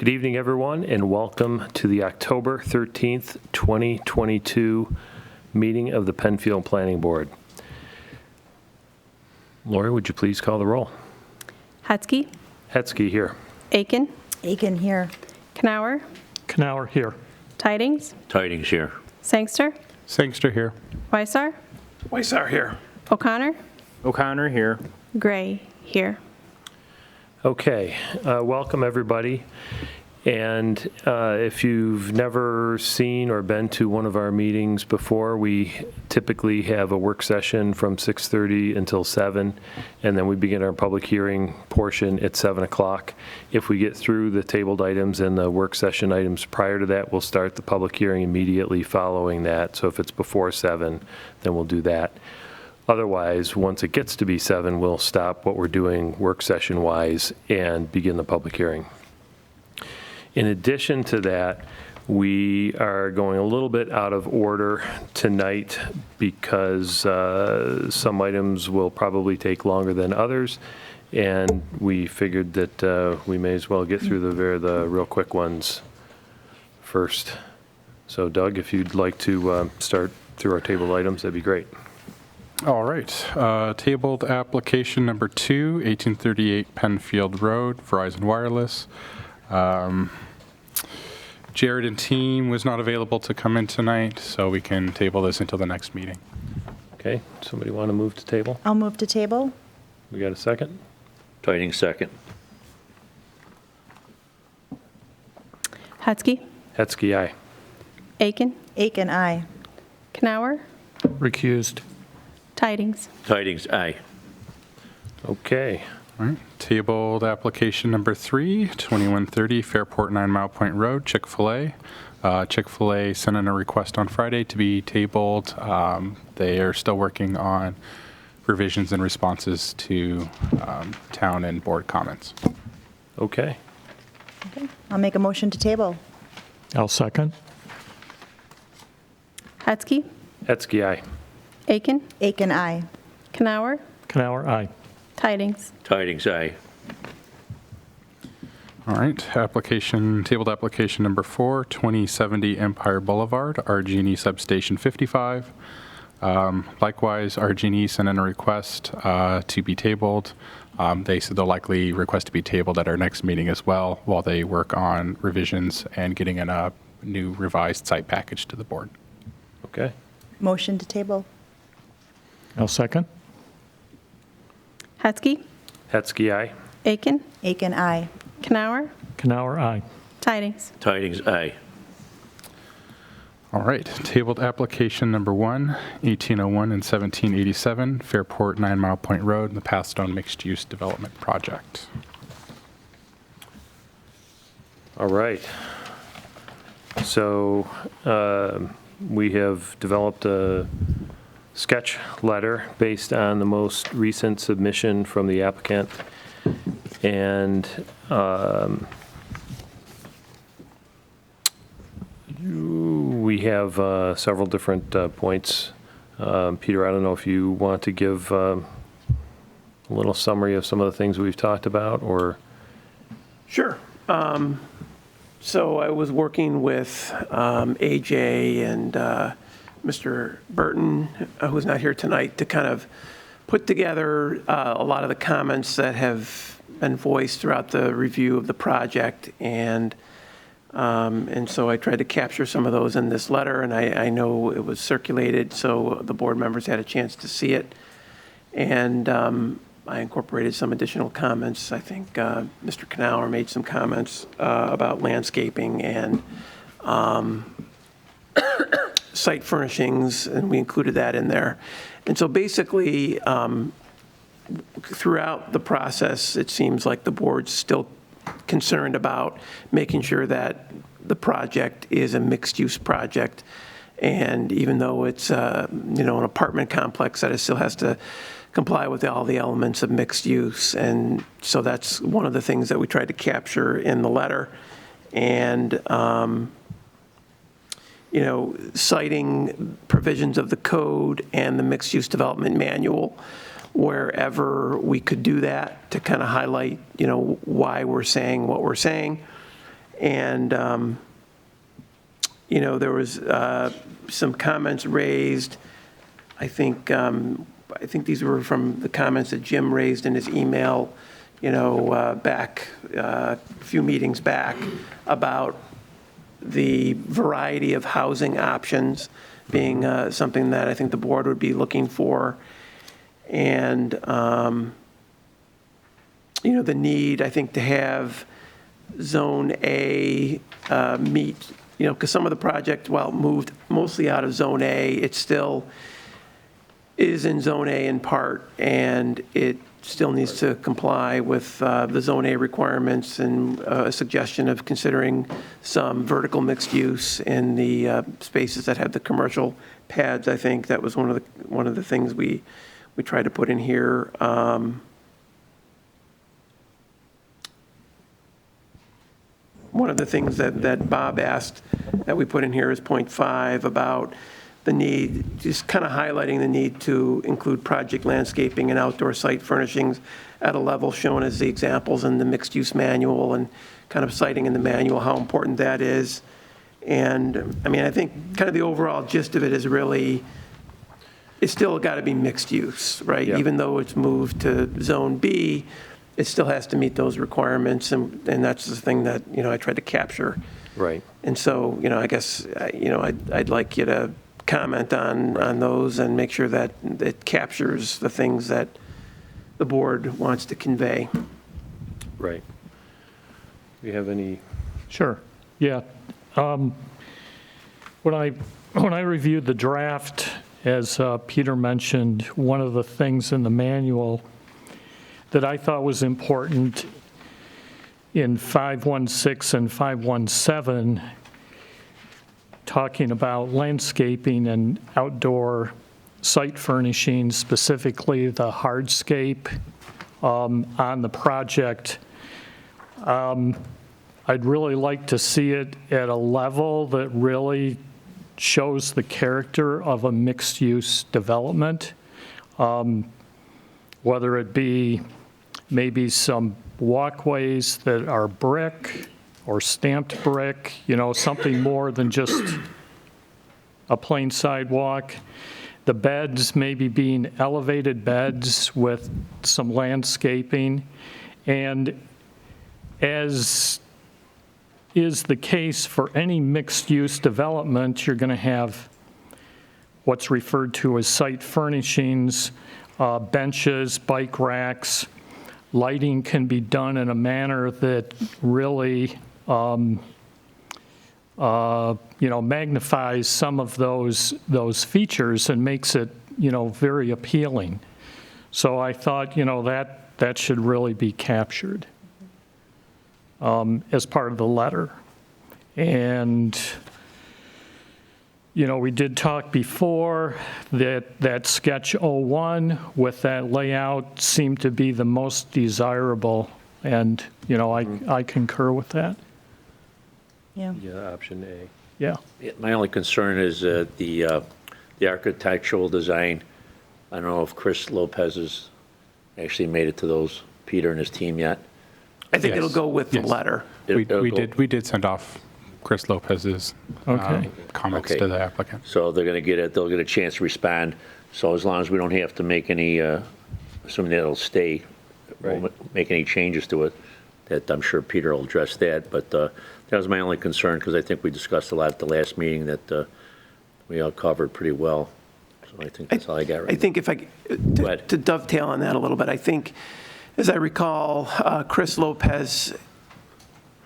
Good evening, everyone, and welcome to the October 13th, 2022 meeting of the Penfield Planning Board. Lori, would you please call the roll? Hetzke. Hetzke here. Akin. Akin here. Kanauer. Kanauer here. Tydings. Tydings here. Sangster. Sangster here. Weissar. Weissar here. O'Connor. O'Connor here. Gray here. Okay, welcome everybody. And if you've never seen or been to one of our meetings before, we typically have a work session from 6:30 until 7, and then we begin our public hearing portion at 7 o'clock. If we get through the tabled items and the work session items prior to that, we'll start the public hearing immediately following that. So if it's before 7, then we'll do that. Otherwise, once it gets to be 7, we'll stop what we're doing work session-wise and begin the public hearing. In addition to that, we are going a little bit out of order tonight because some items will probably take longer than others, and we figured that we may as well get through the real quick ones first. So Doug, if you'd like to start through our tabled items, that'd be great. All right. Tabled application number 2, 1838 Penfield Road, Verizon Wireless. Jared and team was not available to come in tonight, so we can table this until the next meeting. Okay, somebody want to move to table? I'll move to table. We got a second? Tydings second. Hetzke. Hetzke, aye. Akin. Akin, aye. Kanauer. Recused. Tydings. Tydings aye. Okay. All right. Tabled application number 3, 2130 Fairport 9 Mile Point Road, Chick-fil-A. Chick-fil-A sent in a request on Friday to be tabled. They are still working on revisions and responses to town and board comments. Okay. Okay. I'll make a motion to table. I'll second. Hetzke. Hetzke, aye. Akin. Akin, aye. Kanauer. Kanauer, aye. Tydings. Tydings aye. All right, tabled application number 4, 2070 Empire Boulevard, RG&E Substation 55. Likewise, RG&E sent in a request to be tabled. They said they'll likely request to be tabled at our next meeting as well while they work on revisions and getting in a new revised site package to the board. Okay. Motion to table. I'll second. Hetzke. Hetzke, aye. Akin. Akin, aye. Kanauer. Kanauer, aye. Tydings. Tydings aye. All right, tabled application number 1, 1801 and 1787 Fairport 9 Mile Point Road, the Pathstone Mixed Use Development Project. All right. So we have developed a sketch letter based on the most recent submission from the applicant. And we have several different points. Peter, I don't know if you want to give a little summary of some of the things we've talked about, or? Sure. So I was working with AJ and Mr. Burton, who's not here tonight, to kind of put together a lot of the comments that have been voiced throughout the review of the project, and so I tried to capture some of those in this letter, and I know it was circulated, so the board members had a chance to see it, and I incorporated some additional comments. I think Mr. Kanauer made some comments about landscaping and site furnishings, and we included that in there. And so basically, throughout the process, it seems like the board's still concerned about making sure that the project is a mixed-use project. And even though it's an apartment complex, that it still has to comply with all the elements of mixed use. And so that's one of the things that we tried to capture in the letter. And citing provisions of the code and the mixed-use development manual wherever we could do that to kind of highlight, why we're saying what we're saying. And, there was some comments raised. I think these were from the comments that Jim raised in his email, back a few meetings back about the variety of housing options being something that I think the board would be looking for. And, the need, I think, to have Zone A meet, because some of the project, while it moved mostly out of Zone A, it still is in Zone A in part, and it still needs to comply with the Zone A requirements, and a suggestion of considering some vertical mixed use in the spaces that have the commercial pads. I think that was one of the things we tried to put in here. One of the things that Bob asked that we put in here is point 5 about the need, just kind of highlighting the need to include project landscaping and outdoor site furnishings at a level shown as the examples in the mixed-use manual, and kind of citing in the manual how important that is. And, I think kind of the overall gist of it is really, it's still got to be mixed use, right? Yeah. Even though it's moved to Zone B, it still has to meet those requirements, and that's the thing that, I tried to capture. Right. And so, I guess, I'd like you to comment on those and make sure that it captures the things that the board wants to convey. Right. Do you have any? Sure, yeah. When I reviewed the draft, as Peter mentioned, one of the things in the manual that I thought was important in 516 and 517, talking about landscaping and outdoor site furnishings, specifically the hardscape on the project. I'd really like to see it at a level that really shows the character of a mixed-use development, whether it be maybe some walkways that are brick or stamped brick, something more than just a plain sidewalk. The beds maybe being elevated beds with some landscaping. And as is the case for any mixed-use development, you're going to have what's referred to as site furnishings, benches, bike racks. Lighting can be done in a manner that really, magnifies some of those features and makes it, very appealing. So I thought, that should really be captured as part of the letter. And, we did talk before that sketch 01 with that layout seemed to be the most desirable, and, I concur with that. Yeah. Yeah, option A. Yeah. Yeah, my only concern is the architectural design. I don't know if Chris Lopez has actually made it to those, Peter and his team yet. I think Yes. it'll go with the Yes. letter. We did send off Chris Lopez's Okay. comments Okay. to the applicant. So they'll get a chance to respond. So as long as we don't have to make any, assuming that it'll stay, won't make any changes to it, that I'm sure Peter will address that. But that was my only concern, because I think we discussed a lot at the last meeting that we all covered pretty well. So I think that's all I got right I think if Go ahead. to dovetail on that a little bit, I think, as I recall, Chris Lopez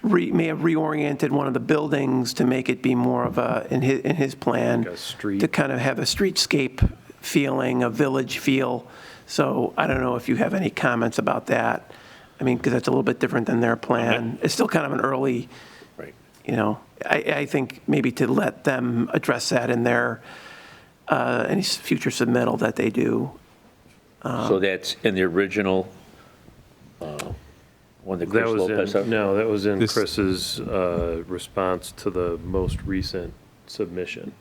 may have reoriented one of the buildings to make it be more of in his plan, Like a street. to kind of have a streetscape feeling, a village feel. So I don't know if you have any comments about that. Because that's a little bit different than their plan. It's still kind of an early, Right. I think maybe to let them address that in their, any future submittal that they do. So that's in the original one that Chris That Lopez. was in This- Chris's response to the most recent submission.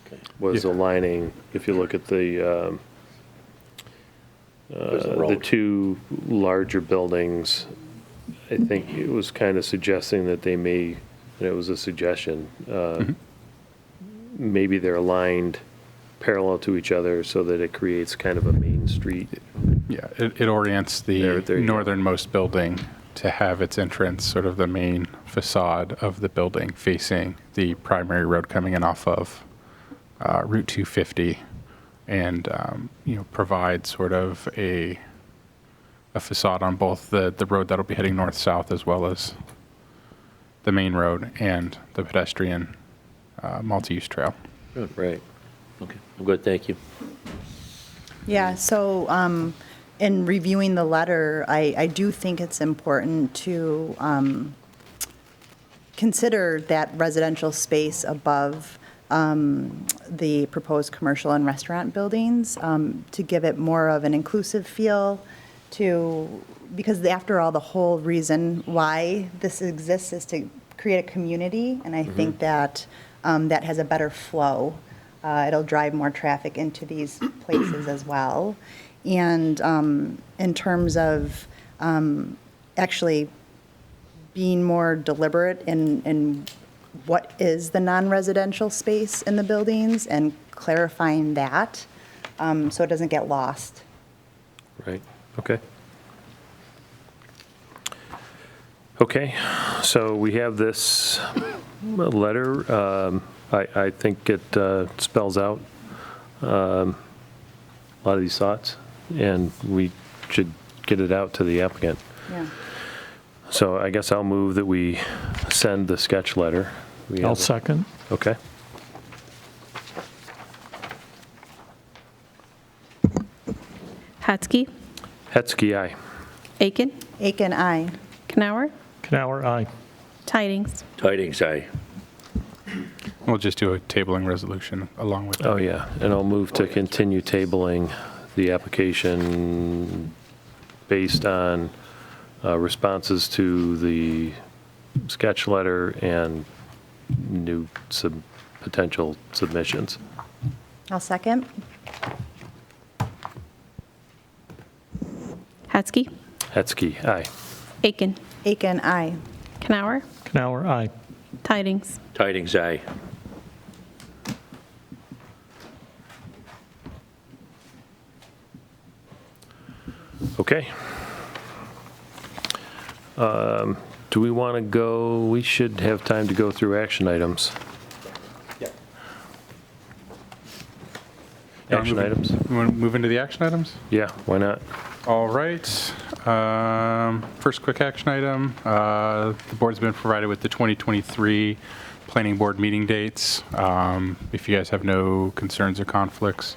Okay. Was Yeah. aligning, if you look at the road. two larger buildings, I think it was kind of suggesting that they may and it was a suggestion. Maybe they're aligned parallel to each other so that it creates kind of a main street. Yeah, it orients the There you go. northernmost building to have its entrance, sort of the main facade of the building facing the primary road coming in off of Route 250, and provide sort of a facade on both the road that'll be heading north-south, as well as the main road and the pedestrian multi-use trail. Good, right. Okay, I'm good, thank you. Yeah, so in reviewing the letter, I do think it's important to consider that residential space above the proposed commercial and restaurant buildings, to give it more of an inclusive feel, because after all, the whole reason why this exists is to create a community, and I think that that has a better flow. It'll drive more traffic into these places as well. And in terms of actually being more deliberate in what is the non-residential space in the buildings and clarifying that, so it doesn't get lost. Right, okay. Okay, so we have this letter. I think it spells out a lot of these thoughts, and we should get it out to the applicant. Yeah. So I guess I'll move that we send the sketch letter. I'll second. Okay. Hetzke, Hetzke, aye. Aiken, Aiken, aye. Kanauer, Kanauer, aye. Tydings. Tydings, aye. We'll just do a tabling resolution along with that. Oh, yeah, and I'll move to continue tabling the application based on responses to the sketch letter and new potential submissions. I'll second. Hetzke, Hetzke, aye. Aiken, Aiken, aye. Kanauer, Kanauer, aye. Tydings. Tydings, aye. Okay. Do we want to go, we should have time to go through action items. Action items? You want to move into the action items? Yeah, why not? All right. First quick action item. The board's been provided with the 2023 planning board meeting dates. If you guys have no concerns or conflicts,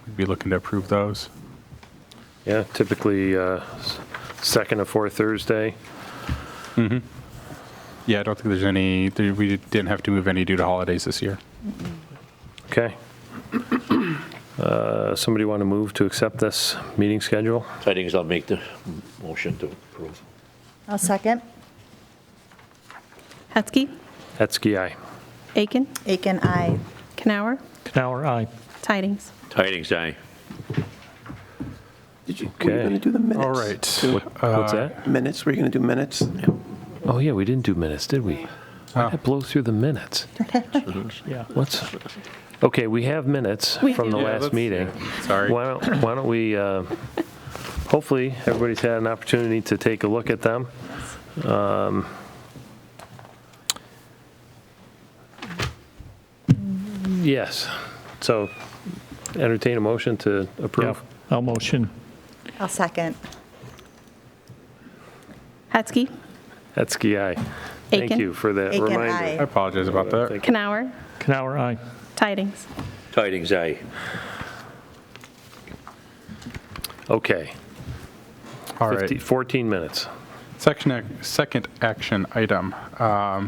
we'd be looking to approve those. Yeah, typically second or fourth Thursday. Yeah, I don't think there's any, we didn't have to move any due to holidays this year. Okay. Somebody want to move to accept this meeting schedule? Tydings, I'll make the motion to approve. I'll second. Hetzke, Hetzke, aye. Aiken, Aiken, aye. Kanauer, Kanauer, aye. Tidings. Tydings, aye. Were you Okay. going to do the minutes? All right. What's that? Minutes, were you going to do minutes? Oh, yeah, we didn't do minutes, did we? Why did I blow through the minutes? Yeah. What's, okay, we have minutes from the last meeting. Sorry. Why don't we, hopefully, everybody's had an opportunity to take a look at them. Yes, so entertain a motion to Yeah, approve. I'll motion. I'll second. Hetzke, Hetzke, aye. Thank Aiken. you for that Aiken, reminder. aye. I apologize about that. Thank you. Kanauer, Kanauer, aye. Tidings. Tydings, aye. Okay, All right. 14 minutes. Second action item.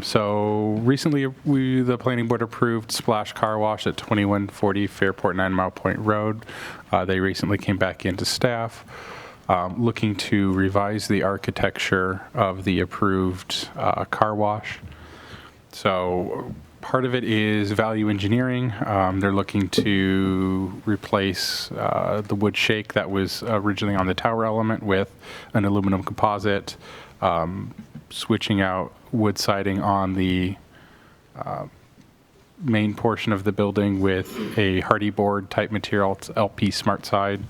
So recently, the planning board approved Splash Car Wash at 2140 Fairport 9 Mile Point Road. They recently came back into staff, looking to revise the architecture of the approved car wash. So Part of it is value engineering. They're looking to replace the wood shake that was originally on the tower element with an aluminum composite, switching out wood siding on the main portion of the building with a hardy board type material, it's LP Smart Side,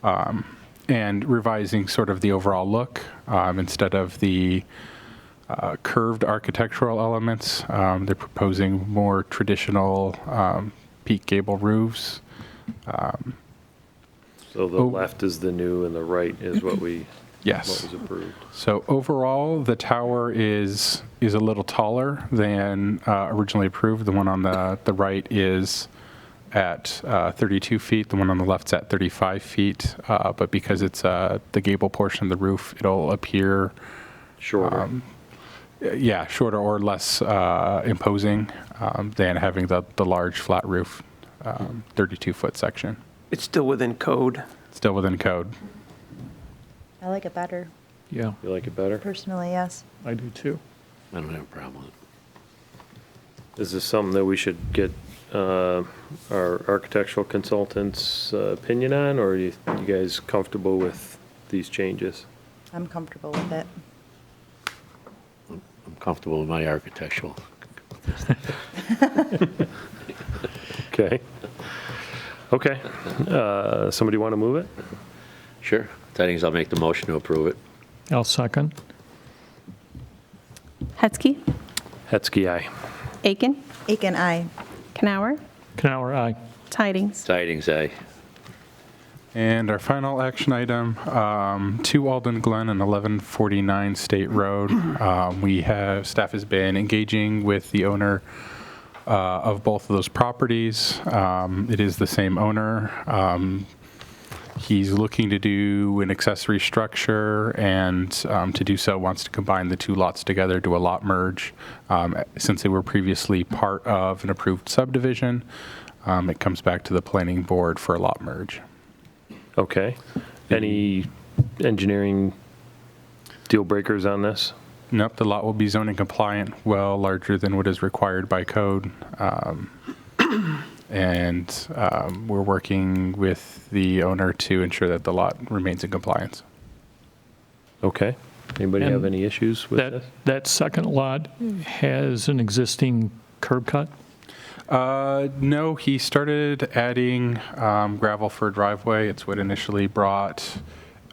and revising sort of the overall look instead of the curved architectural elements. They're proposing more traditional peak gable roofs. So the left is the new and the right is what we, Yes. what was approved. So overall, the tower is a little taller than originally approved. The one on the right is at 32 feet. The one on the left's at 35 feet. But because it's the gable portion of the roof, it'll appear Shorter. shorter or less imposing than having the large flat roof 32-foot section. It's still within code. Still within code. I like it better, Yeah, You like it better? personally, yes. I do too. I don't have a problem with it. Is this something that we should get our architectural consultant's opinion on, or are you guys comfortable with these changes? I'm comfortable with it. I'm comfortable with my architectural. Okay. Okay. Somebody want to move it? Sure. Tydings, I'll make the motion to approve it. I'll second. Hetzke, Hetzke, aye. Aiken, Aiken, aye. Kanauer, Kanauer, aye. Tidings. Tydings, aye. And our final action item, 2 Alden Glen and 1149 State Road. Staff has been engaging with the owner of both of those properties. It is the same owner. He's looking to do an accessory structure, and to do so wants to combine the two lots together, do a lot merge. Since they were previously part of an approved subdivision, it comes back to the planning board for a lot merge. Okay. Any engineering deal breakers on this? Nope, the lot will be zoning compliant, well larger than what is required by code. And we're working with the owner to ensure that the lot remains in compliance. Okay. Anybody have And any issues with this? That second lot has an existing curb cut? No, he started adding gravel for a driveway. It's what initially brought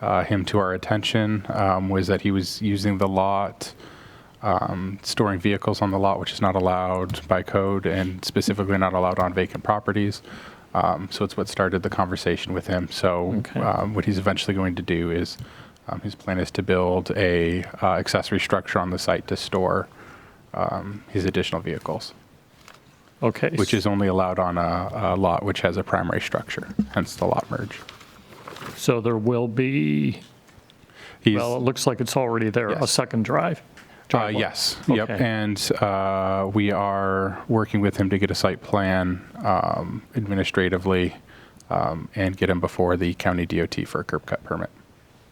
him to our attention, was that he was using the lot, storing vehicles on the lot, which is not allowed by code and specifically not allowed on vacant properties. So it's what started the conversation with him. So Okay. what he's eventually going to do is, his plan is to build a accessory structure on the site to store his additional vehicles, Okay. which is only allowed on a lot which has a primary structure, hence the lot merge. So there will be, He's, well, it looks like it's already there, a Yes. second driveway. yes, yep, Okay. and we are working with him to get a site plan administratively and get him before the county DOT for a curb cut permit.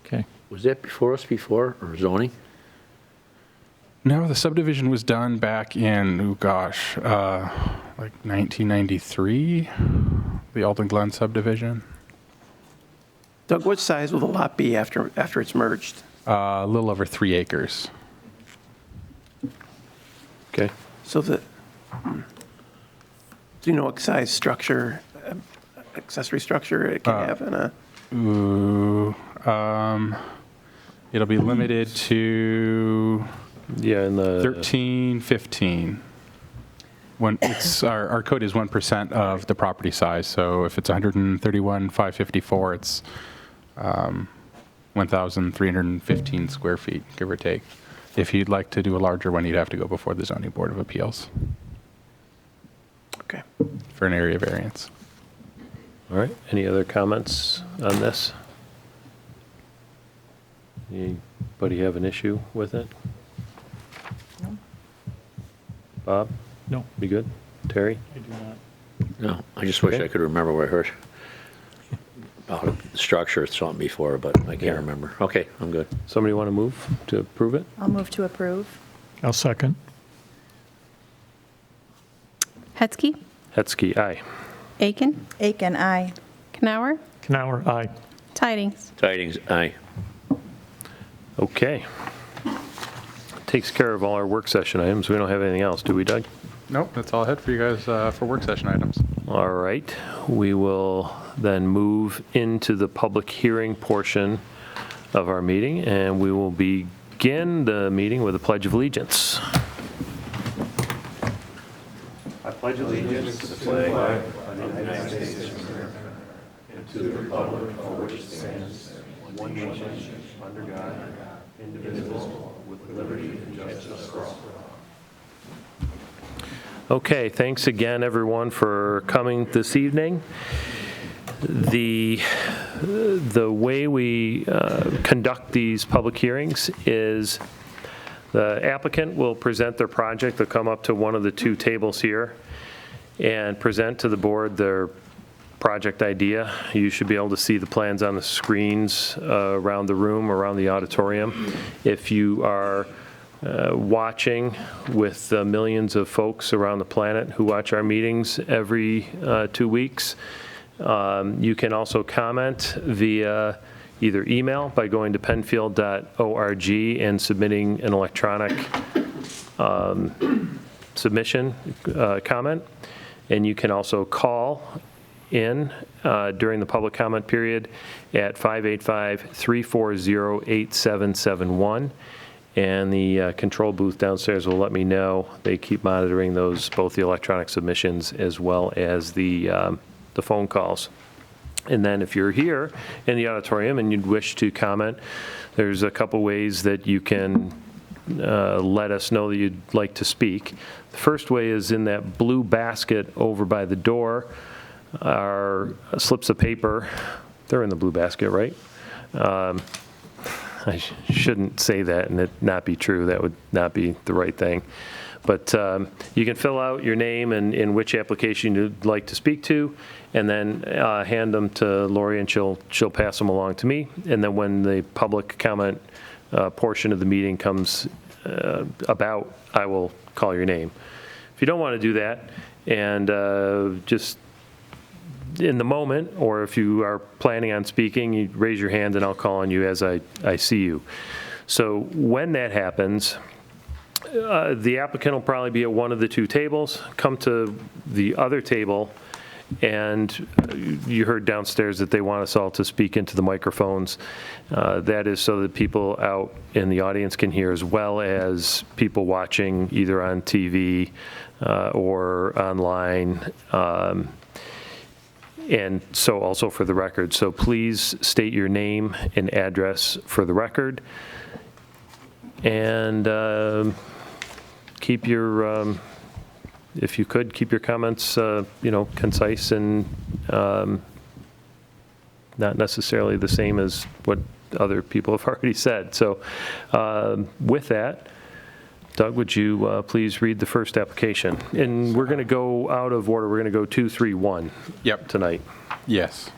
Okay. Was that before us before, or zoning? No, the subdivision was done back in, like 1993, the Alden Glen subdivision. Doug, what size will the lot be after it's merged? A little over 3 acres. Okay. So do you know what size structure, accessory structure it can have in a? Ooh, it'll be limited to Yeah, in the 13, 15. When it's, our code is 1% of the property size, so if it's 131,554, it's 1,315 square feet, give or take. If you'd like to do a larger one, you'd have to go before the Zoning Board of Appeals Okay. for an area variance. All right. Any other comments on this? Anybody have an issue with it? No. Bob? No, You good? Terry? I do not. No, I just wish Okay. I could remember what I heard about the structure or something before, but I can't remember. Okay, I'm good. Somebody want to move to approve it? I'll move to approve. I'll second. Hetzke, Hetzke, aye. Aiken, Aiken, aye. Kanauer, Kanauer, aye. Tydings. Tydings, aye. Okay. Takes care of all our work session items. We don't have anything else, do we, Doug? Nope, that's all I had for you guys for work session items. All right. We will then move into the public hearing portion of our meeting, and we will begin the meeting with a Pledge of Allegiance. I pledge allegiance to the flag of the United States of America and to the republic for which it stands, one nation, under God, indivisible, with liberty and justice for all. Okay, thanks again, everyone, for coming this evening. The way we conduct these public hearings is the applicant will present their project. They'll come up to one of the two tables here and present to the board their project idea. You should be able to see the plans on the screens around the room, around the auditorium. If you are watching with the millions of folks around the planet who watch our meetings every 2 weeks, you can also comment via either email by going to penfield.org and submitting an electronic submission comment. And you can also call in during the public comment period at 585-340-8771. And the control booth downstairs will let me know. They keep monitoring those, both the electronic submissions as well as the phone calls. And then if you're here in the auditorium and you'd wish to comment, there's a couple ways that you can let us know that you'd like to speak. The first way is in that blue basket over by the door are slips of paper. They're in the blue basket, right? I shouldn't say that and it not be true. That would not be the right thing. But you can fill out your name and in which application you'd like to speak to, and then hand them to Lori, and she'll pass them along to me. And then when the public comment portion of the meeting comes about, I will call your name. If you don't want to do that, and just in the moment, or if you are planning on speaking, you raise your hand and I'll call on you as I see you. So when that happens, the applicant will probably be at one of the two tables. Come to the other table, and you heard downstairs that they want us all to speak into the microphones. That is so that people out in the audience can hear, as well as people watching either on TV or online. And so also for the record. So please state your name and address for the record. And keep your, if you could, keep your comments, concise and not necessarily the same as what other people have already said. So with that, Doug, would you please read the first application? And we're going to go out of order. We're going to go 2, 3, 1 tonight. Yes.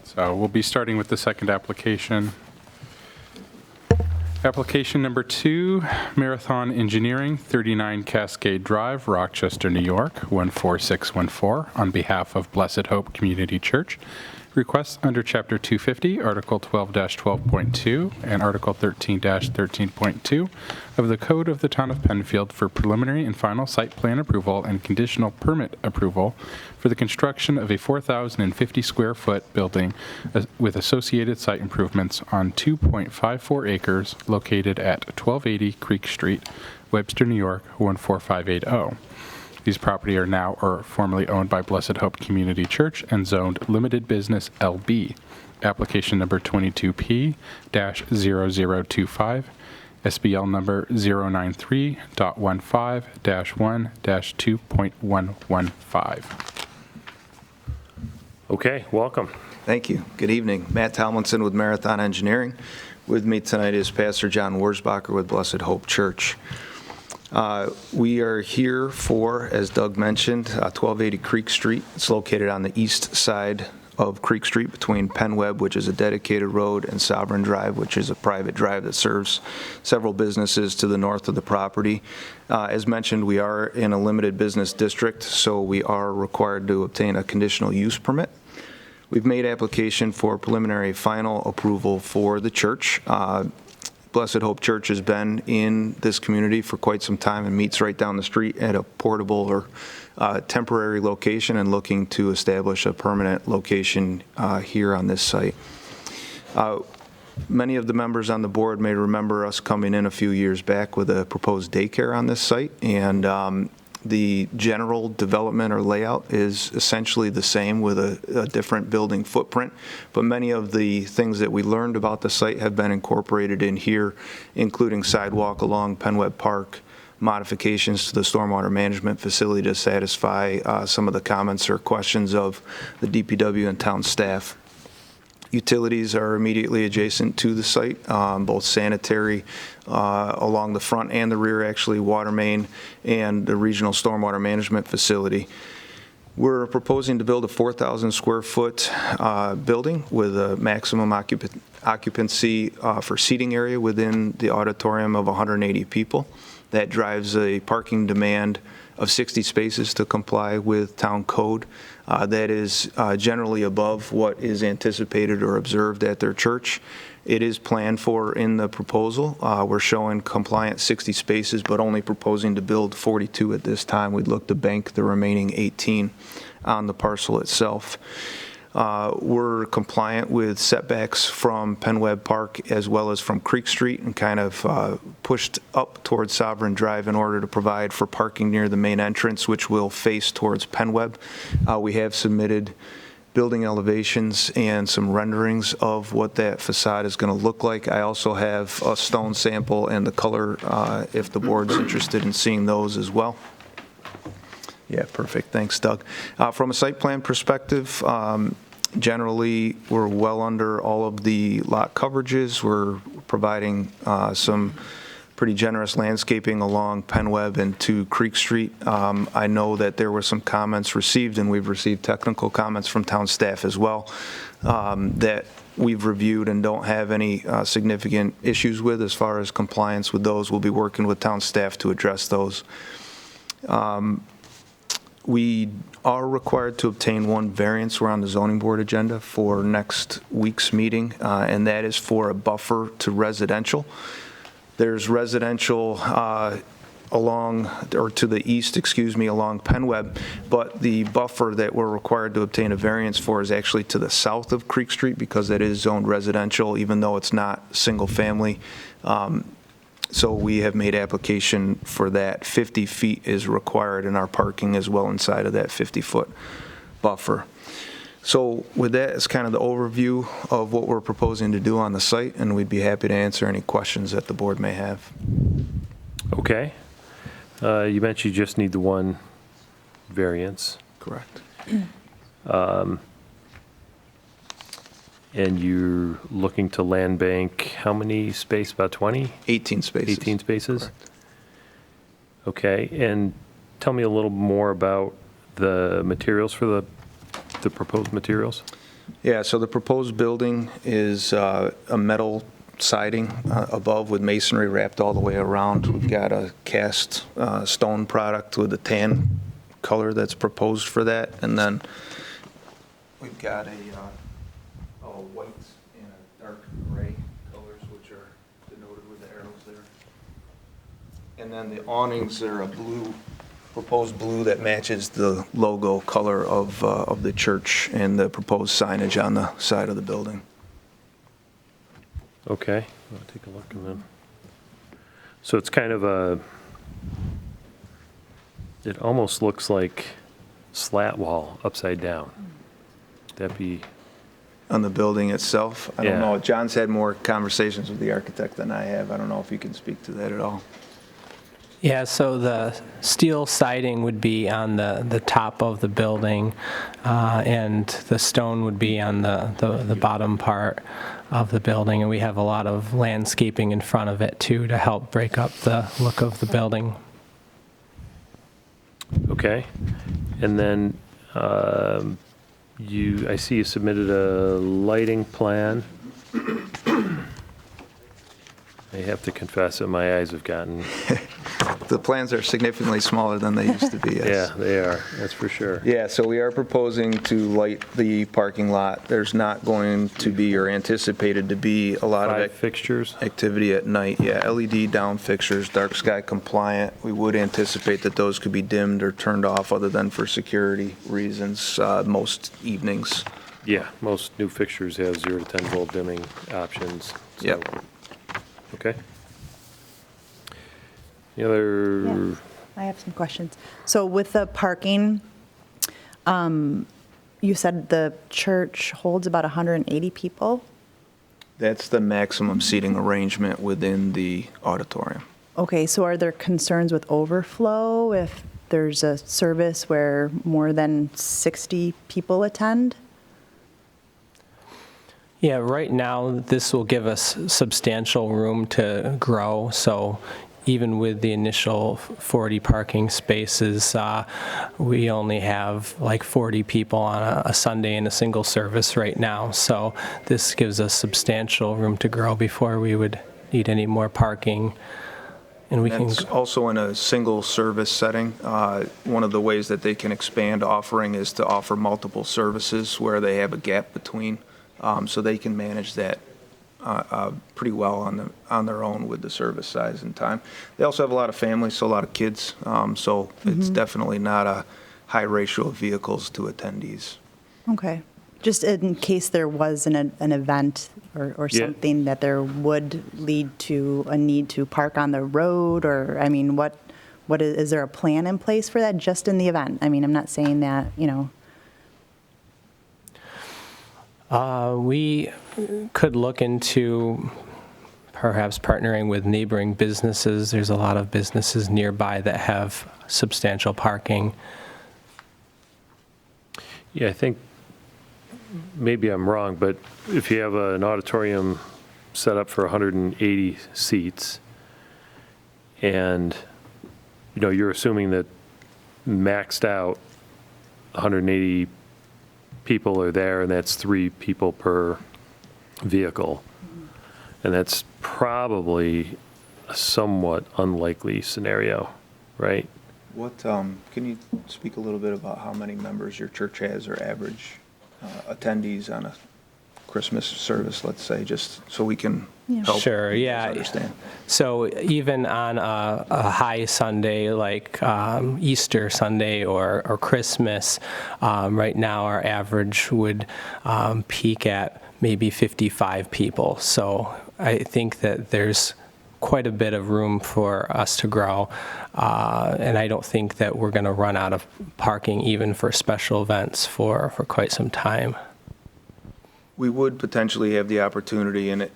So we'll be starting with the second application. Application number 2, Marathon Engineering, 39 Cascade Drive, Rochester, New York, 14614, on behalf of Blessed Hope Community Church. Requests under Chapter 250, Article 12-12.2 and Article 13-13.2 of the Code of the Town of Penfield for preliminary and final site plan approval and conditional permit approval for the construction of a 4,050 square foot building with associated site improvements on 2.54 acres located at 1280 Creek Street, Webster, New York, 14580. These property are now or formerly owned by Blessed Hope Community Church and zoned Limited Business LB. Application number 22P-0025, SBL number 093.15-1-2.115. Okay, welcome. Thank you. Good evening. Matt Tomlinson with Marathon Engineering. With me tonight is Pastor John Wurzbacher with Blessed Hope Church. We are here for, as Doug mentioned, 1280 Creek Street. It's located on the east side of Creek Street between Penweb, which is a dedicated road, and Sovereign Drive, which is a private drive that serves several businesses to the north of the property. As mentioned, we are in a limited business district, so we are required to obtain a conditional use permit. We've made application for preliminary final approval for the church. Blessed Hope Church has been in this community for quite some time and meets right down the street at a portable or temporary location, and looking to establish a permanent location here on this site. Many of the members on the board may remember us coming in a few years back with a proposed daycare on this site, and the general development or layout is essentially the same with a different building footprint, but many of the things that we learned about the site have been incorporated in here, including sidewalk along Penweb Park, modifications to the stormwater management facility to satisfy some of the comments or questions of the DPW and town staff. Utilities are immediately adjacent to the site, both sanitary along the front and the rear, actually, water main, and the regional stormwater management facility. We're proposing to build a 4,000 square foot building with a maximum occupancy for seating area within the auditorium of 180 people. That drives a parking demand of 60 spaces to comply with town code. That is generally above what is anticipated or observed at their church. It is planned for in the proposal. We're showing compliant 60 spaces, but only proposing to build 42 at this time. We'd look to bank the remaining 18 on the parcel itself. We're compliant with setbacks from Penweb Park as well as from Creek Street, and kind of pushed up towards Sovereign Drive in order to provide for parking near the main entrance, which will face towards Penweb. We have submitted building elevations and some renderings of what that facade is going to look like. I also have a stone sample and the color if the board's interested in seeing those as well. Yeah, perfect. Thanks, Doug. From a site plan perspective, generally, we're well under all of the lot coverages. We're providing some pretty generous landscaping along Penweb and to Creek Street. I know that there were some comments received, and we've received technical comments from town staff as well, that we've reviewed and don't have any significant issues with as far as compliance with those. We'll be working with town staff to address those. We are required to obtain one variance. We're on the zoning board agenda for next week's meeting, and that is for a buffer to residential. There's residential along, or to the east, excuse me, along Penweb, but the buffer that we're required to obtain a variance for is actually to the south of Creek Street, because that is zoned residential, even though it's not single family. So we have made application for that. 50 feet is required, and our parking is well inside of that 50-foot buffer. So with that, it's kind of the overview of what we're proposing to do on the site, and we'd be happy to answer any questions that the board may have. Okay. You mentioned you just need the one variance. Correct. And you're looking to land bank how many spaces? About 20? 18 spaces. 18 spaces? Correct. Okay. And tell me a little more about the materials for the proposed materials. Yeah, so the proposed building is a metal siding above with masonry wrapped all the way around. We've got a cast stone product with a tan color that's proposed for that. And then we've got a white and a dark gray colors, which are denoted with the arrows there. And then the awnings are a blue, proposed blue that matches the logo color of the church and the proposed signage on the side of the building. Okay. I'll take a look and then. So it's kind of it almost looks like slat wall upside down. That'd be. On the building itself? I don't Yeah. know. John's had more conversations with the architect than I have. I don't know if you can speak to that at all. Yeah, so the steel siding would be on the top of the building, and the stone would be on the bottom part of the building, and we have a lot of landscaping in front of it too to help break up the look of the building. Okay. And then I see you submitted a lighting plan. I have to confess that my eyes have gotten, The plans are significantly smaller than they used to be, yes. yeah, they are, that's for sure. Yeah, so we are proposing to light the parking lot. There's not going to be, or anticipated to be, a lot of 5 fixtures? activity at night. Yeah, LED down fixtures, dark sky compliant. We would anticipate that those could be dimmed or turned off other than for security reasons, most evenings. Yeah, most new fixtures have 0 to 10 volt dimming options. so- Yep. Okay. Any other, Yeah, I have some questions. So with the parking, you said the church holds about 180 people? That's the maximum seating arrangement within the auditorium. Okay, so are there concerns with overflow if there's a service where more than 60 people attend? Yeah, right now, this will give us substantial room to grow, so even with the initial 40 parking spaces, we only have like 40 people on a Sunday in a single service right now, so this gives us substantial room to grow before we would need any more parking. And we can, That's also in a single service setting. One of the ways that they can expand offering is to offer multiple services where they have a gap between, so they can manage that pretty well on their own with the service size and time. They also have a lot of families, so a lot of kids, so it's definitely not a high ratio of vehicles to attendees. Okay. Just in case there was an event or Yeah. something that there would lead to a need to park on the road, or, I mean, is there a plan in place for that just in the event? I mean, I'm not saying that, we could look into perhaps partnering with neighboring businesses. There's a lot of businesses nearby that have substantial parking. yeah, I think, maybe I'm wrong, but if you have an auditorium set up for 180 seats, and, you're assuming that maxed out 180 people are there, and that's 3 people per vehicle. And that's probably a somewhat unlikely scenario, right? What, can you speak a little bit about how many members your church has or average attendees on a Christmas service, let's say, just so we can help Sure, us yeah. understand? So even on a high Sunday like Easter Sunday or Christmas, right now our average would peak at maybe 55 people. So I think that there's quite a bit of room for us to grow, and I don't think that we're going to run out of parking even for special events for quite some time. We would potentially have the opportunity, and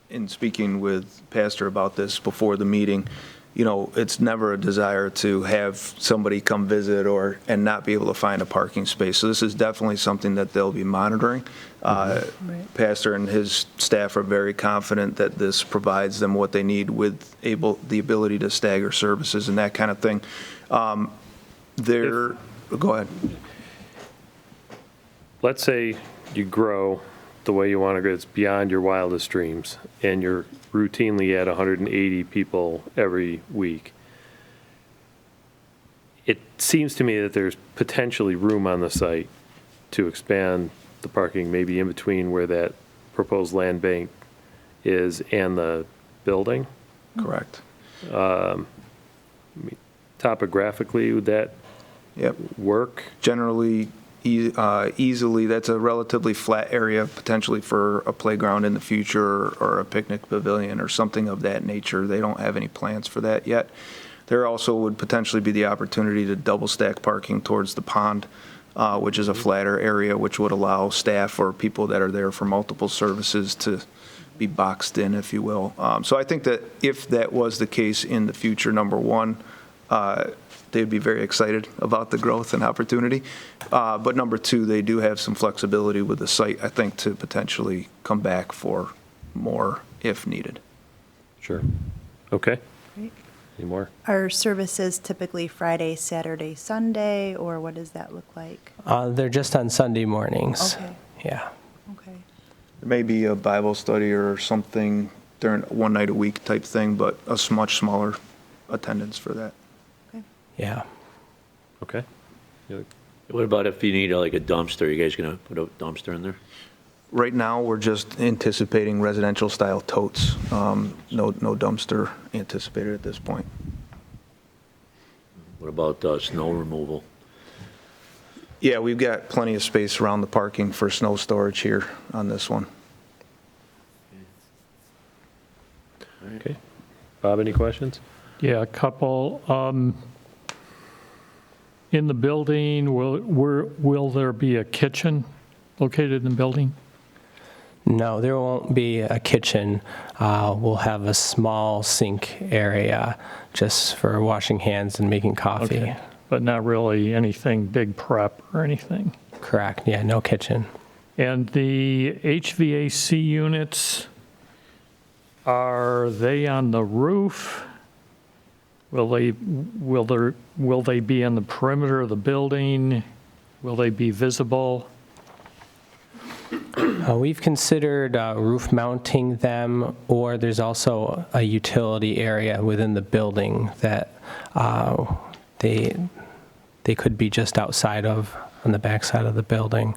in speaking with Pastor about this before the meeting, it's never a desire to have somebody come visit and not be able to find a parking space. So this is definitely something that they'll be monitoring. Pastor and his staff are very confident that this provides them what they need with the ability to stagger services and that kind of thing. Go ahead. Let's say you grow the way you want to grow, it's beyond your wildest dreams, and you're routinely at 180 people every week. It seems to me that there's potentially room on the site to expand the parking, maybe in between where that proposed land bank is and the building. Correct. Topographically, would that work? Generally, easily, that's a relatively flat area, potentially for a playground in the future or a picnic pavilion or something of that nature. They don't have any plans for that yet. There also would potentially be the opportunity to double stack parking towards the pond, which is a flatter area, which would allow staff or people that are there for multiple services to be boxed in, if you will. So I think that if that was the case in the future, number one, they'd be very excited about the growth and opportunity. But number two, they do have some flexibility with the site, I think, to potentially come back for more if needed. Sure. Okay. Great. Any more? Are services typically Friday, Saturday, Sunday, or what does that look like? They're just on Sunday mornings. Okay. Yeah. Okay. There may be a Bible study or something during one night a week type thing, but a much smaller attendance for that. Okay. Yeah. Okay. You- What about if you need like a dumpster? You guys gonna put a dumpster in there? Right now, we're just anticipating residential style totes. No dumpster anticipated at this point. What about snow removal? Yeah, we've got plenty of space around the parking for snow storage here on this one. Okay. Bob, any questions? Yeah, a couple. In the building, will there be a kitchen located in the building? No, there won't be a kitchen. We'll have a small sink area just for washing hands and making coffee. Okay. But not really anything big prep or anything? Correct. Yeah, no kitchen. And the HVAC units, are they on the roof? Will they be on the perimeter of the building? Will they be visible? We've considered roof mounting them, or there's also a utility area within the building that they could be just outside of, on the backside of the building.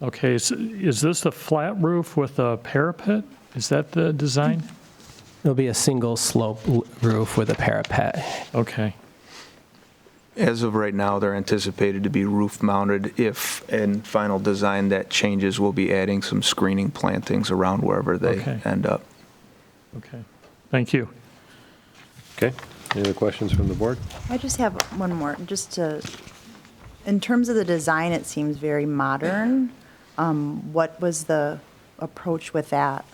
Okay, is this a flat roof with a parapet? Is that the design? It'll be a single slope roof with a parapet. Okay, As of right now, they're anticipated to be roof mounted. If in final design that changes, we'll be adding some screening plantings around wherever they Okay. end up. okay. Thank you. Okay. Any other questions from the board? I just have one more, in terms of the design, it seems very modern. What was the approach with that?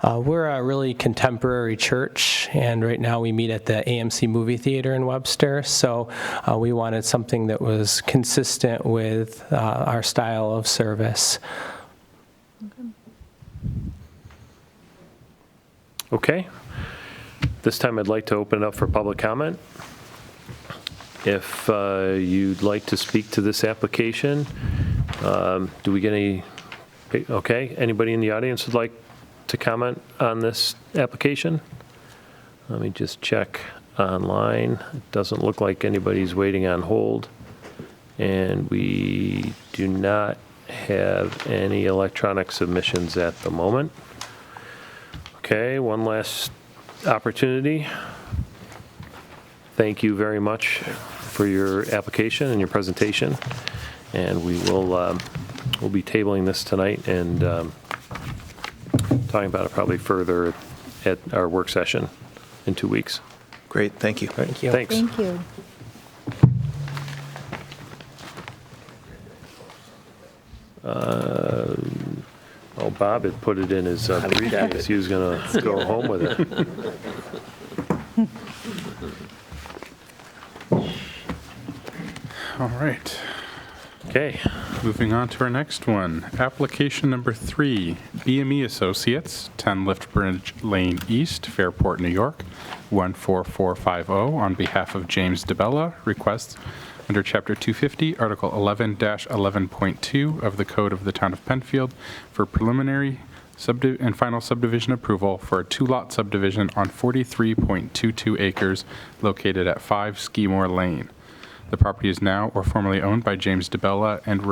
We're a really contemporary church, and right now we meet at the AMC Movie Theater in Webster, so we wanted something that was consistent with our style of service. Okay. This time I'd like to open it up for public comment. If you'd like to speak to this application, do we get any, okay, anybody in the audience would like to comment on this application? Let me just check online. It doesn't look like anybody's waiting on hold. And we do not have any electronic submissions at the moment. Okay, one last opportunity. Thank you very much for your application and your presentation. And we will we'll be tabling this tonight and talking about it probably further at our work session in 2 weeks. Great, thank you. All right, Thank you. Thanks. Thank you. Oh, Bob had put it in his briefcase. He was going to go home with it. All right. Okay. Moving on to our next one. Application number 3, BME Associates, 10 Liftbridge Lane East, Fairport, New York, 14450, on behalf of James DeBella, requests under Chapter 250, Article 11-11.2 of the Code of the Town of Penfield for preliminary and final subdivision approval for a 2-lot subdivision on 43.22 acres located at 5 Skimore Lane. The property is now or formerly owned by James DeBella and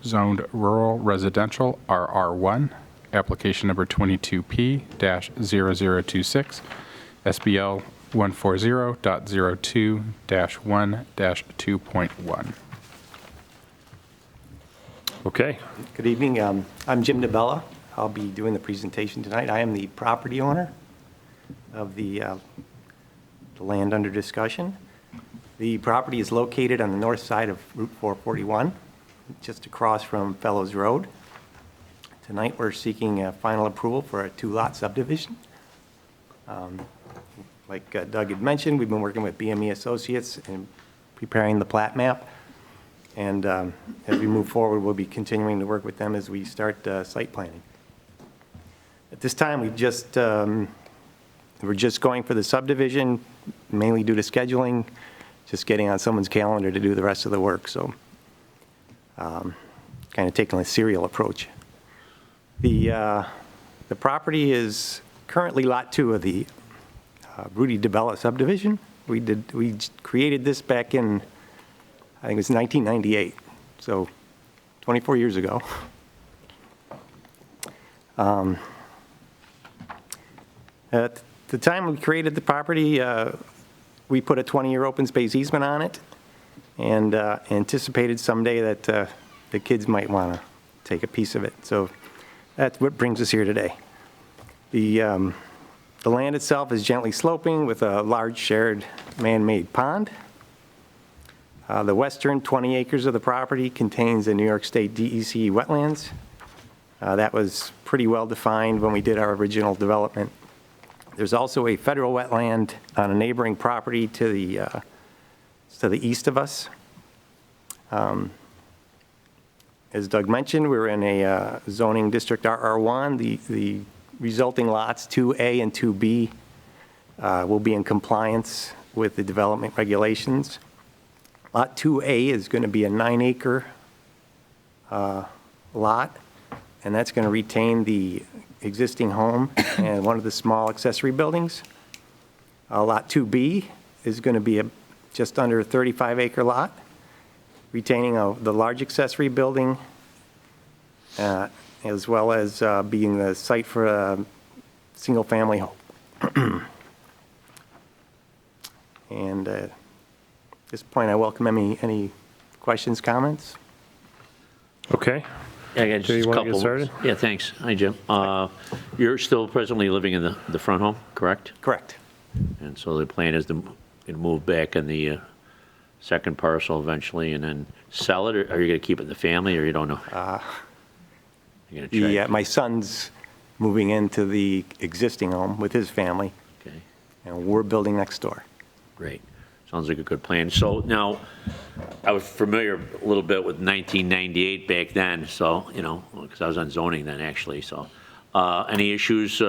zoned rural residential RR1, application number 22P-0026, SBL 140.02-1-2.1. Okay. Good evening. I'm Jim DeBella. I'll be doing the presentation tonight. I am the property owner of the land under discussion. The property is located on the north side of Route 441, just across from Fellows Road. Tonight, we're seeking a final approval for a 2-lot subdivision. Like Doug had mentioned, we've been working with BME Associates in preparing the plat map. And as we move forward, we'll be continuing to work with them as we start site planning. At this time, we've just We're just going for the subdivision, mainly due to scheduling, just getting on someone's calendar to do the rest of the work, so kind of taking a serial approach. The property is currently Lot 2 of the Rudy DeBella subdivision. We created this back in, I think it was 1998, so 24 years ago. At the time we created the property, we put a 20-year open space easement on it and anticipated someday that the kids might want to take a piece of it. So that's what brings us here today. The land itself is gently sloping with a large shared man-made pond. The western 20 acres of the property contains the New York State DEC wetlands. That was pretty well defined when we did our original development. There's also a federal wetland on a neighboring property to the east of us. As Doug mentioned, we're in a zoning district RR1. The resulting lots 2A and 2B will be in compliance with the development regulations. Lot 2A is going to be a 9-acre lot, and that's going to retain the existing home and one of the small accessory buildings. Lot 2B is going to be just under a 35-acre lot, retaining the large accessory building, as well as being the site for a single-family home. And at this point, I welcome any questions, comments. Okay. Yeah, I got Do you just a want to get couple. started? Yeah, thanks. Hi, Jim. You're still presently living in the front home, correct? Correct. And so the plan is to move back in the second parcel eventually and then sell it, or are you going to keep it in the family, or you don't know? You're gonna try. My son's moving into the existing home with his family, Okay, and we're building next door. great. Sounds like a good plan. So now, I was familiar a little bit with 1998 back then, so, because I was on zoning then, actually, so. Any issues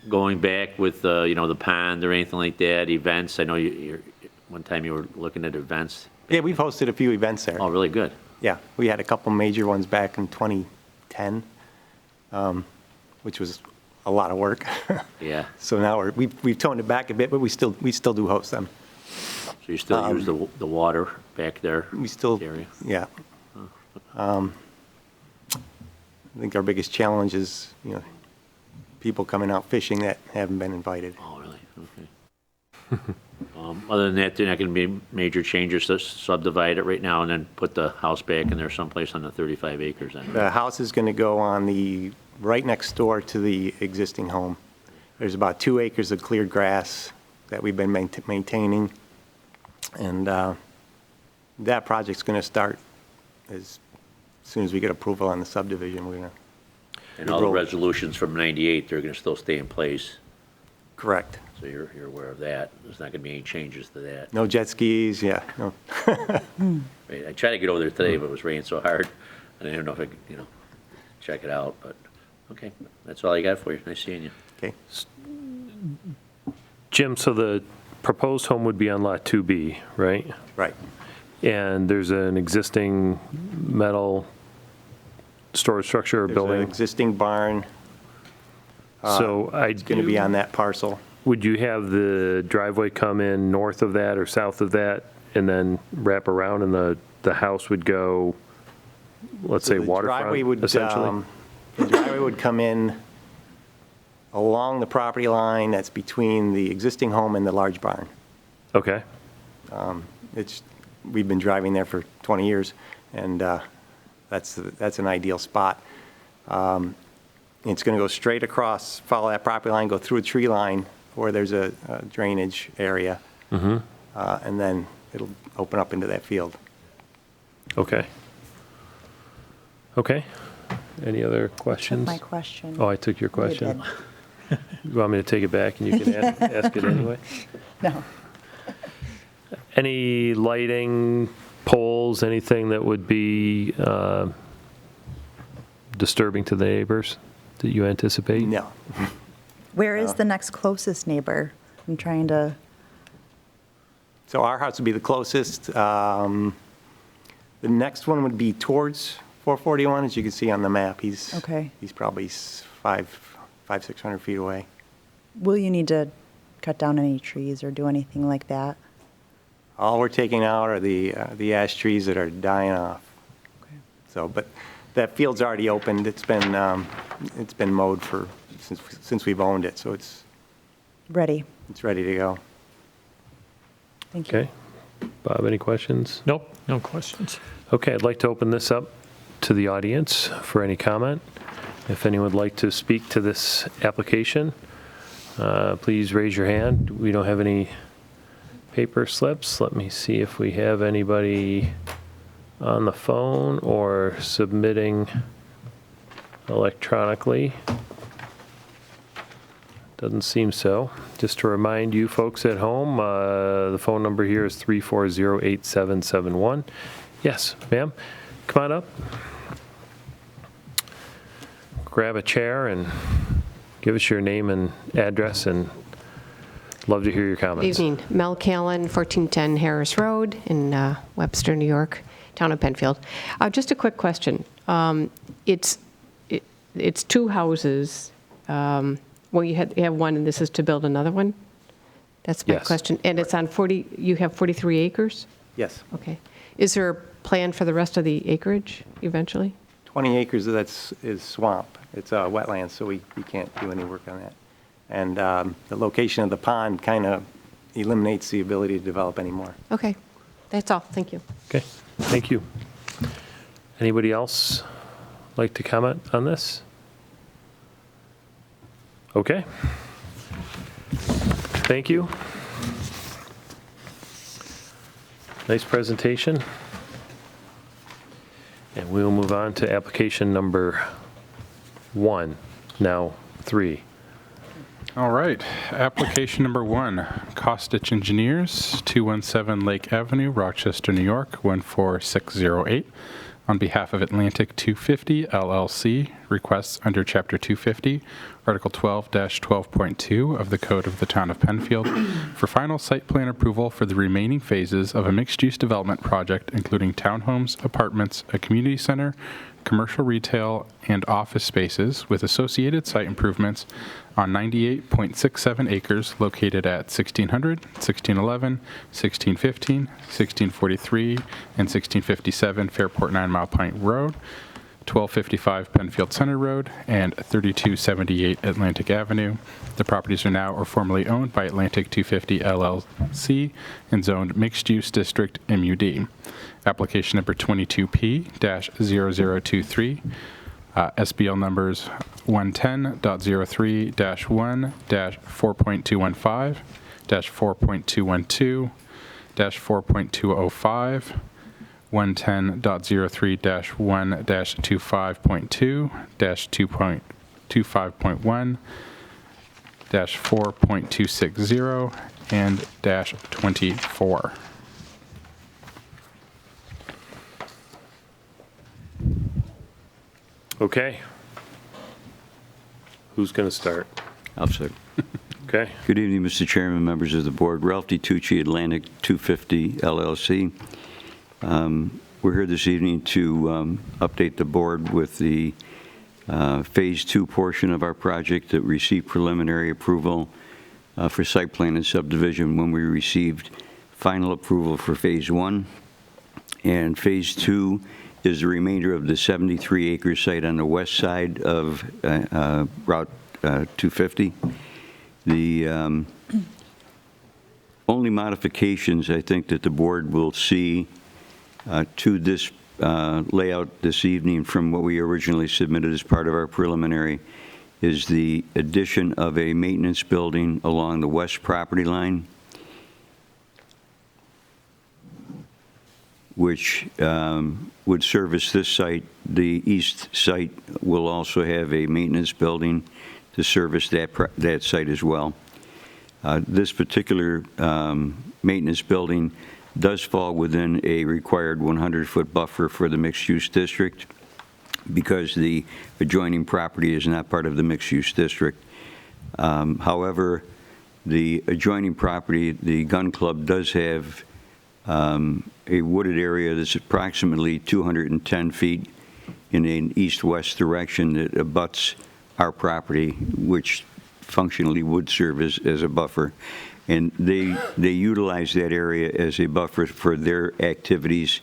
going back with, the pond or anything like that, events? I know one time you were looking at events. Yeah, we've hosted a few events there. Oh, really good. Yeah, we had a couple major ones back in 2010, which was a lot of work. Yeah. So now we've toned it back a bit, but we still do host them. So you still use the water back there? We still, area? yeah. I think our biggest challenge is, people coming out fishing that haven't been invited. Oh, really? Okay. Other than that, there are not going to be major changes to subdivide it right now and then put the house back in there someplace on the 35 acres then? The house is going to go on right next door to the existing home. There's about 2 acres of cleared grass that we've been maintaining. And that project's going to start as soon as we get approval on the subdivision. We're going to. And all the resolutions from 98, they're going to still stay in place? Correct. So you're aware of that? There's not going to be any changes to that? No jet skis, yeah. No. Right. I tried to get over there today, but it was raining so hard. I didn't know if I could, check it out, but, okay. That's all I got for you. Nice seeing you. Okay. Jim, so the proposed home would be on Lot 2B, right? Right. And there's an existing metal storage structure or There's an building? existing barn. So It's going to be on that parcel. would you have the driveway come in north of that or south of that and then wrap around and the house would go, let's say, The driveway waterfront, would, essentially? The driveway would come in along the property line that's between the existing home and the large barn. Okay, We've been driving there for 20 years, and that's an ideal spot. It's going to go straight across, follow that property line, go through a tree line where there's a drainage area, and then it'll open up into that field. okay. Okay. Any other questions? My question. Oh, I took your question. You want me to take it back and you can ask it anyway? No. Any lighting, poles, anything that would be disturbing to the neighbors that you anticipate? No. Where is the next closest neighbor? I'm trying to, So our house would be the closest. The next one would be towards 441, as you can see on the map. He's probably 600 feet away. will you need to cut down any trees or do anything like that? All we're taking out are the ash trees that are dying off. Okay. So, but that field's already opened. It's been mowed since we've owned it, so it's Ready. ready to go. Thank you. Okay. Bob, any questions? Nope, no questions. Okay, I'd like to open this up to the audience for any comment. If anyone would like to speak to this application, please raise your hand. We don't have any paper slips. Let me see if we have anybody on the phone or submitting electronically. Doesn't seem so. Just to remind you folks at home, the phone number here is 340-8771. Yes, ma'am, come on up. Grab a chair and give us your name and address, and love to hear your comments. Good evening. Mel Callan, 1410 Harris Road in Webster, New York, town of Penfield. Just a quick question. It's two houses. Well, you have one, and this is to build another one? That's my Yes. question. And it's on 40, you have 43 acres? Yes, Okay. Is there a plan for the rest of the acreage eventually? 20 acres of that is swamp. It's wetlands, so we can't do any work on that. And the location of the pond kind of eliminates the ability to develop anymore. Okay. That's all. Thank you. Okay, thank you. Anybody else like to comment on this? Okay. Thank you. Nice presentation. And we will move on to application number 1, now 3. All right, application number 1, Costitch Engineers, 217 Lake Avenue, Rochester, New York, 14608. On behalf of Atlantic 250 LLC, requests under Chapter 250, Article 12-12.2 of the Code of the Town of Penfield for final site plan approval for the remaining phases of a mixed-use development project, including townhomes, apartments, a community center, commercial retail, and office spaces with associated site improvements on 98.67 acres located at 1600, 1611, 1615, 1643, and 1657 Fairport 9 Mile Pint Road, 1255 Penfield Center Road, and 3278 Atlantic Avenue. The properties are now or formerly owned by Atlantic 250 LLC and zoned mixed-use district MUD. Application number 22P-0023, SBL numbers 110.03-1-4.215, -4.212, -4.205, 110.03-1-25.2, -2.25.1, -4.260, and -24. Okay. Who's going to start? I'll start. Okay. Good evening, Mr. Chairman, members of the board. Ralph Tucci, Atlantic 250 LLC. We're here this evening to update the board with the Phase 2 portion of our project that received preliminary approval for site plan and subdivision when we received final approval for Phase 1. And Phase 2 is the remainder of the 73-acre site on the west side of Route 250. The only modifications I think that the board will see to this layout this evening from what we originally submitted as part of our preliminary is the addition of a maintenance building along the west property line, which would service this site. The east site will also have a maintenance building to service that site as well. This particular maintenance building does fall within a required 100-foot buffer for the mixed-use district because the adjoining property is not part of the mixed-use district. However, the adjoining property, the gun club, does have a wooded area that's approximately 210 feet in an east-west direction that abuts our property, which functionally would serve as a buffer. And they utilize that area as a buffer for their activities.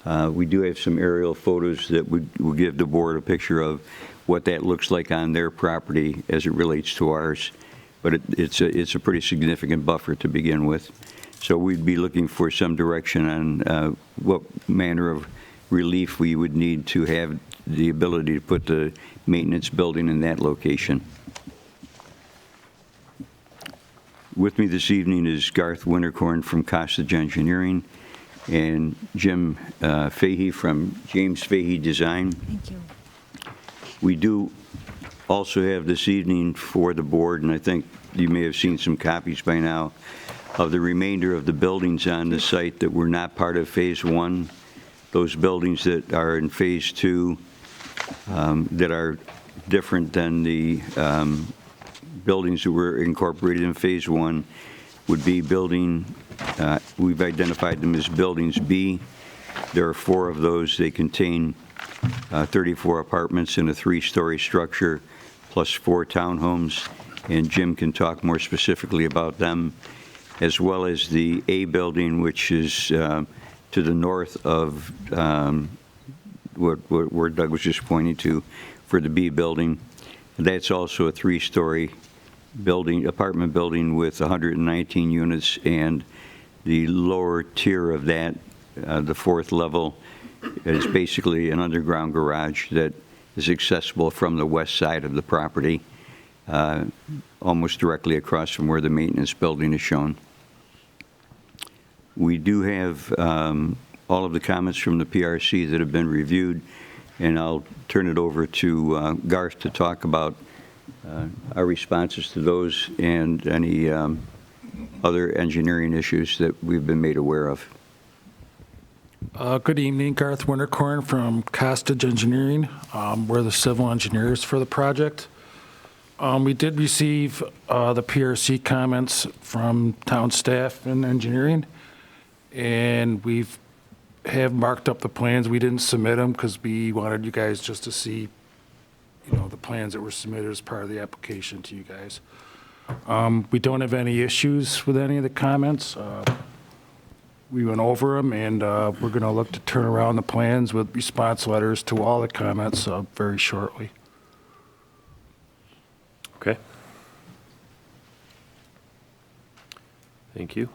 We do have some aerial photos that will give the board a picture of what that looks like on their property as it relates to ours. But it's a pretty significant buffer to begin with. So we'd be looking for some direction on what manner of relief we would need to have the ability to put the maintenance building in that location. With me this evening is Garth Winterkorn from Costage Engineering and Jim Fahey from James Fahey Design. Thank you. We do also have this evening for the board, and I think you may have seen some copies by now, of the remainder of the buildings on the site that were not part of Phase 1. Those buildings that are in Phase 2 that are different than the buildings that were incorporated in Phase 1 would be building, we've identified them as Buildings B. There are 4 of those. They contain 34 apartments in a 3-story structure, plus 4 townhomes, and Jim can talk more specifically about them, as well as the A building, which is to the north of where Doug was just pointing to for the B building. That's also a 3-story building, apartment building with 119 units, and the lower tier of that, the 4th level, is basically an underground garage that is accessible from the west side of the property, almost directly across from where the maintenance building is shown. We do have all of the comments from the PRC that have been reviewed, and I'll turn it over to Garth to talk about our responses to those and any other engineering issues that we've been made aware of. Good evening, Garth Winterkorn from Costage Engineering. We're the civil engineers for the project. We did receive the PRC comments from town staff and engineering, and have marked up the plans. We didn't submit them because we wanted you guys just to see, the plans that were submitted as part of the application to you guys. We don't have any issues with any of the comments. We went over them, and we're going to look to turn around the plans with response letters to all the comments very shortly. Okay. Thank you.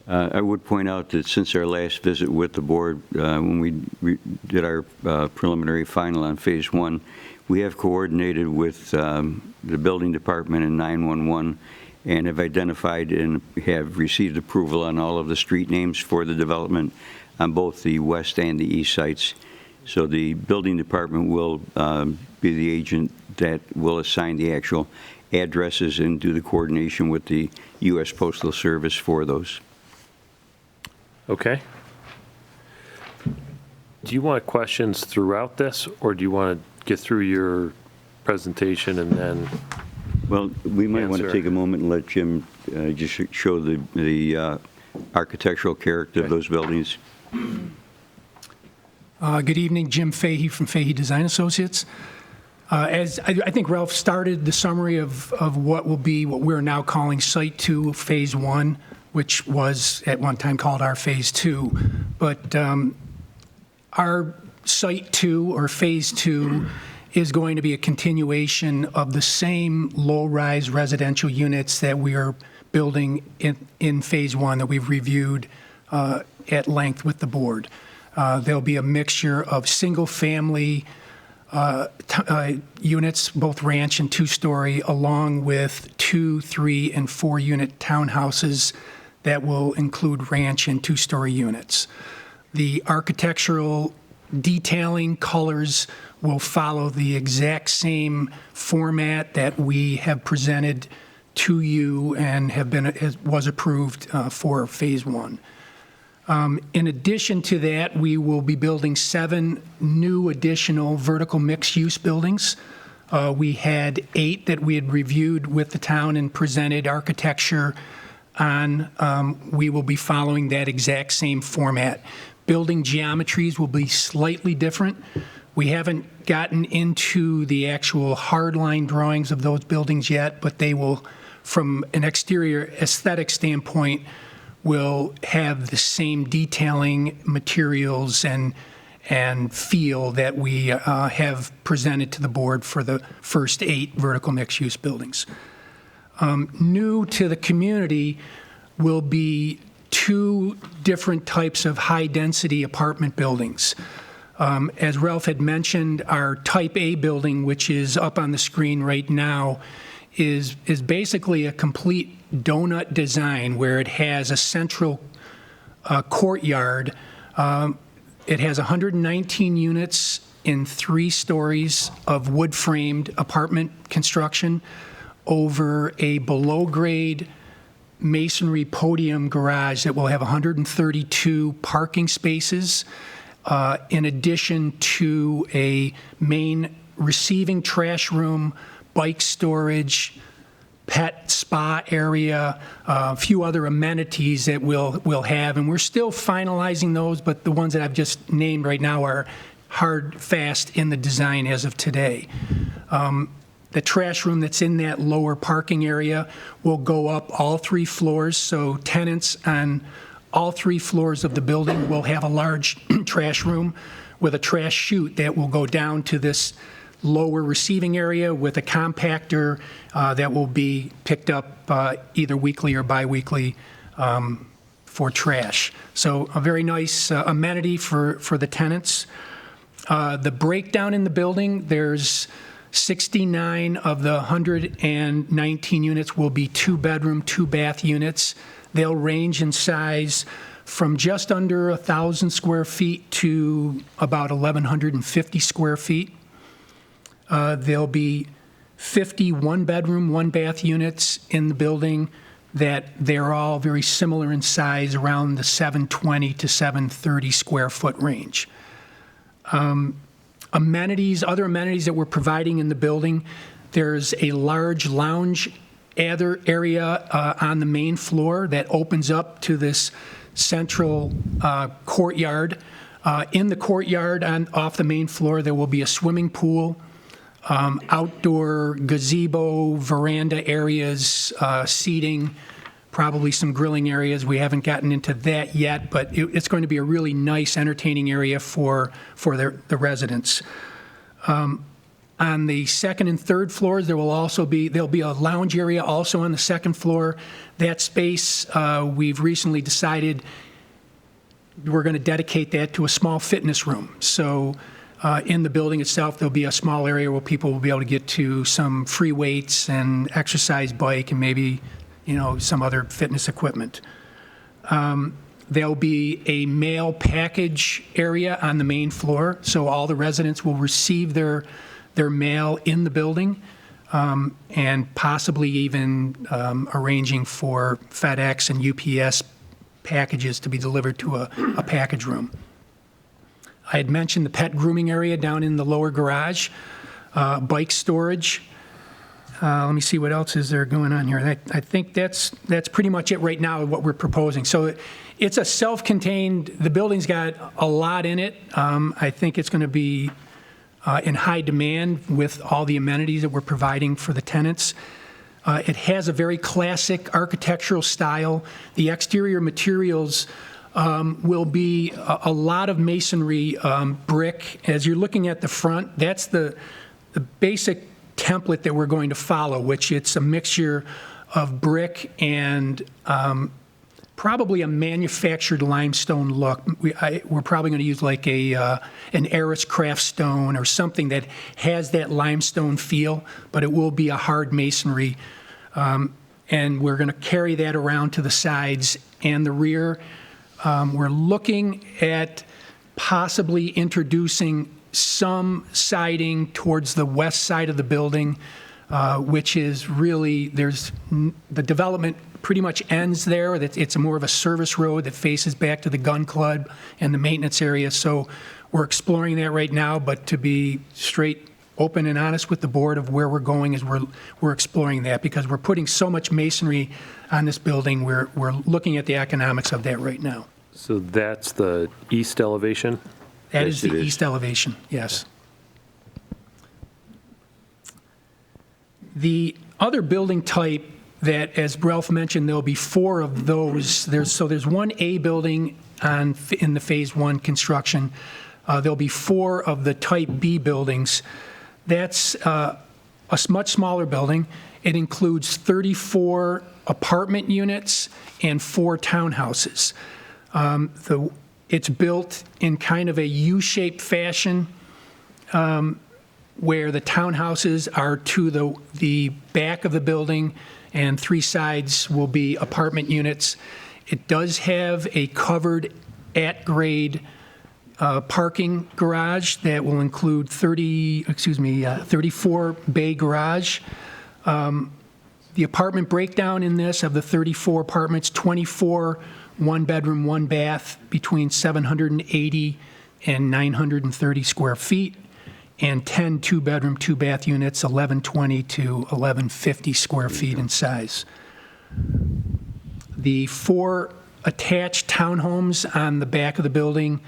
I would point out that since our last visit with the board, when we did our preliminary final on Phase 1, we have coordinated with the building department and 911 and have identified and have received approval on all of the street names for the development on both the west and the east sites. So the building department will be the agent that will assign the actual addresses and do the coordination with the U.S. Postal Service for those. Okay. Do you want questions throughout this, or do you want to get through your presentation and then? Well, we might want to Answer. take a moment and let Jim just show the architectural character of those buildings. Good evening, Jim Fahey from Fahey Design Associates. As I think Ralph started the summary of what will be what we're now calling Site 2, Phase 1, which was at one time called our Phase 2. But our Site 2, or Phase 2, is going to be a continuation of the same low-rise residential units that we are building in Phase 1 that we've reviewed at length with the board. There'll be a mixture of single-family units, both ranch and 2-story, along with 2, 3, and 4-unit townhouses that will include ranch and 2-story units. The architectural detailing colors will follow the exact same format that we have presented to you and was approved for Phase 1. In addition to that, we will be building 7 new additional vertical mixed-use buildings We had 8 that we had reviewed with the town and presented architecture on. We will be following that exact same format. Building geometries will be slightly different. We haven't gotten into the actual hardline drawings of those buildings yet, but they will, from an exterior aesthetic standpoint, will have the same detailing, materials, and feel that we have presented to the board for the first 8 vertical mixed-use buildings. New to the community will be 2 different types of high-density apartment buildings. As Ralph had mentioned, our Type A building, which is up on the screen right now, is basically a complete donut design where it has a central courtyard. It has 119 units in 3 stories of wood-framed apartment construction over a below-grade masonry podium garage that will have 132 parking spaces, in addition to a main receiving trash room, bike storage, pet spa area, a few other amenities that we'll have, and we're still finalizing those, but the ones that I've just named right now are hard, fast in the design as of today. The trash room that's in that lower parking area will go up all 3 floors, so tenants on all 3 floors of the building will have a large trash room with a trash chute that will go down to this lower receiving area with a compactor that will be picked up either weekly or biweekly for trash. So a very nice amenity for the tenants. The breakdown in the building, there's 69 of the 119 units will be 2-bedroom, 2-bath units. They'll range in size from just under 1,000 square feet to about 1,150 square feet. There'll be 50 1-bedroom, 1-bath units in the building that they're all very similar in size, around the 720 to 730 square foot range. Amenities, other amenities that we're providing in the building, there's a large lounge area on the main floor that opens up to this central courtyard. In the courtyard off the main floor, there will be a swimming pool, outdoor gazebo, veranda areas, seating, probably some grilling areas. We haven't gotten into that yet, but it's going to be a really nice, entertaining area for the residents. On the second and third floors, there'll be a lounge area also on the second floor. That space, we've recently decided we're going to dedicate that to a small fitness room. So in the building itself, there'll be a small area where people will be able to get to some free weights and exercise bike and maybe, some other fitness equipment. There'll be a mail package area on the main floor, so all the residents will receive their mail in the building, and possibly even arranging for FedEx and UPS packages to be delivered to a package room. I had mentioned the pet grooming area down in the lower garage, bike storage. Let me see what else is there going on here. I think that's pretty much it right now, what we're proposing. So it's a self-contained, the building's got a lot in it. I think it's going to be in high demand with all the amenities that we're providing for the tenants. It has a very classic architectural style. The exterior materials will be a lot of masonry, brick. As you're looking at the front, that's the basic template that we're going to follow, which it's a mixture of brick and probably a manufactured limestone look. We're probably going to use like an Eris craft stone or something that has that limestone feel, but it will be a hard masonry. And we're going to carry that around to the sides and the rear. We're looking at possibly introducing some siding towards the west side of the building, which is really, the development pretty much ends there. It's more of a service road that faces back to the gun club and the maintenance area. So we're exploring that right now, but to be straight open and honest with the board of where we're going as we're exploring that, because we're putting so much masonry on this building. We're looking at the economics of that right now. So that's the east elevation? That Yes, is the it is. east elevation, yes. The other building type that, as Ralph mentioned, there'll be 4 of those. There's one A building in the Phase 1 construction. There'll be 4 of the Type B buildings. That's a much smaller building. It includes 34 apartment units and 4 townhouses. It's built in kind of a U-shaped fashion, where the townhouses are to the back of the building and 3 sides will be apartment units. It does have a covered at-grade parking garage that will include 34 bay garage. The apartment breakdown in this, of the 34 apartments, 24 one-bedroom, one-bath, between 780 and 930 square feet, and 10 two-bedroom, two-bath units, 1120 to 1150 square feet in size. The 4 attached townhomes on the back of the building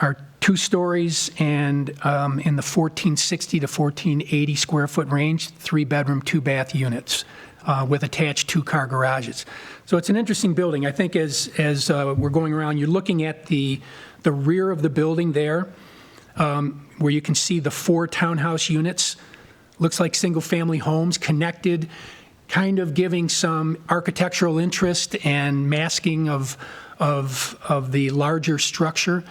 are 2 stories and in the 1460 to 1480 square foot range, 3-bedroom, 2-bath units with attached 2-car garages. So it's an interesting building. I think as we're going around, you're looking at the rear of the building there, where you can see the 4 townhouse units. Looks like single-family homes connected, kind of giving some architectural interest and masking of the larger structure.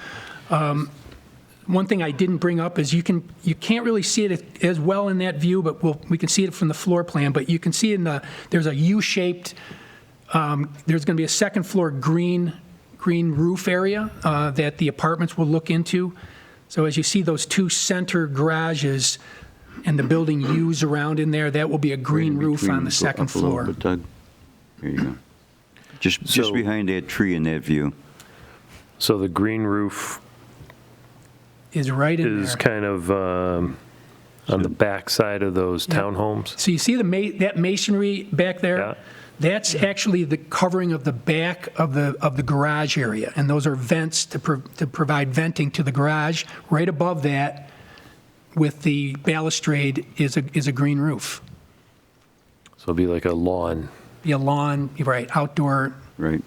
One thing I didn't bring up is you can't really see it as well in that view, but we can see it from the floor plan. But you can see there's a U-shaped. There's going to be a second floor green roof area that the apartments will look into. So as you see those 2 center garages and the building U's around in there, that will be a green roof on the second floor. Doug, there you go. Just behind that tree in that view. So the green roof Is right in is there. kind of on the back side of those townhomes? So you see that masonry back there? Yeah. That's actually the covering of the back of the garage area, and those are vents to provide venting to the garage. Right above that, with the balustrade, is a green roof. So it'll be like a lawn. Be a lawn, right, outdoor. Right.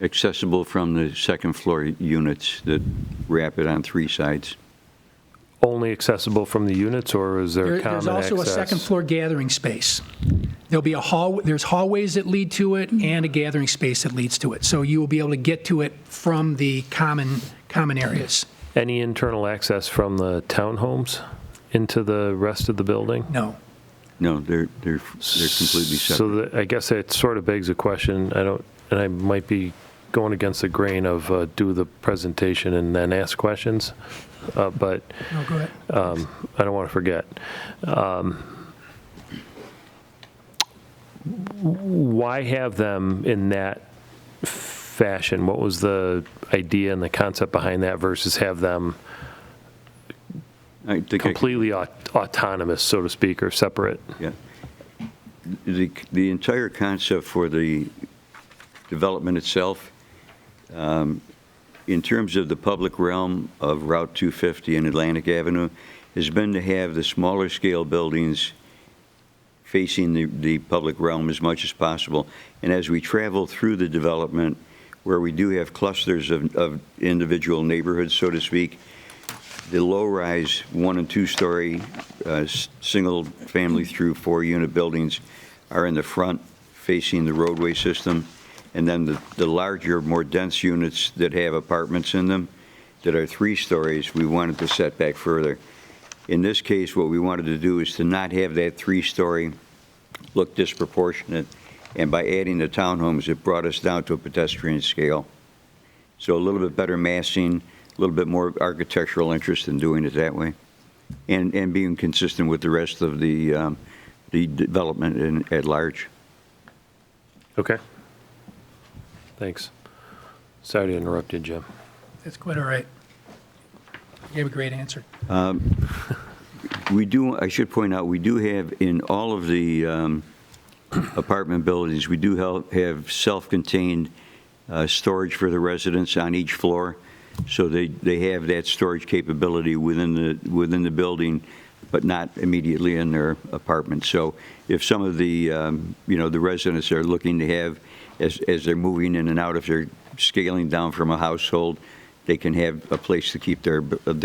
Accessible from the second floor units that wrap it on 3 sides. Only accessible from the units, or is there common There's also access? a second floor gathering space. There'll be there's hallways that lead to it and a gathering space that leads to it. So you will be able to get to it from the common areas. Any internal access from the townhomes into the rest of the building? No. No, they're completely separate. So I guess it sort of begs a question. And I might be going against the grain of do the presentation and then ask questions, but No, go ahead. I don't want to forget. Why have them in that fashion? What was the idea and the concept behind that versus have them I think completely autonomous, so to speak, or separate? Yeah. The entire concept for the development itself, in terms of the public realm of Route 250 and Atlantic Avenue, has been to have the smaller scale buildings facing the public realm as much as possible. And as we travel through the development, where we do have clusters of individual neighborhoods, so to speak, the low-rise 1- and 2-story single-family through 4-unit buildings are in the front facing the roadway system. And then the larger, more dense units that have apartments in them that are 3 stories, we wanted to set back further. In this case, what we wanted to do is to not have that 3-story look disproportionate. And by adding the townhomes, it brought us down to a pedestrian scale. So a little bit better massing, a little bit more architectural interest in doing it that way, and being consistent with the rest of the development at large. Okay. Thanks. Sorry to interrupt you, Jim. That's quite all right. You gave a great answer. We do, I should point out, we do have in all of the apartment buildings, we do have self-contained storage for the residents on each floor. So they have that storage capability within the building, but not immediately in their apartment. So if some of the, the residents are looking to have, as they're moving in and out, if they're scaling down from a household, they can have a place to keep their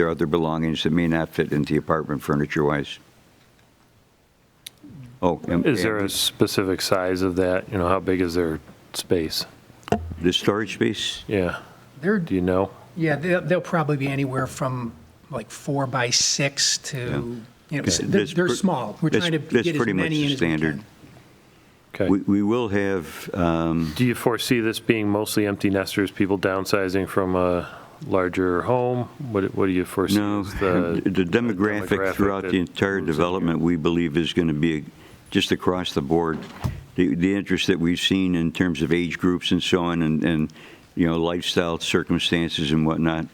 other belongings that may not fit into the apartment furniture-wise. Oh, Is there a specific size of that? How big is their space? The storage space? Yeah. They're, Do you know? yeah, they'll probably be anywhere from like 4 by 6 to, they're small. We're trying to That's get as pretty much many in the as we standard. can. Okay. We will have, Do you foresee this being mostly empty nesters, people downsizing from a larger home? What do you foresee? no, as the demographic throughout the entire development, we believe, is going to be just across the board. The interest that we've seen in terms of age groups and so on, and lifestyle circumstances and whatnot,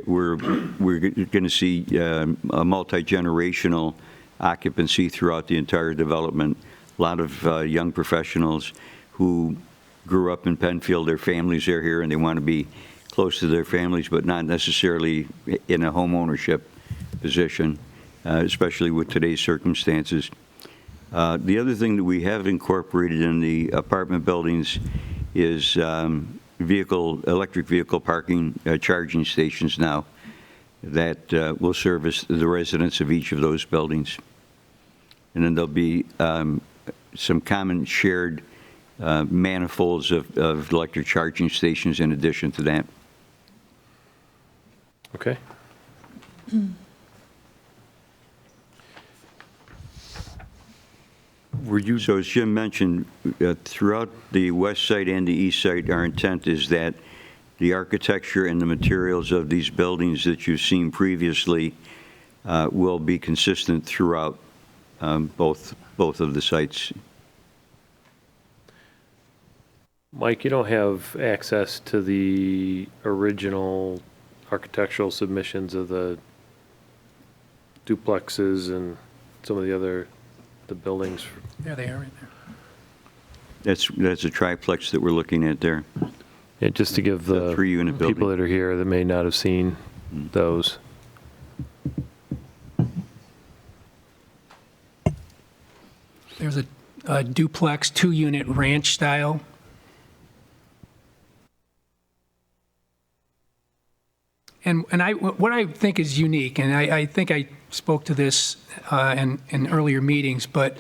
we're going to see a multi-generational occupancy throughout the entire development. A lot of young professionals who grew up in Penfield, their families are here, and they want to be close to their families, but not necessarily in a home ownership position, especially with today's circumstances. The other thing that we have incorporated in the apartment buildings is electric vehicle parking charging stations now that will service the residents of each of those buildings. And then there'll be some common shared manifolds of electric charging stations in addition to that. Okay. So as Jim mentioned, throughout the west side and the east side, our intent is that the architecture and the materials of these buildings that you've seen previously will be consistent throughout both of the sites. Mike, you don't have access to the original architectural submissions of the duplexes and some of the buildings. There they are right there. That's a triplex that we're looking at there. Yeah, just to give the three-unit building. people that are here that may not have seen those. There's a duplex 2-unit ranch style. And what I think is unique, and I think I spoke to this in earlier meetings, but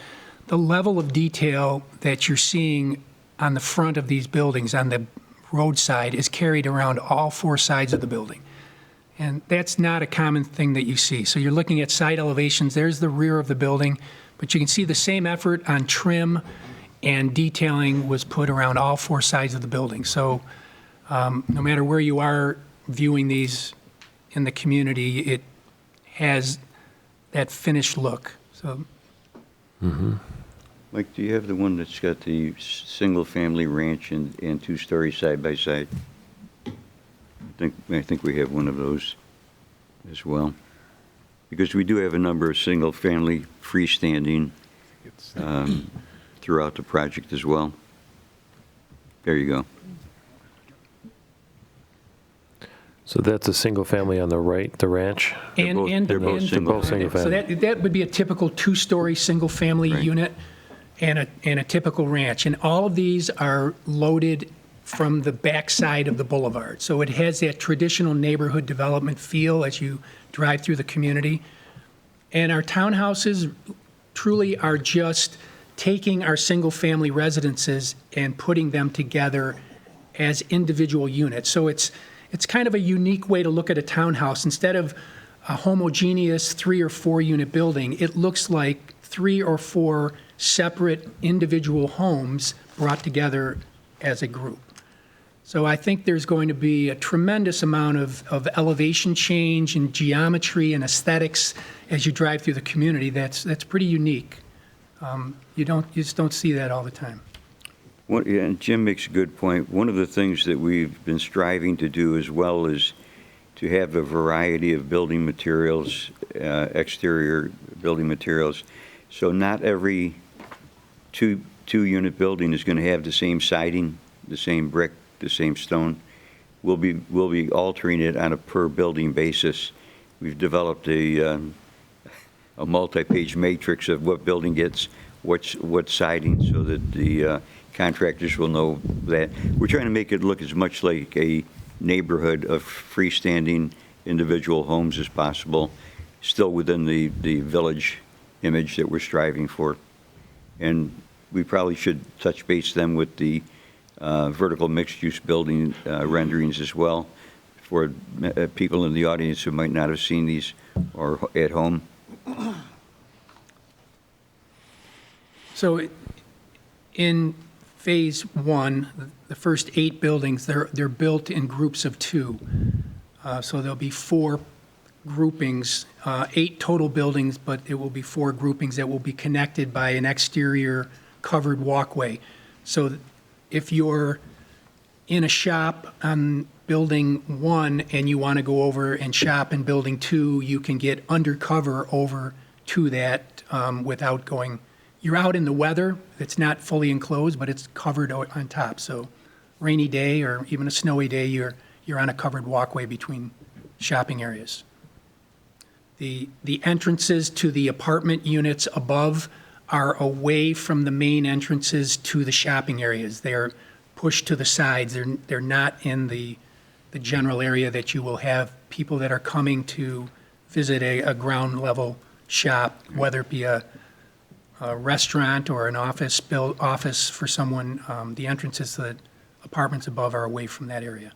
the level of detail that you're seeing on the front of these buildings, on the roadside, is carried around all 4 sides of the building. And that's not a common thing that you see. So you're looking at side elevations. There's the rear of the building, but you can see the same effort on trim and detailing was put around all 4 sides of the building. So no matter where you are viewing these in the community, it has that finished look. So, Mike, do you have the one that's got the single-family ranch and 2-story side-by-side? I think we have one of those as well. Because we do have a number of single-family freestanding throughout the project as well. There you go. So that's a single family on the right, the ranch? they're both single So family. that would be a typical 2-story single-family Right. unit and a typical ranch. And all of these are loaded from the backside of the boulevard. So it has that traditional neighborhood development feel as you drive through the community. And our townhouses truly are just taking our single-family residences and putting them together as individual units. So it's kind of a unique way to look at a townhouse. Instead of a homogeneous 3 or 4 unit building, it looks like 3 or 4 separate individual homes brought together as a group. So I think there's going to be a tremendous amount of elevation change and geometry and aesthetics as you drive through the community. That's pretty unique. You just don't see that all the time. And Jim makes a good point. One of the things that we've been striving to do as well is to have a variety of building materials, exterior building materials. So not every two-unit building is going to have the same siding, the same brick, the same stone. We'll be altering it on a per building basis. We've developed a multi-page matrix of what building gets what siding, so that the contractors will know that. We're trying to make it look as much like a neighborhood of freestanding individual homes as possible, still within the village image that we're striving for. And we probably should touch base then with the vertical mixed-use building renderings as well, for people in the audience who might not have seen these or at home. So in Phase 1, the first 8 buildings, they're built in groups of 2. So there'll be 4 groupings, 8 total buildings, but it will be 4 groupings that will be connected by an exterior covered walkway. So if you're in a shop on Building 1 and you want to go over and shop in Building 2, you can get undercover over to that without going. You're out in the weather. It's not fully enclosed, but it's covered on top. So rainy day or even a snowy day, you're on a covered walkway between shopping areas. The entrances to the apartment units above are away from the main entrances to the shopping areas. They're pushed to the sides. They're not in the general area that you will have people that are coming to visit a ground level shop, whether it be a restaurant or an office for someone. The entrances to the apartments above are away from that area.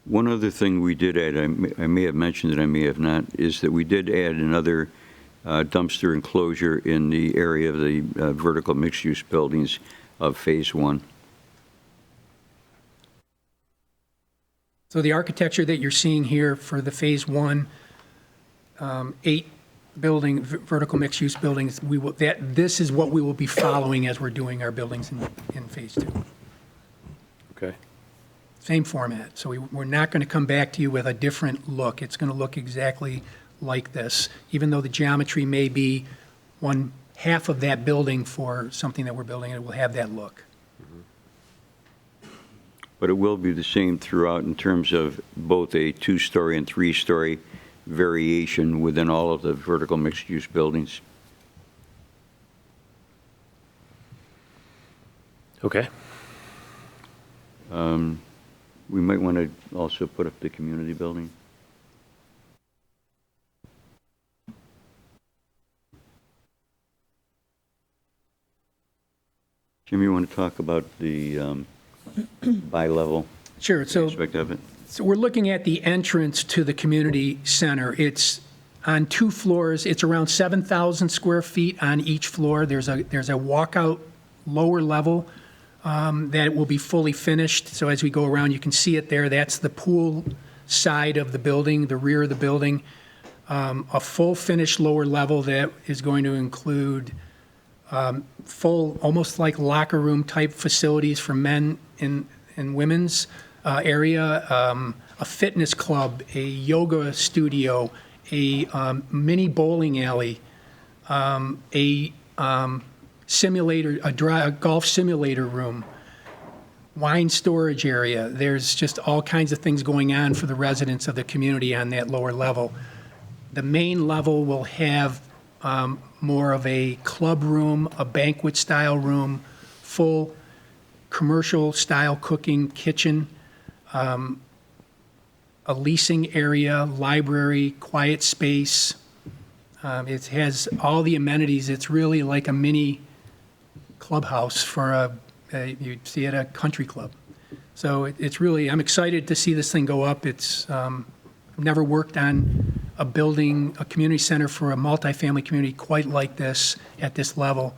One other thing we did add, I may have mentioned it, I may have not, is that we did add another dumpster enclosure in the area of the vertical mixed-use buildings of Phase 1. So the architecture that you're seeing here for the Phase 1, 8 vertical mixed-use buildings, this is what we will be following as we're doing our buildings in Phase 2. Okay. Same format. So we're not going to come back to you with a different look. It's going to look exactly like this, even though the geometry may be one half of that building for something that we're building, it will have that look. But it will be the same throughout in terms of both a 2-story and 3-story variation within all of the vertical mixed-use buildings. Okay. We might want to also put up the community building. Jim, you want to talk about the bi-level Sure. So aspect of it? So we're looking at the entrance to the community center. It's on 2 floors. It's around 7,000 square feet on each floor. There's a walkout lower level that will be fully finished. So as we go around, you can see it there. That's the pool side of the building, the rear of the building. A full finished lower level that is going to include full, almost like locker room type facilities for men and women's area, a fitness club, a yoga studio, a mini bowling alley, a simulator, a golf simulator room, wine storage area. There's just all kinds of things going on for the residents of the community on that lower level. The main level will have more of a club room, a banquet style room, full commercial style cooking kitchen, a leasing area, library, quiet space. It has all the amenities. It's really like a mini clubhouse for you'd see at a country club. So it's really, I'm excited to see this thing go up. It's, I've never worked on a building, a community center for a multifamily community quite like this at this level.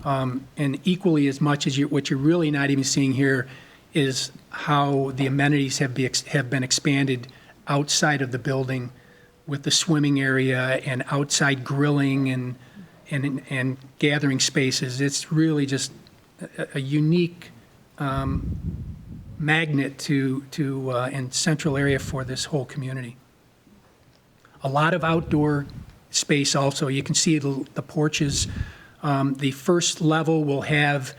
And equally as much as what you're really not even seeing here is how the amenities have been expanded outside of the building with the swimming area and outside grilling and gathering spaces. It's really just a unique magnet to and central area for this whole community. A lot of outdoor space also. You can see the porches. The first level will have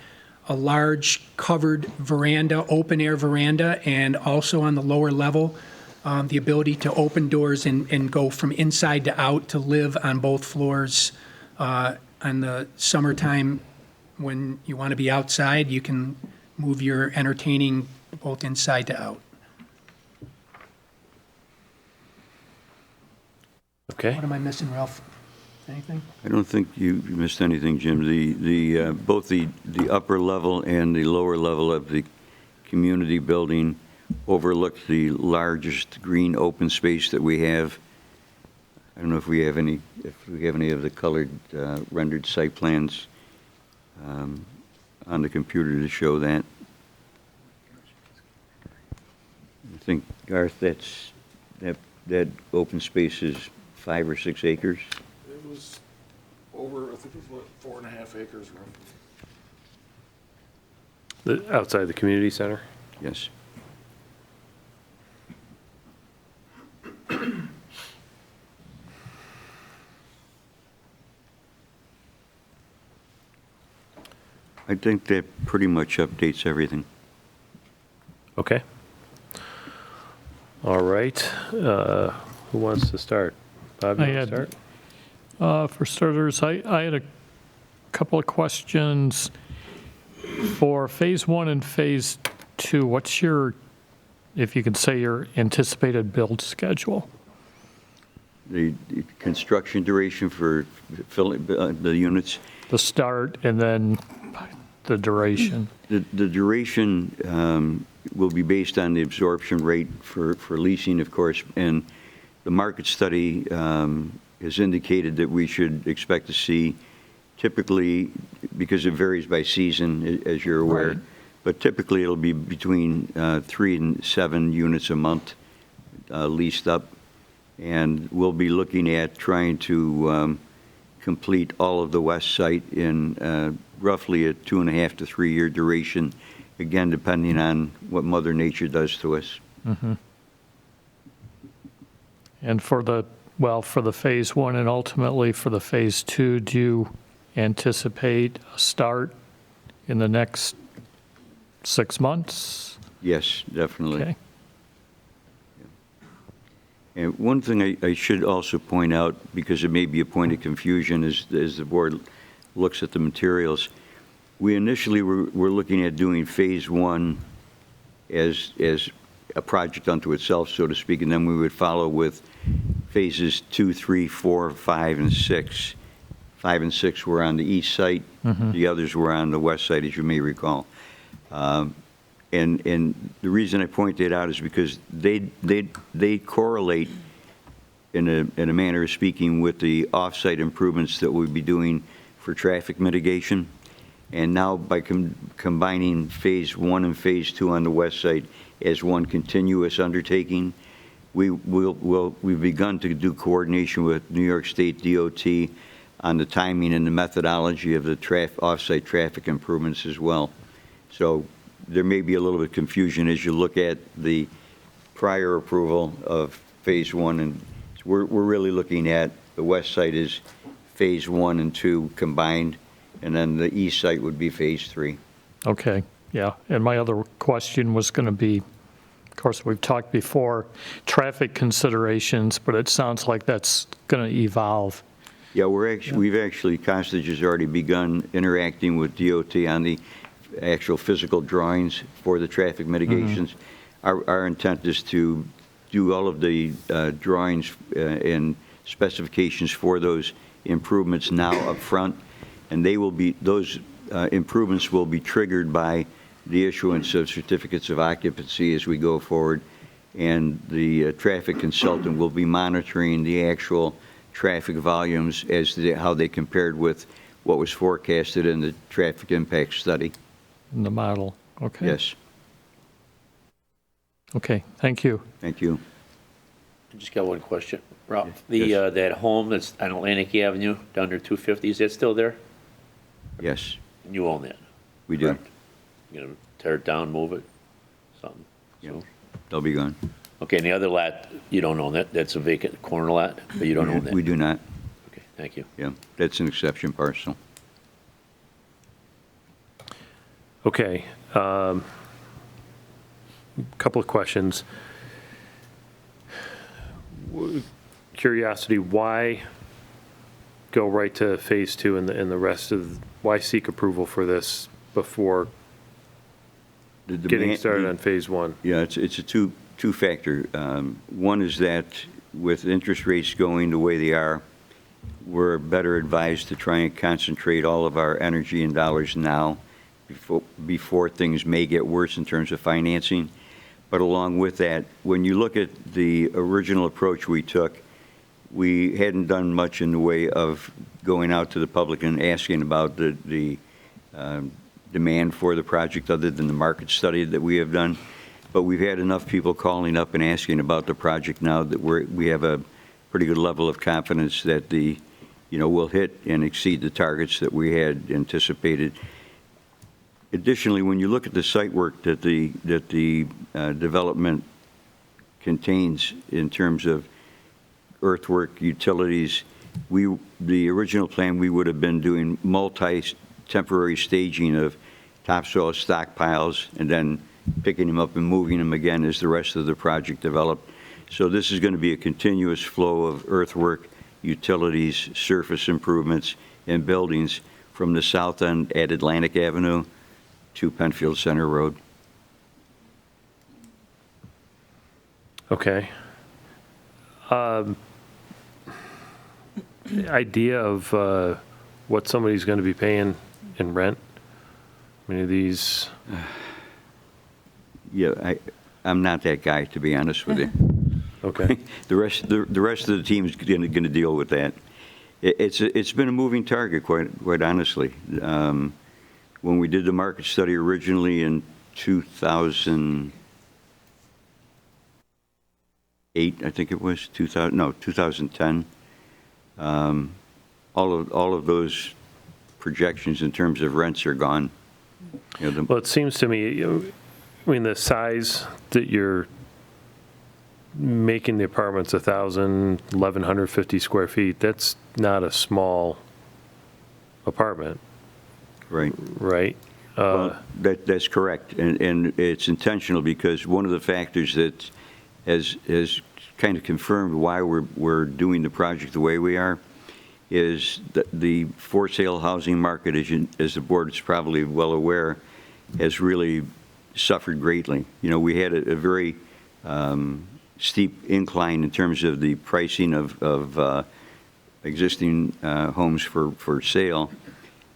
a large covered veranda, open air veranda, and also on the lower level, the ability to open doors and go from inside to out to live on both floors. In the summertime, when you want to be outside, you can move your entertaining both inside to out. Okay. What am I missing, Ralph? Anything? I don't think you missed anything, Jim. Both the upper level and the lower level of the community building overlook the largest green open space that we have. I don't know if we have any of the colored rendered site plans on the computer to show that. I think, Garth, that open space is 5 or 6 acres. It was over, I think it was, 4.5 acres roughly. Outside the community center? Yes. I think that pretty much updates everything. Okay. All right. Who wants to start? Bob, you I want to had- start? For starters, I had a couple of questions for Phase 1 and Phase 2. What's your, if you could say, your anticipated build schedule? The construction duration for filling the units, The start and then the duration. the duration will be based on the absorption rate for leasing, of course, and the market study has indicated that we should expect to see typically, because it varies by season, as you're aware, Right. but typically it'll be between 3 and 7 units a month leased up. And we'll be looking at trying to complete all of the west site in roughly a 2.5 to 3 year duration, again, depending on what Mother Nature does to us. And for the Phase 1 and ultimately for the Phase 2, do you anticipate a start in the next 6 months? Yes, definitely. Okay. And one thing I should also point out, because it may be a point of confusion as the board looks at the materials, we initially were looking at doing Phase 1 as a project unto itself, so to speak, and then we would follow with Phases 2, 3, 4, 5, and 6. 5 and 6 were on the east site. The others were on the west side, as you may recall. And the reason I point that out is because they correlate in a manner of speaking with the off-site improvements that we'll be doing for traffic mitigation. And now by combining Phase 1 and Phase 2 on the west side as one continuous undertaking, we've begun to do coordination with New York State DOT on the timing and the methodology of the off-site traffic improvements as well. So there may be a little bit of confusion as you look at the prior approval of Phase 1, and we're really looking at the west side is Phase 1 and 2 combined, and then the east side would be Phase 3. Okay, yeah. And my other question was going to be, of course, we've talked before, traffic considerations, but it sounds like that's going to evolve. Yeah, we've actually, Costage has already begun interacting with DOT on the actual physical drawings for the traffic mitigations. Our intent is to do all of the drawings and specifications for those improvements now up front, and those improvements will be triggered by the issuance of certificates of occupancy as we go forward, and the traffic consultant will be monitoring the actual traffic volumes as to how they compared with what was forecasted in the traffic impact study. In the model, okay? Yes. Okay, thank you. Thank you. I just got one question. Ralph, Yes. that home that's on Atlantic Avenue down near 250, is that still there? Yes, You own that? we do. Correct. You gonna tear it down, move it? something. Yeah, So, they'll be gone. okay, and the other lot, you don't own that? That's a vacant corner lot, but you don't own that? We do not. Okay, thank you. Yeah, that's an exception parcel. Okay. Couple of questions. Curiosity, why go right to phase two and the rest of, why seek approval for this before getting started on phase one? Yeah, it's a two-factor. One is that with interest rates going the way they are, we're better advised to try and concentrate all of our energy and dollars now before things may get worse in terms of financing. But along with that, when you look at the original approach we took, we hadn't done much in the way of going out to the public and asking about the demand for the project other than the market study that we have done. But we've had enough people calling up and asking about the project now that we have a pretty good level of confidence that we'll hit and exceed the targets that we had anticipated. Additionally, when you look at the site work that the development contains in terms of earthwork, utilities, the original plan, we would have been doing temporary staging of topsoil stockpiles and then picking them up and moving them again as the rest of the project developed. So this is going to be a continuous flow of earthwork, utilities, surface improvements, and buildings from the south end at Atlantic Avenue to Penfield Center Road. Okay. Idea of what somebody's going to be paying in rent? I mean, are these... Yeah, I'm not that guy, to be honest with you. Okay. The rest of the team is going to deal with that. It's been a moving target, quite honestly. When we did the market study originally in 2008, I think it was 2010. All of those projections in terms of rents are gone. Well, it seems to me, I mean, the size that you're making the apartments 1,150 square feet, that's not a small apartment. Right. Right? Well, that's correct, and it's intentional because one of the factors that has kind of confirmed why we're doing the project the way we are is that the for-sale housing market, as the board is probably well aware, has really suffered greatly. We had a very steep incline in terms of the pricing of existing homes for sale.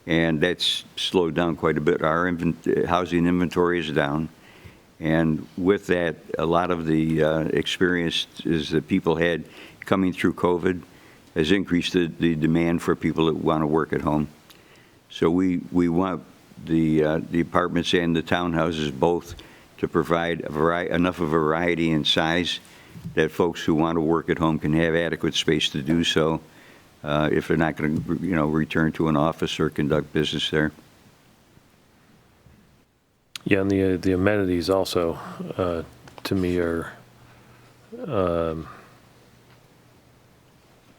And that's slowed down quite a bit. Our housing inventory is down. And with that, a lot of the experiences that people had coming through COVID has increased the demand for people that want to work at home. So we want the apartments and the townhouses both to provide enough of a variety in size that folks who want to work at home can have adequate space to do so. If they're not going to, return to an office or conduct business there. Yeah, and the amenities also, to me, are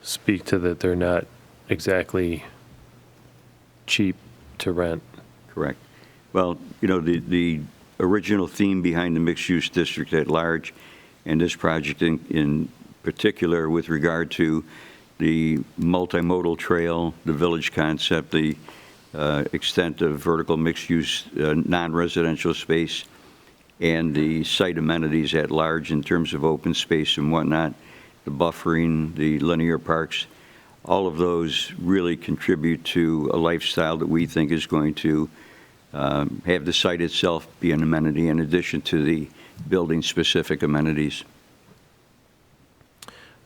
speak to that they're not exactly cheap to rent. Correct. Well, the original theme behind the mixed-use district at large, and this project in particular with regard to the multimodal trail, the village concept, the extent of vertical mixed-use non-residential space, and the site amenities at large in terms of open space and whatnot, the buffering, the linear parks, all of those really contribute to a lifestyle that we think is going to have the site itself be an amenity in addition to the building-specific amenities.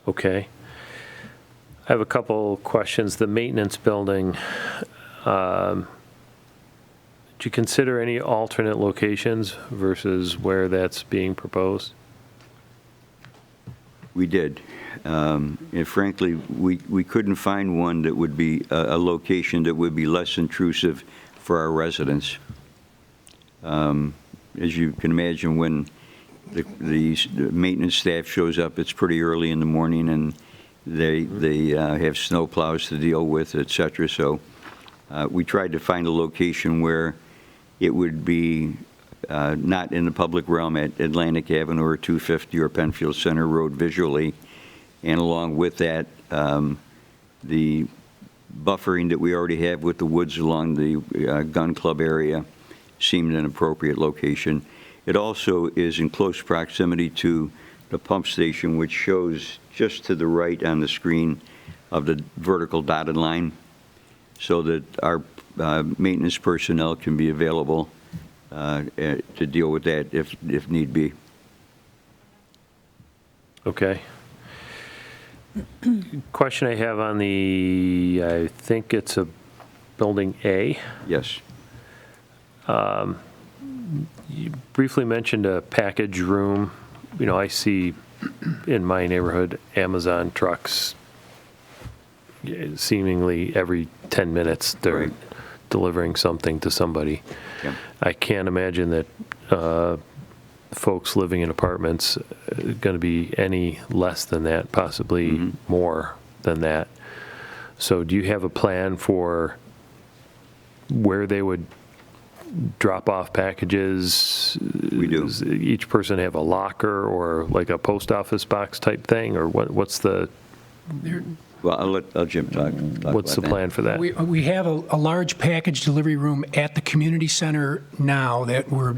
Okay. I have a couple questions. The maintenance building, do you consider any alternate locations versus where that's being proposed? We did. And frankly, we couldn't find one that would be a location that would be less intrusive for our residents. as you can imagine, when the maintenance staff shows up, it's pretty early in the morning, and they have snow plows to deal with, et cetera. So we tried to find a location where it would be not in the public realm at Atlantic Avenue or 250 or Penfield Center Road visually. And along with that, the buffering that we already have with the woods along the gun club area seemed an appropriate location. It also is in close proximity to the pump station, which shows just to the right on the screen of the vertical dotted line, so that our maintenance personnel can be available to deal with that if need be. Okay. Question I have on the, I think it's a building A. Yes. You briefly mentioned a package room. You know, I see in my neighborhood Amazon trucks seemingly every 10 minutes they're Right. delivering something to somebody. Yeah. I can't imagine that folks living in apartments are going to be any less than that, possibly more than that. So do you have a plan for where they would drop off packages? We do. Does each person have a locker or like a post office box type thing, or what's the Well, I'll let Jim talk what's the about that. plan for that? We have a large package delivery room at the community center now that we're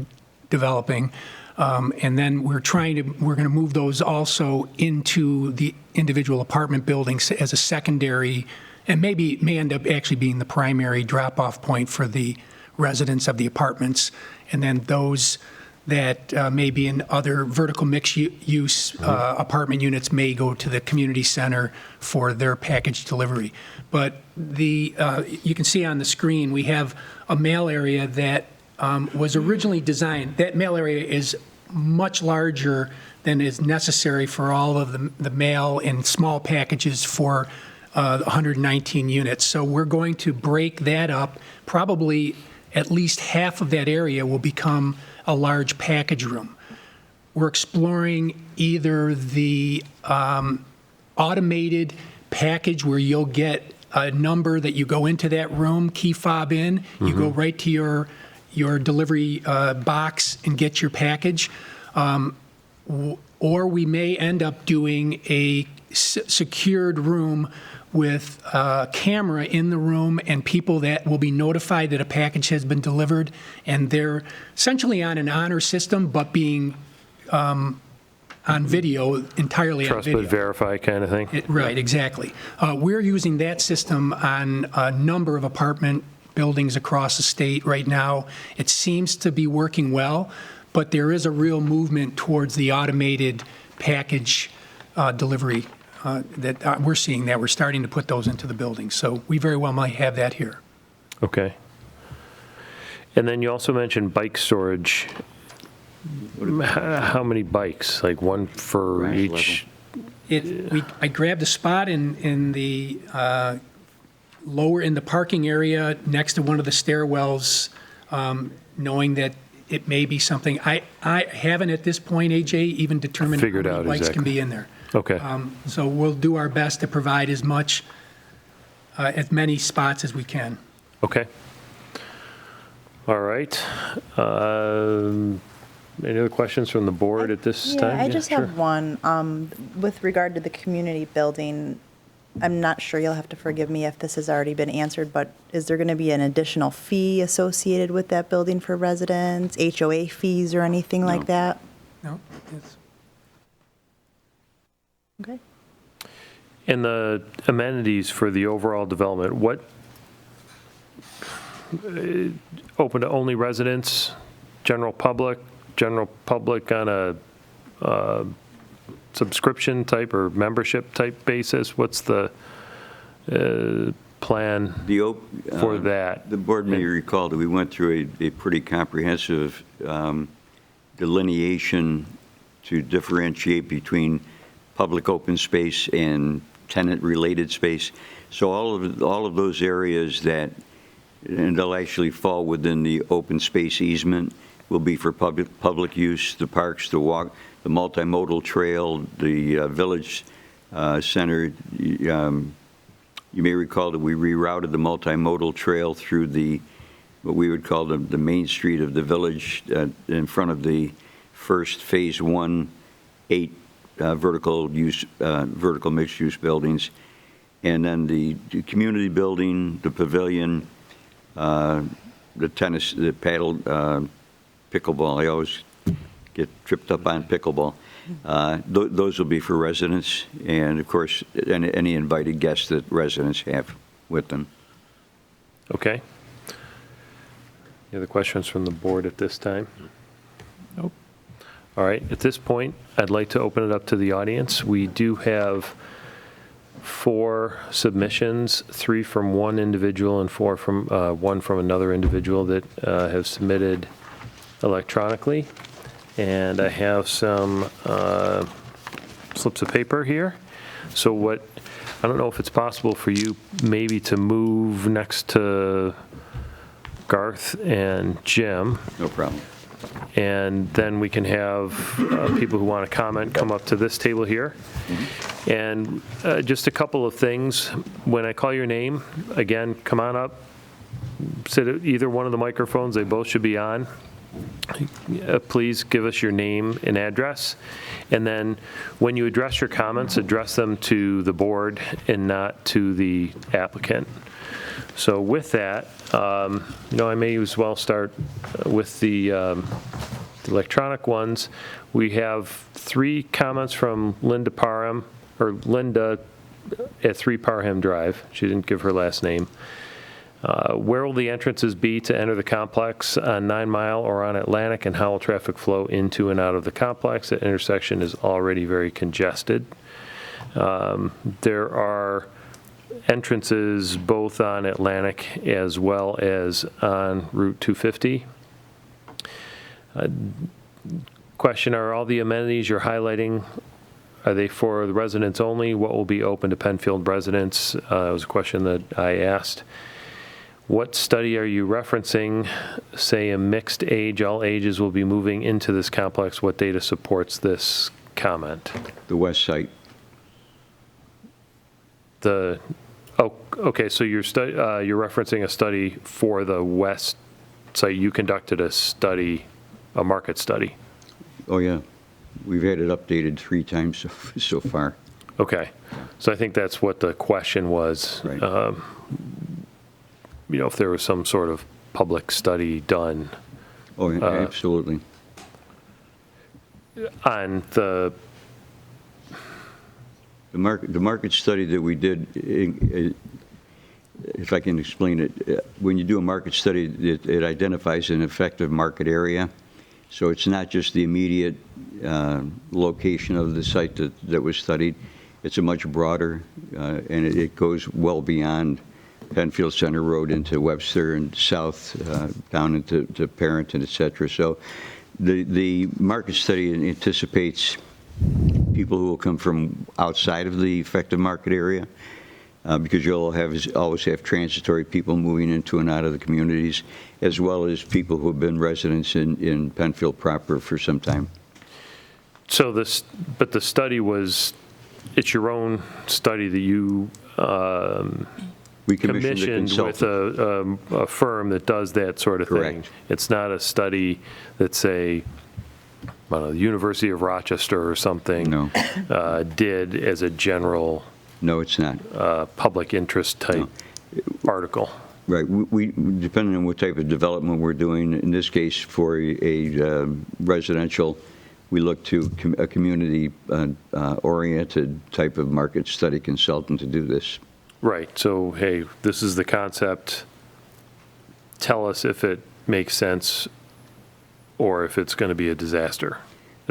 developing. And then we're going to move those also into the individual apartment buildings as a secondary, and may end up actually being the primary drop-off point for the residents of the apartments. And then those that may be in other vertical mixed-use apartment units may go to the community center for their package delivery. But you can see on the screen, we have a mail area that was originally designed. That mail area is much larger than is necessary for all of the mail and small packages for 119 units. So we're going to break that up. Probably at least half of that area will become a large package room. We're exploring either the automated package where you'll get a number that you go into that room, key fob in, you go right to your delivery box and get your package. Or we may end up doing a secured room with a camera in the room and people that will be notified that a package has been delivered, and they're essentially on an honor system, but being on video, entirely on Trust video. but verify kind of thing? Right, exactly. We're using that system on a number of apartment buildings across the state right now. It seems to be working well, but there is a real movement towards the automated package delivery that we're seeing that. We're starting to put those into the buildings. So we very well might have that here. Okay. And then you also mentioned bike storage. How many bikes? Like one for Grass each? I grabbed a spot in the lower in the parking area next to one of the stairwells, knowing that it may be something. I haven't at this point, AJ, even determined how Figured many out bikes can exactly. be in there. Okay. So we'll do our best to provide as many spots as we can. Okay. All right. Any other questions from the board at this time? Yeah, I just sure. have one. With regard to the community building, I'm not sure, you'll have to forgive me if this has already been answered, but is there going to be an additional fee associated with that building for residents, HOA fees or anything like that? No? It's- Okay. And the amenities for the overall development, what, open to only residents, general public on a subscription type or membership type basis? What's the plan for that? The board may recall that we went through a pretty comprehensive delineation to differentiate between public open space and tenant-related space. So all of those areas and they'll actually fall within the open space easement, will be for public use, the parks, the walk, the multimodal trail, the village center. You may recall that we rerouted the multimodal trail through what we would call the main street of the village in front of the first Phase 1, 8 vertical mixed-use buildings. And then the community building, the pavilion, the tennis, the paddle, pickleball. I always get tripped up on pickleball. Those will be for residents, and of course, any invited guests that residents have with them. Okay. Any other questions from the board at this time? Nope. All right, at this point, I'd like to open it up to the audience. We do have 4 submissions, 3 from one individual and 4 from one from another individual that have submitted electronically. And I have some slips of paper here. So I don't know if it's possible for you maybe to move next to Garth and Jim. No problem. And then we can have people who want to comment come up to this table here. And just a couple of things. When I call your name, again, come on up, sit at either one of the microphones. They both should be on. Please give us your name and address. And then when you address your comments, address them to the board and not to the applicant. So with that, I may as well start with the electronic ones. We have 3 comments from Linda at 3 Parham Drive. She didn't give her last name. Where will the entrances be to enter the complex on 9 Mile or on Atlantic, and how will traffic flow into and out of the complex? The intersection is already very congested. There are entrances both on Atlantic as well as on Route 250. Question, are all the amenities you're highlighting, are they for the residents only? What will be open to Penfield residents? Was a question that I asked. What study are you referencing? Say a mixed age, all ages will be moving into this complex. What data supports this comment? The west site. Okay, so you're referencing a study for the west site. You conducted a market study. Oh, yeah. We've had it updated 3 times so far. Okay, so I think that's what the question was. Right. If there was some sort of public study done. Oh, yeah, absolutely. On the market study that we did, if I can explain it, when you do a market study, it identifies an effective market area. So it's not just the immediate location of the site that was studied. It's a much broader, and it goes well beyond Penfield Center Road into Webster and south down into Parrington, et cetera. So the market study anticipates people who will come from outside of the effective market area, because you'll always have transitory people moving into and out of the communities, as well as people who have been residents in Penfield proper for some time. So but the study it's your own study that you we commissioned with a firm that does that sort of Correct. thing. It's not a study that, say, I don't know, the University of Rochester or something did as a general. No, it's not. Public interest type article. Right. We depending on what type of development we're doing, in this case for a residential, we look to a community-oriented type of market study consultant to do this. Right. So, hey, this is the concept. Tell us if it makes sense or if it's going to be a disaster.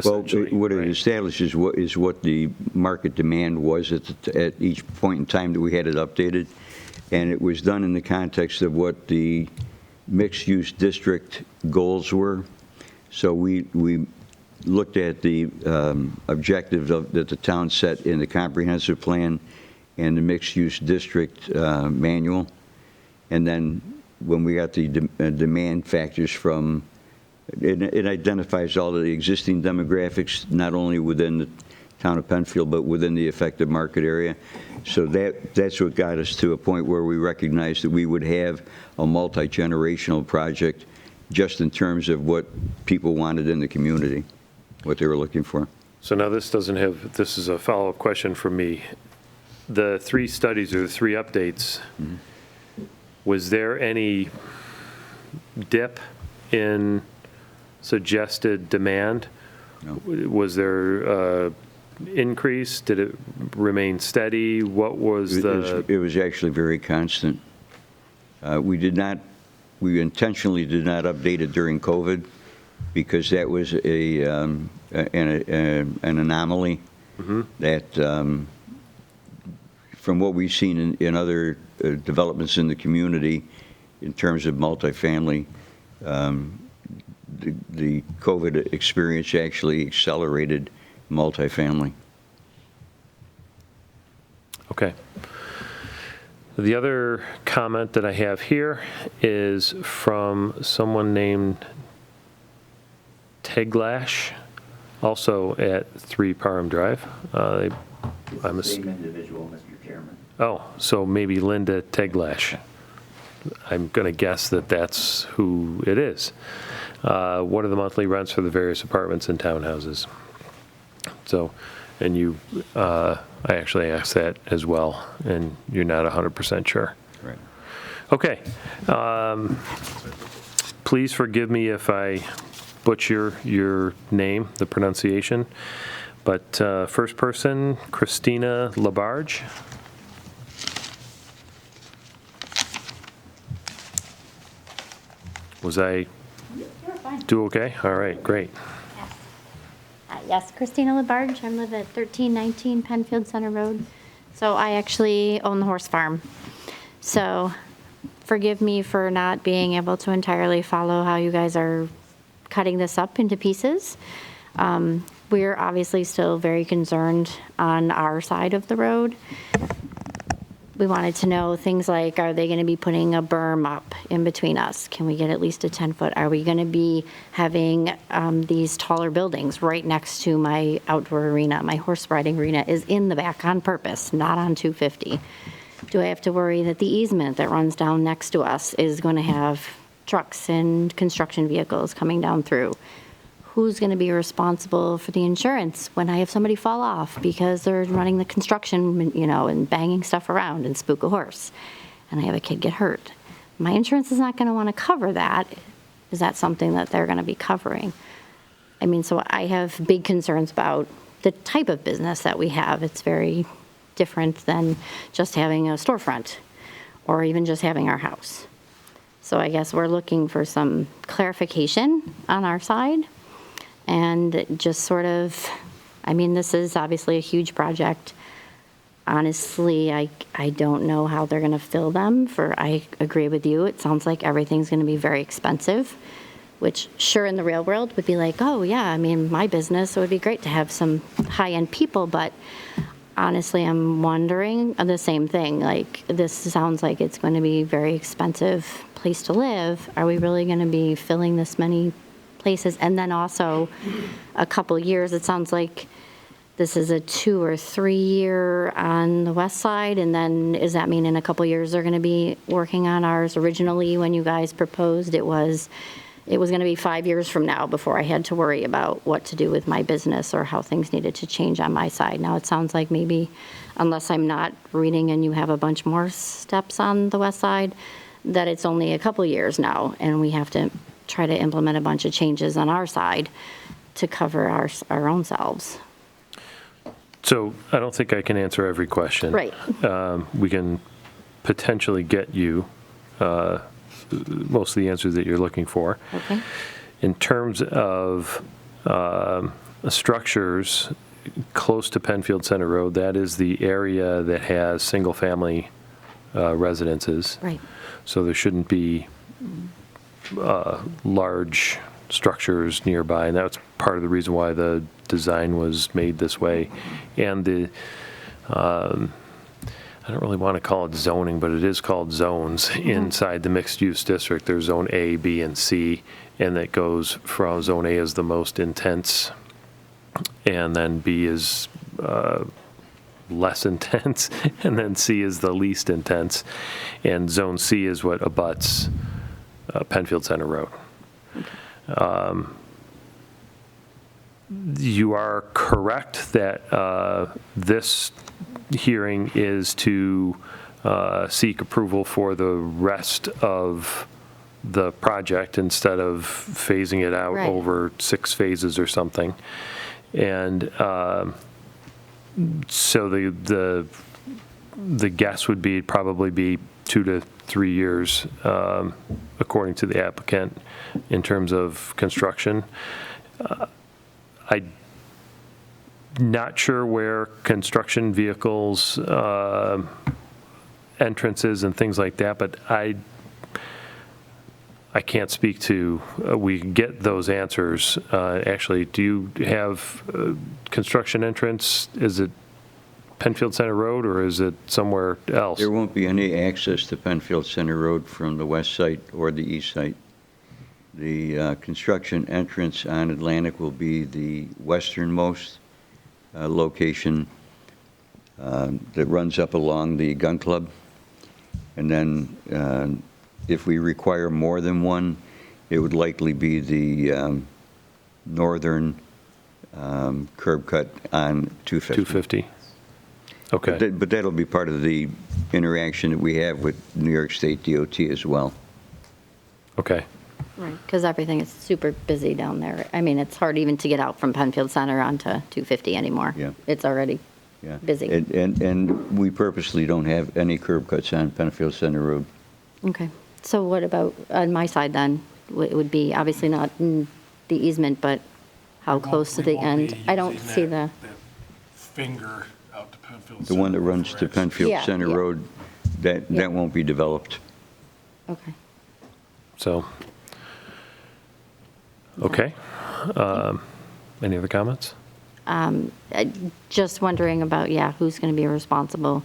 Well, what it establishes is what the market demand was at each point in time that we had it updated. And it was done in the context of what the mixed-use district goals were. So we looked at the objectives that the town set in the comprehensive plan and the mixed-use district manual. And then when we got the demand factors from it identifies all of the existing demographics, not only within the town of Penfield, but within the affected market area. So that's what got us to a point where we recognized that we would have a multi-generational project just in terms of what people wanted in the community, what they were looking for. So now this is a follow-up question for me. The 3 studies or the 3 updates, was there any dip in suggested demand? No. Was there increase? Did it remain steady? What was It was actually very constant. We intentionally did not update it during COVID because that was an anomaly that, from what we've seen in other developments in the community in terms of multifamily, the COVID experience actually accelerated multifamily. Okay. The other comment that I have here is from someone named Teglash, also at 3 Parham Drive. Same individual, Mr. Chairman. Oh, so maybe Linda Teglash. I'm going to guess that that's who it is. What are the monthly rents for the various apartments and townhouses? So, and you, I actually asked that as well, and you're not 100% sure. Right. Okay. Please forgive me if I butcher your name, the pronunciation. But first person, Christina Labarge. Was I do okay? All right, great. Yes, Christina Labarge. I live at 1319 Penfield Center Road. So I actually own the horse farm. So forgive me for not being able to entirely follow how you guys are cutting this up into pieces. We're obviously still very concerned on our side of the road. We wanted to know things like, are they going to be putting a berm up in between us? Can we get at least a 10-foot? Are we going to be having these taller buildings right next to my outdoor arena? My horse riding arena is in the back on purpose, not on 250. Do I have to worry that the easement that runs down next to us is going to have trucks and construction vehicles coming down through? Who's going to be responsible for the insurance when I have somebody fall off because they're running the construction, and banging stuff around and spook a horse, and I have a kid get hurt? My insurance is not going to want to cover that. Is that something that they're going to be covering? I mean, so I have big concerns about the type of business that we have. It's very different than just having a storefront or even just having our house. So I guess we're looking for some clarification on our side. And just sort of, this is obviously a huge project. Honestly, I don't know how they're going to fill them. I agree with you. It sounds like everything's going to be very expensive, which sure in the real world would be like, oh yeah, my business, it would be great to have some high-end people. But honestly, I'm wondering the same thing. Like, this sounds like it's going to be a very expensive place to live. Are we really going to be filling this many places? And then also a couple years, it sounds like this is a 2 or 3 year on the west side, and then does that mean in a couple years they're going to be working on ours? Originally, when you guys proposed, it was going to be 5 years from now before I had to worry about what to do with my business or how things needed to change on my side. Now it sounds like maybe, unless I'm not reading and you have a bunch more steps on the west side, that it's only a couple years now, and we have to try to implement a bunch of changes on our side to cover our own selves. So I don't think I can answer every question. Right. We can potentially get you most of the answers that you're looking for. Okay. In terms of structures close to Penfield Center Road, that is the area that has single-family residences. Right. So there shouldn't be large structures nearby, and that's part of the reason why the design was made this way. And I don't really want to call it zoning, but it is called zones inside the mixed-use district. There's Zone A, B, and C, and that goes from Zone A is the most intense, and then B is less intense, and then C is the least intense, and Zone C is what abuts Penfield Center Road. You are correct that this hearing is to seek approval for the rest of the project instead of phasing it out Right. over 6 phases or something. And so the guess would be probably be 2 to 3 years, according to the applicant, in terms of construction. I'm not sure where construction vehicles, entrances and things like that, but I can't speak to, we get those answers. Actually, do you have construction entrance? Is it Penfield Center Road or is it somewhere else? There won't be any access to Penfield Center Road from the west side or the east side. The construction entrance on Atlantic will be the westernmost location that runs up along the gun club. And then if we require more than one, it would likely be the northern curb cut on 250. 250. Okay. But that'll be part of the interaction that we have with New York State DOT as well. Okay. Right, because everything is super busy down there. I mean, it's hard even to get out from Penfield Center onto 250 anymore. Yeah. It's already Yeah. busy. And we purposely don't have any curb cuts on Penfield Center Road. Okay, so what about on my side then? It would be obviously not in the easement, but how close to the end? I don't see the, Finger out to Penfield. The one that runs to Penfield Yeah, Center yeah. Road, that Yeah. won't be developed. okay. So, okay. Any other comments? Just wondering about, who's going to be responsible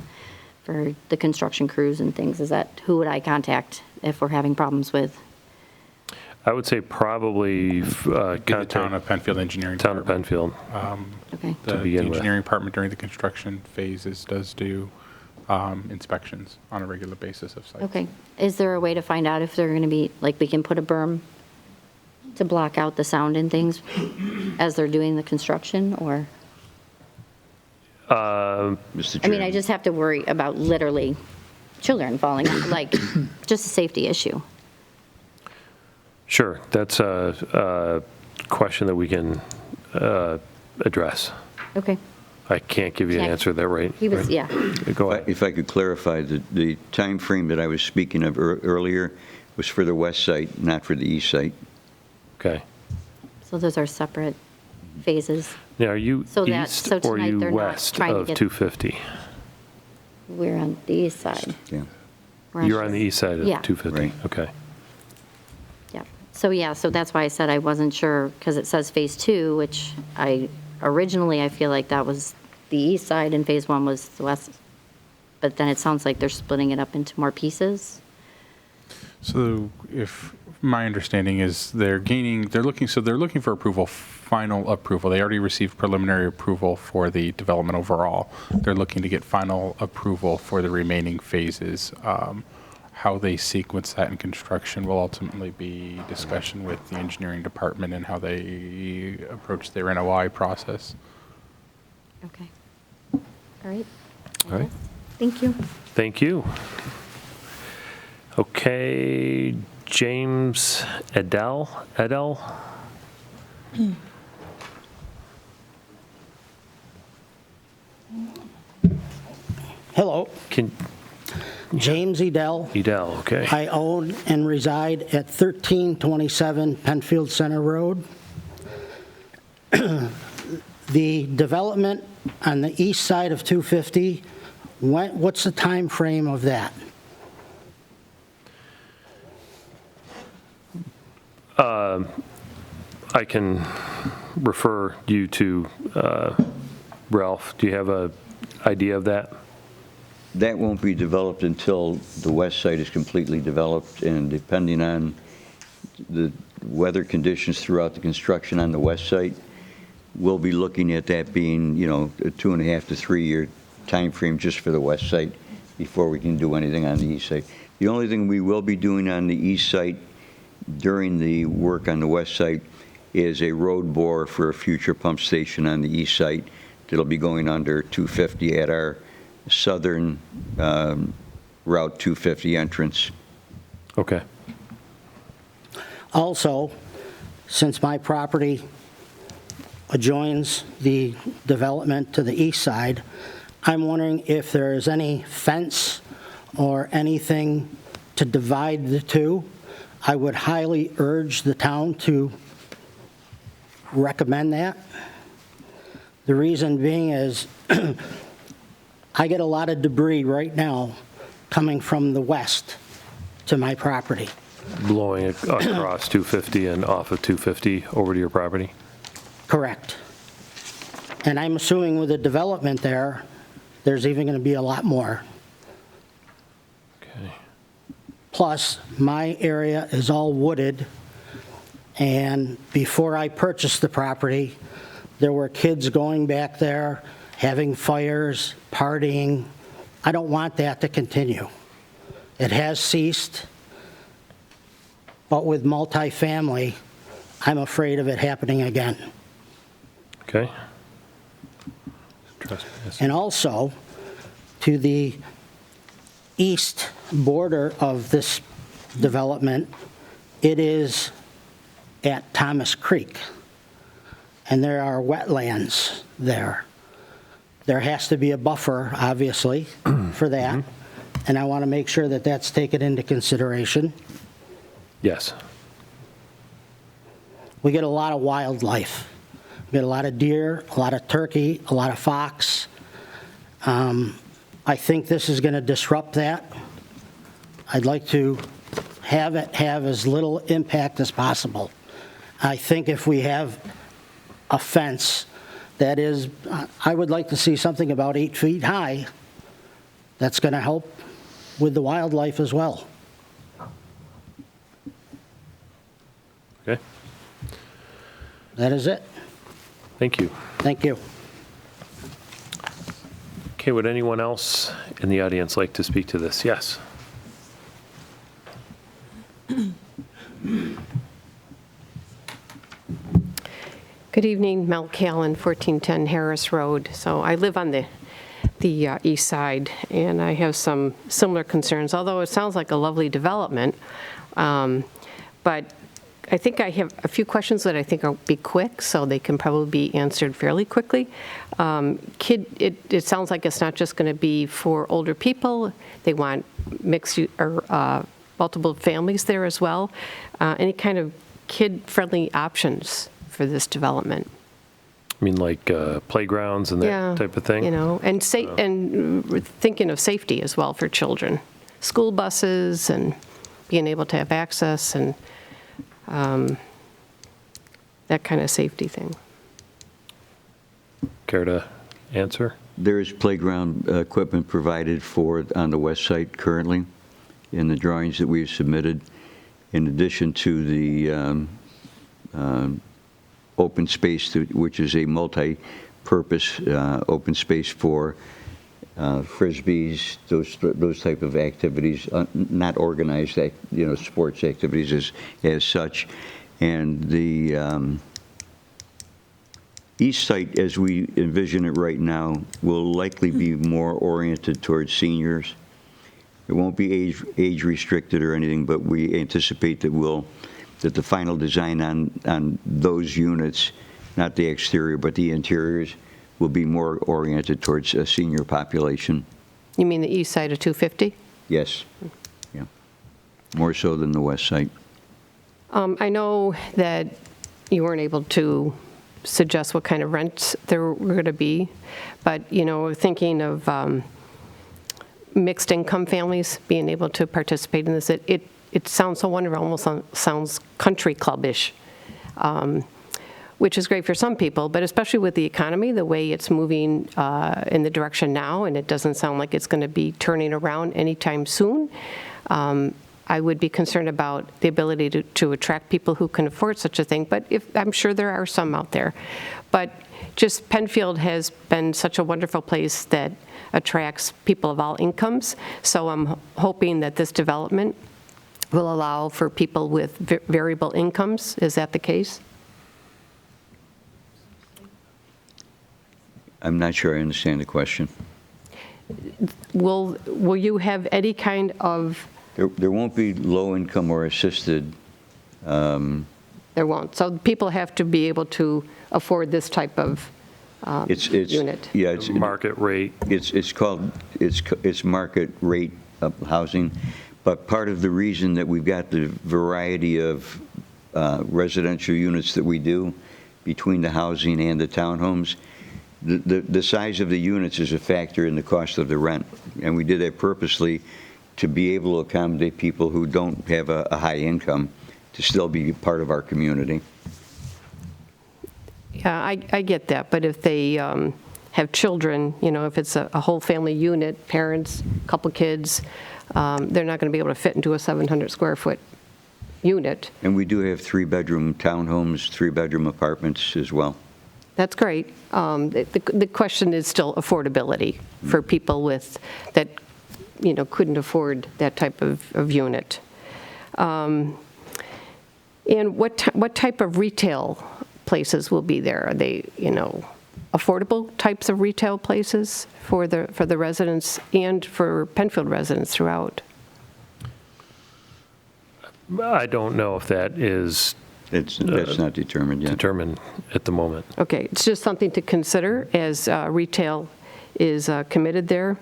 for the construction crews and things? Is that, who would I contact if we're having problems with? I would say probably Be the town contact of Penfield Engineering Town of Department. Penfield. Okay, The begin with. engineering department during the construction phases does do inspections on a regular basis of sites. okay. Is there a way to find out if they're going to be, like, we can put a berm to block out the sound and things as they're doing the construction, or? Mr. I mean, I Chairman. just have to worry about literally children falling, like, just a safety issue. Sure, that's a question that we can address. Okay. I can't give you an Yeah. answer to that right. He was, right- yeah. Go ahead. If I could clarify, the time frame that I was speaking of earlier was for the west side, not for the east side. Okay. So those are separate phases. Now, are you So east or tonight you they're not west trying to of get- 250? We're on the east side. Yeah. We're You're on the east side of Yeah. 250? Right. Okay. Yeah, so that's why I said I wasn't sure, because it says Phase 2, which originally I feel like that was the east side and Phase 1 was the west. But then it sounds like they're splitting it up into more pieces. So if my understanding is they're looking for approval, final approval. They already received preliminary approval for the development overall. They're looking to get final approval for the remaining phases. How they sequence that in construction will ultimately be discussion with the engineering department and how they approach their NOI process. Okay. All right. All right. Thank you. Thank you. Okay, James Edel? Hello, Can, James Edel. okay. I own and reside at 1327 Penfield Center Road. The development on the east side of 250, what's the time frame of that? I can refer you to Ralph. Do you have an idea of that? That won't be developed until the west side is completely developed, and depending on the weather conditions throughout the construction on the west side, we'll be looking at that being, you know, a 2.5 to 3 year time frame just for the west side before we can do anything on the east side. The only thing we will be doing on the east side during the work on the west side is a road bore for a future pump station on the east side that'll be going under 250 at our southern Route 250 entrance. Okay. Also, since my property adjoins the development to the east side, I'm wondering if there is any fence or anything to divide the two. I would highly urge the town to recommend that. The reason being is I get a lot of debris right now coming from the west to my property. Blowing across 250 and off of 250 over to your property? Correct. And I'm assuming with the development there, there's even going to be a lot more. Okay. Plus, my area is all wooded, and before I purchased the property, there were kids going back there, having fires, partying. I don't want that to continue. It has ceased, but with multifamily, I'm afraid of it happening again. Okay. And also, to the east border of this development, it is at Thomas Creek, and there are wetlands there. There has to be a buffer, obviously, for that, and I want to make sure that that's taken into consideration. Yes. We get a lot of wildlife. We get a lot of deer, a lot of turkey, a lot of fox. I think this is going to disrupt that. I'd like to have it have as little impact as possible. I think if we have a fence that is, I would like to see something about 8 feet high that's going to help with the wildlife as well. Okay. That is it. Thank you. Thank you. Okay, would anyone else in the audience like to speak to this? Yes. Good evening, Mel Callan, 1410 Harris Road. So I live on the east side, and I have some similar concerns, although it sounds like a lovely development. But I think I have a few questions that I think will be quick, so they can probably be answered fairly quickly. It sounds like it's not just going to be for older people. They want mixed or multiple families there as well. Any kind of kid-friendly options for this development? I mean, like playgrounds and that type of thing? You know, and thinking of safety as well for children. School buses and being able to have access and that kind of safety thing. Care to answer? There is playground equipment provided for on the west side currently in the drawings that we've submitted, in addition to the open space, which is a multi-purpose open space for frisbees, those type of activities, not organized, sports activities as such. And the east site, as we envision it right now, will likely be more oriented towards seniors. It won't be age restricted or anything, but we anticipate that the final design on those units, not the exterior, but the interiors, will be more oriented towards a senior population. You mean the east side of 250? Yes. Yeah. More so than the west side. I know that you weren't able to suggest what kind of rents there were going to be, but, thinking of mixed income families being able to participate in this, it sounds so wonderful, almost sounds country clubbish. which is great for some people, but especially with the economy, the way it's moving in the direction now, and it doesn't sound like it's going to be turning around anytime soon, I would be concerned about the ability to attract people who can afford such a thing, but I'm sure there are some out there. But just Penfield has been such a wonderful place that attracts people of all incomes, so I'm hoping that this development will allow for people with variable incomes. Is that the case? I'm not sure I understand the question. Will you have any kind of... There won't be low-income or assisted. There won't. So people have to be able to afford this type of unit. Yeah, it's Market rate. It's market rate of housing, but part of the reason that we've got the variety of residential units that we do between the housing and the townhomes, the size of the units is a factor in the cost of the rent, and we did that purposely to be able to accommodate people who don't have a high income to still be part of our community. Yeah, I get that, but if they have children, if it's a whole family unit, parents, couple kids, they're not going to be able to fit into a 700 square foot unit. And we do have 3-bedroom townhomes, 3-bedroom apartments as well. That's great. The question is still affordability for people that couldn't afford that type of unit. And what type of retail places will be there? Are they, affordable types of retail places for the residents and for Penfield residents throughout? I don't know if that is That's not determined yet. determined at the moment. Okay, it's just something to consider as retail is committed there.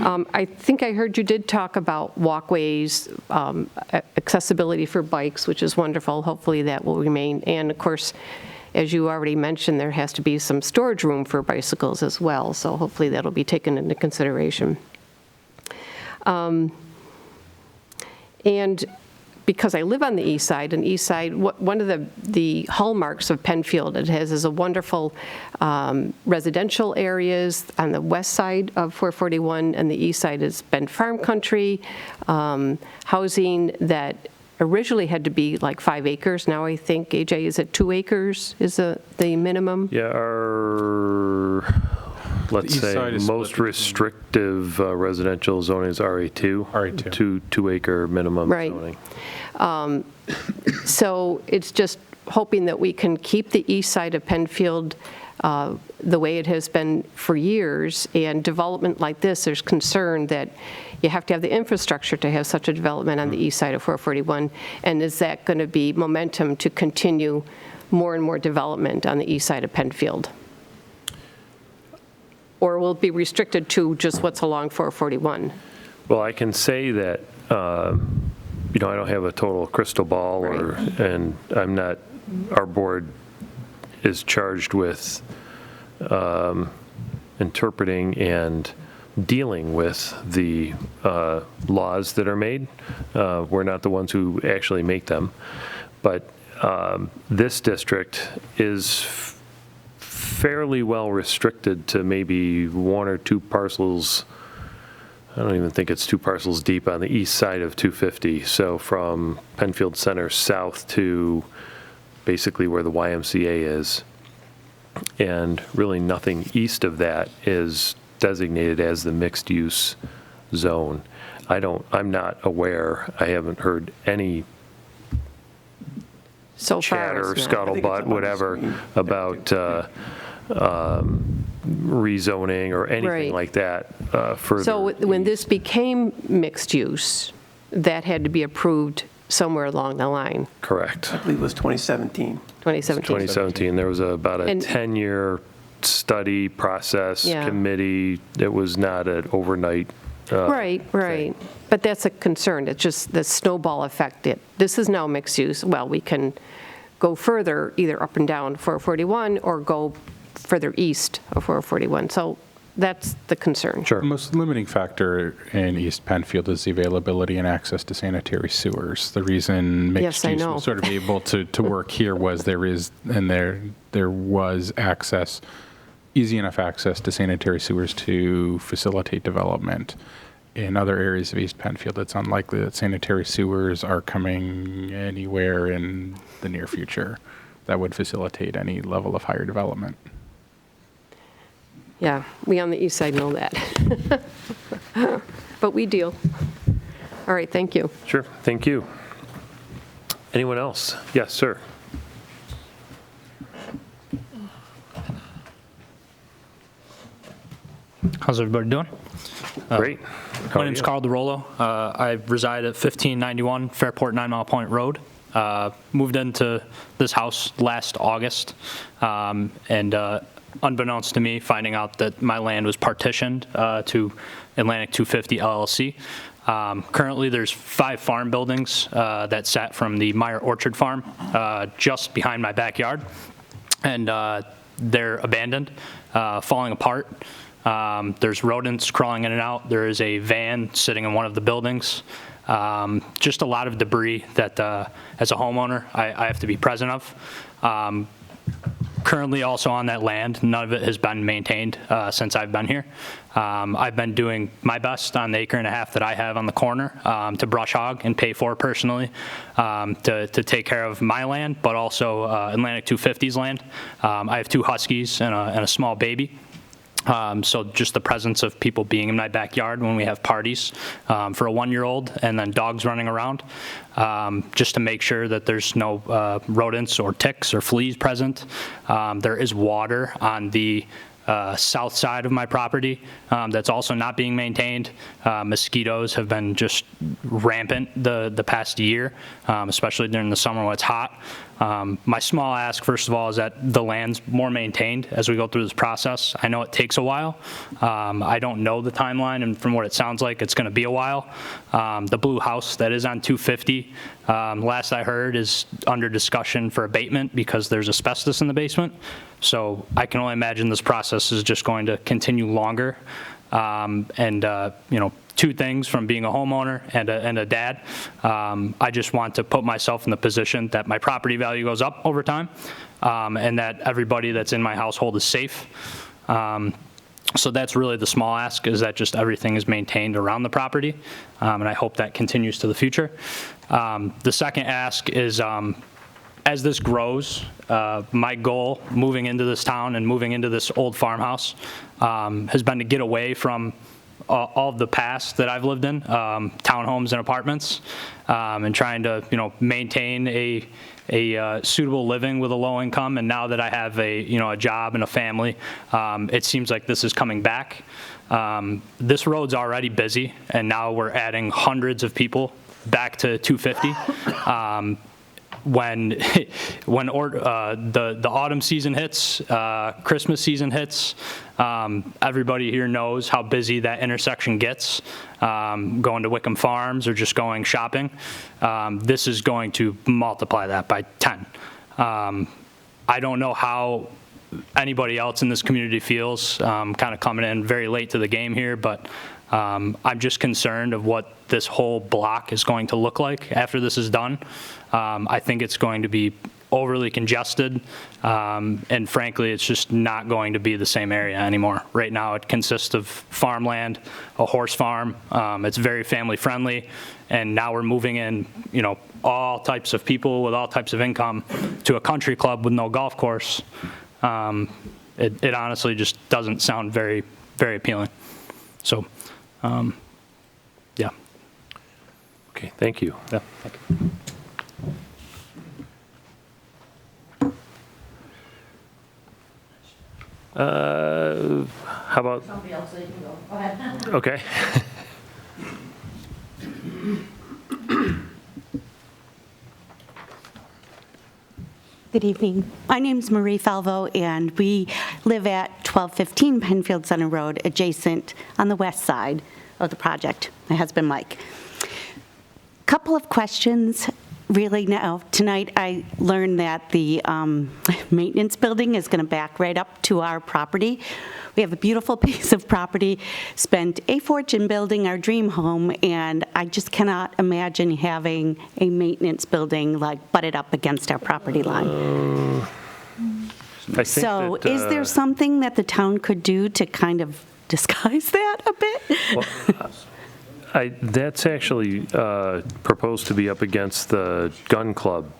I think I heard you did talk about walkways, accessibility for bikes, which is wonderful. Hopefully that will remain. And of course, as you already mentioned, there has to be some storage room for bicycles as well. So hopefully that'll be taken into consideration. And because I live on the east side, one of the hallmarks of Penfield it has is a wonderful residential areas on the west side of 441, and the east side has been farm country, housing that originally had to be like 5 acres. Now I think, AJ, is it 2 acres is the minimum? Yeah, our, let's say, most restrictive residential zoning is RA2. RA2. 2-acre minimum Right. zoning. So it's just hoping that we can keep the east side of Penfield the way it has been for years, and development like this, there's concern that you have to have the infrastructure to have such a development on the east side of 441, and is that going to be momentum to continue more and more development on the east side of Penfield? Or will it be restricted to just what's along 441? Well, I can say that, I don't have a total crystal ball, Right. and I'm not, our board is charged with interpreting and dealing with the laws that are made. We're not the ones who actually make them. But this district is fairly well restricted to maybe 1 or 2 parcels. I don't even think it's 2 parcels deep on the east side of 250. So from Penfield Center south to basically where the YMCA is. And really nothing east of that is designated as the mixed use zone. I'm not aware, I haven't heard any So far, chatter, it's not. scuttlebutt, whatever, about rezoning or anything Right. like that further. So when this became mixed use, that had to be approved somewhere along the line, Correct. I believe it was 2017. 2017? 2017, there was about a And- 10-year study process Yeah. committee. It was not an overnight. Right. But that's a concern. It's just the snowball effect. This is now mixed use. Well, we can go further, either up and down 441 or go further east of 441. So that's the concern. Sure. The most limiting factor in East Penfield is the availability and access to sanitary sewers. The reason Yes, mixed I use know. was sort of able to work here was there there was access, easy enough access to sanitary sewers to facilitate development. In other areas of East Penfield, it's unlikely that sanitary sewers are coming anywhere in the near future that would facilitate any level of higher development. Yeah, we on the east side know that. But we deal. All right, thank you. Sure, thank you. Anyone else? Yes, sir. How's everybody doing? Great. My name's Carl DeRollo. I reside at 1591 Fairport 9 Mile Point Road. Moved into this house last August, and unbeknownst to me, finding out that my land was partitioned to Atlantic 250 LLC. Currently, there's 5 farm buildings that sat from the Meyer Orchard Farm just behind my backyard, and they're abandoned, falling apart. There's rodents crawling in and out. There is a van sitting in one of the buildings. Just a lot of debris that, as a homeowner, I have to be present of. Currently also on that land, none of it has been maintained since I've been here. I've been doing my best on the acre and a half that I have on the corner to brush hog and pay for personally to take care of my land, but also Atlantic 250's land. I have 2 huskies and a small baby. So just the presence of people being in my backyard when we have parties for a 1-year-old and then dogs running around, just to make sure that there's no rodents or ticks or fleas present. There is water on the south side of my property that's also not being maintained. Mosquitoes have been just rampant the past year, especially during the summer when it's hot. My small ask, first of all, is that the land's more maintained as we go through this process. I know it takes a while. I don't know the timeline, and from what it sounds like, it's going to be a while. The blue house that is on 250, last I heard, is under discussion for abatement because there's asbestos in the basement. So I can only imagine this process is just going to continue longer. You know, 2 things from being a homeowner and a dad. I just want to put myself in the position that my property value goes up over time, and that everybody that's in my household is safe. So that's really the small ask, is that just everything is maintained around the property, and I hope that continues to the future. The second ask is, as this grows, my goal moving into this town and moving into this old farmhouse has been to get away from all of the past that I've lived in, townhomes and apartments, and trying to, you know, maintain a suitable living with a low income. And now that I have a job and a family, it seems like this is coming back. This road's already busy, and now we're adding hundreds of people back to 250. When the autumn season hits, Christmas season hits, everybody here knows how busy that intersection gets, going to Wickham Farms or just going shopping. This is going to multiply that by 10. I don't know how anybody else in this community feels, kind of coming in very late to the game here, but I'm just concerned of what this whole block is going to look like after this is done. I think it's going to be overly congested, and frankly, it's just not going to be the same area anymore. Right now, it consists of farmland, a horse farm. It's very family friendly, and now we're moving in, you know, all types of people with all types of income to a country club with no golf course. It honestly just doesn't sound very, very appealing. So, yeah. Okay, thank you. Yeah. Thank you. How about? Somebody else, so you can go. Go ahead. Okay. Good evening. My name's Marie Falvo, and we live at 1215 Penfield Center Road, adjacent on the west side of the project. My husband, Mike. Couple of questions. Really now, tonight I learned that the maintenance building is going to back right up to our property. We have a beautiful piece of property, spent a fortune building our dream home, and I just cannot imagine having a maintenance building like butted up against our property line. I think So that, is there something that the town could do to kind of disguise that a bit? That's actually proposed to be up against the gun club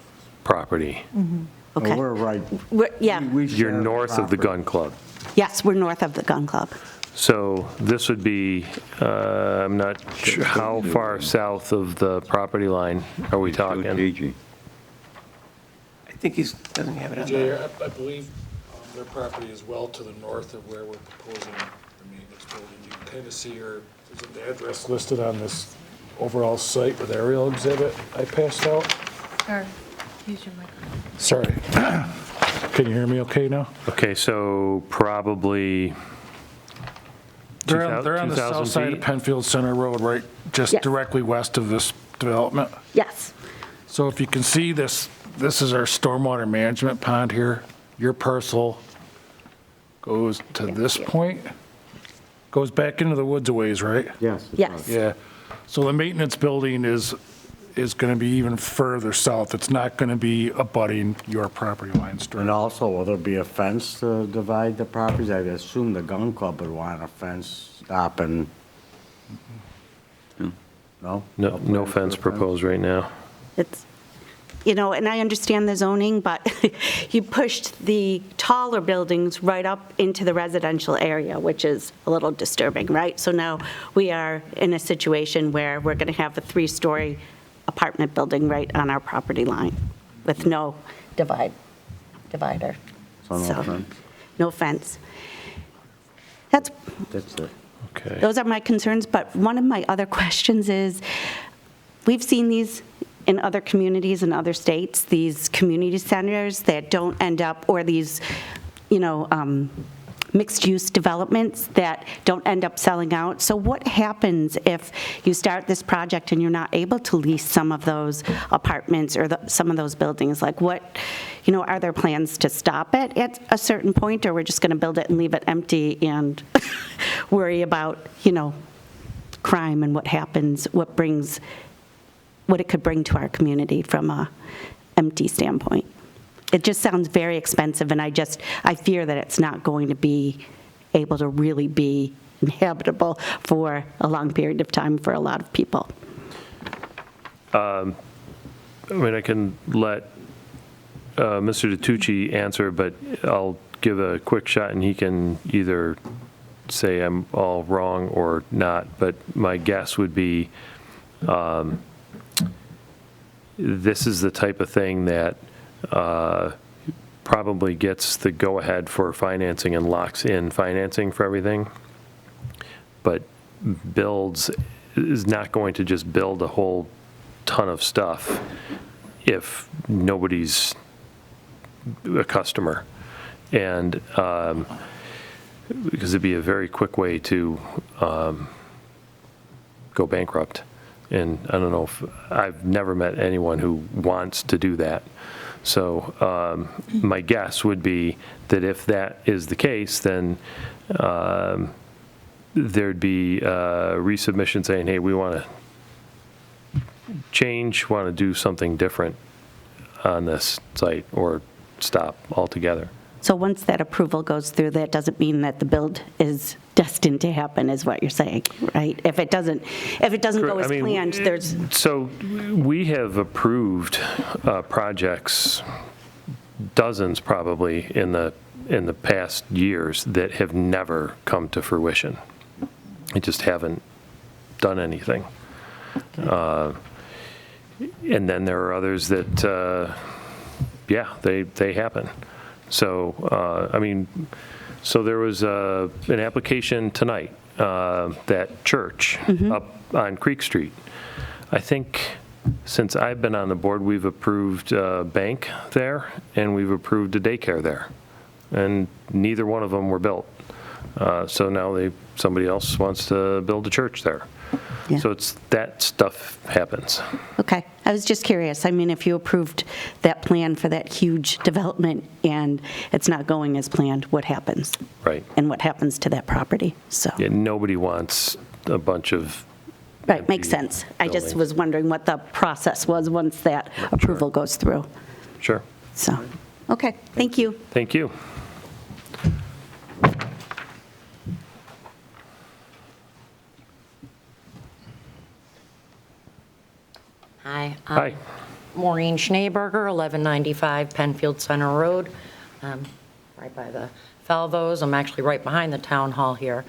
property. Okay. We're right. Yeah, We You're share north of the property. gun club. yes, we're north of the gun club. So this would be, I'm not sure how far south of the property line are we talking? GG. I think he doesn't have it on Jay, there. I believe their property is well to the north of where we're proposing the maintenance building. You can kind of see there's an address listed on this overall site with aerial exhibit I passed out. Use your microphone. Sorry. Can you hear me okay now? Okay, so probably They're on the 2,000 south side of feet? Penfield Center Road, right, just Yes. directly west of this development. Yes, So if you can see this is our stormwater management pond here. Your parcel goes to this point, goes back into the woods a ways, right? Yes. it yes. does. Yeah. So the maintenance building is going to be even further south. It's not going to be abutting your property lines. And also, will there be a fence to divide the properties? I assume the gun club would want a fence stopping. No? no plans for a fence proposed right now. It's, and I understand the zoning, but you pushed the taller buildings right up into the residential area, which is a little disturbing, right? So now we are in a situation where we're going to have a 3-story apartment building right on our property line with no divider. So no fence? No fence. That's That's it. Okay. Those are my concerns, but one of my other questions is, we've seen these in other communities in other states, these community centers that don't end up, or these, mixed-use developments that don't end up selling out. So what happens if you start this project and you're not able to lease some of those apartments or some of those buildings? Like what, are there plans to stop it at a certain point, or we're just going to build it and leave it empty and worry about, crime and what happens, what it could bring to our community from a empty standpoint? It just sounds very expensive, and I fear that it's not going to be able to really be inhabitable for a long period of time for a lot of people. I can let Mr. DiTucci answer, but I'll give a quick shot, and he can either say I'm all wrong or not. But my guess would be this is the type of thing that probably gets the go-ahead for financing and locks in financing for everything, but is not going to just build a whole ton of stuff if nobody's a customer. And because it'd be a very quick way to go bankrupt. And I don't know I've never met anyone who wants to do that. So my guess would be that if that is the case, then there'd be a resubmission saying, hey, we want to want to do something different on this site or stop altogether. So once that approval goes through, that doesn't mean that the build is destined to happen, is what you're saying, right? If it doesn't go as planned, there's... So we have approved projects, dozens probably, in the past years that have never come to fruition. They just haven't done anything. And then there are others that, they happen. So, so there was an application tonight, that church up on Creek Street. I think since I've been on the board, we've approved a bank there and we've approved a daycare there. And neither one of them were built. So now somebody else wants to build a church there. Yeah. So that stuff happens. Okay, I was just curious. If you approved that plan for that huge development and it's not going as planned, what happens? Right. And what happens to that property? So. Yeah, nobody wants a bunch of Right, makes sense. I just buildings. was wondering what the process was once that approval goes through. Sure. So, Okay, thank you. Thank you. Hi. Hi. Maureen Schneeberger, 1195 Penfield Center Road, right by the Falvos. I'm actually right behind the town hall here.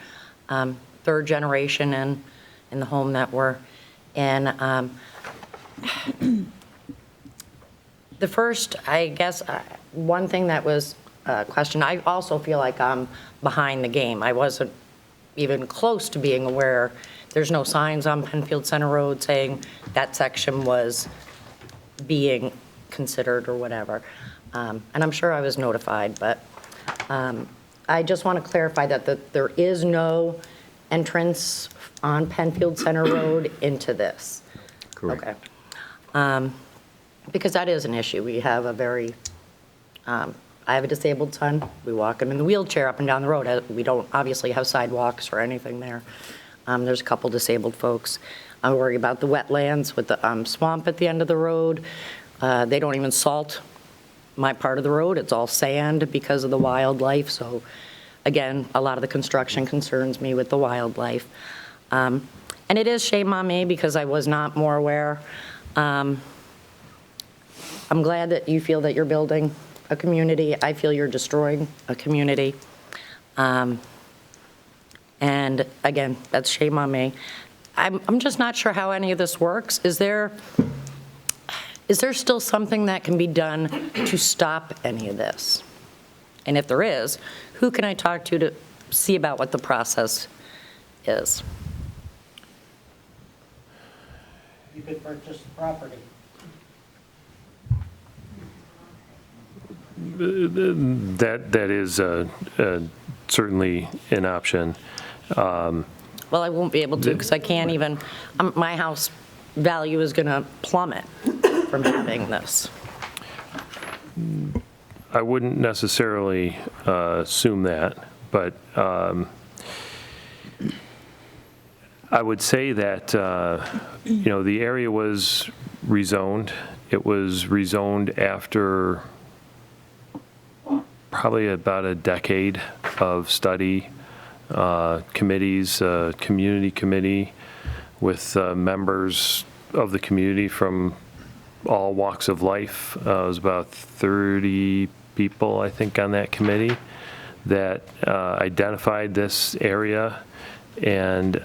Third generation in the home that we're in. The first, I guess, one thing that was questioned, I also feel like I'm behind the game. I wasn't even close to being aware. There's no signs on Penfield Center Road saying that section was being considered or whatever. And I'm sure I was notified, but I just want to clarify that there is no entrance on Penfield Center Road into this. Correct. Okay. Because that is an issue. We have a very, I have a disabled son. We walk him in the wheelchair up and down the road. We don't obviously have sidewalks or anything there. There's a couple disabled folks. I worry about the wetlands with the swamp at the end of the road. They don't even salt my part of the road. It's all sand because of the wildlife. So again, a lot of the construction concerns me with the wildlife. And it is shame on me because I was not more aware. I'm glad that you feel that you're building a community. I feel you're destroying a community. And again, that's shame on me. I'm just not sure how any of this works. Is there still something that can be done to stop any of this? And if there is, who can I talk to see about what the process is? You could purchase the property. That is certainly an option. Well, I won't be able to because I can't even, my house value is going to plummet from having this. I wouldn't necessarily assume that, but I would say that, the area was rezoned. It was rezoned after probably about a decade of study, committees, community committee with members of the community from all walks of life. It was about 30 people, I think, on that committee that identified this area, and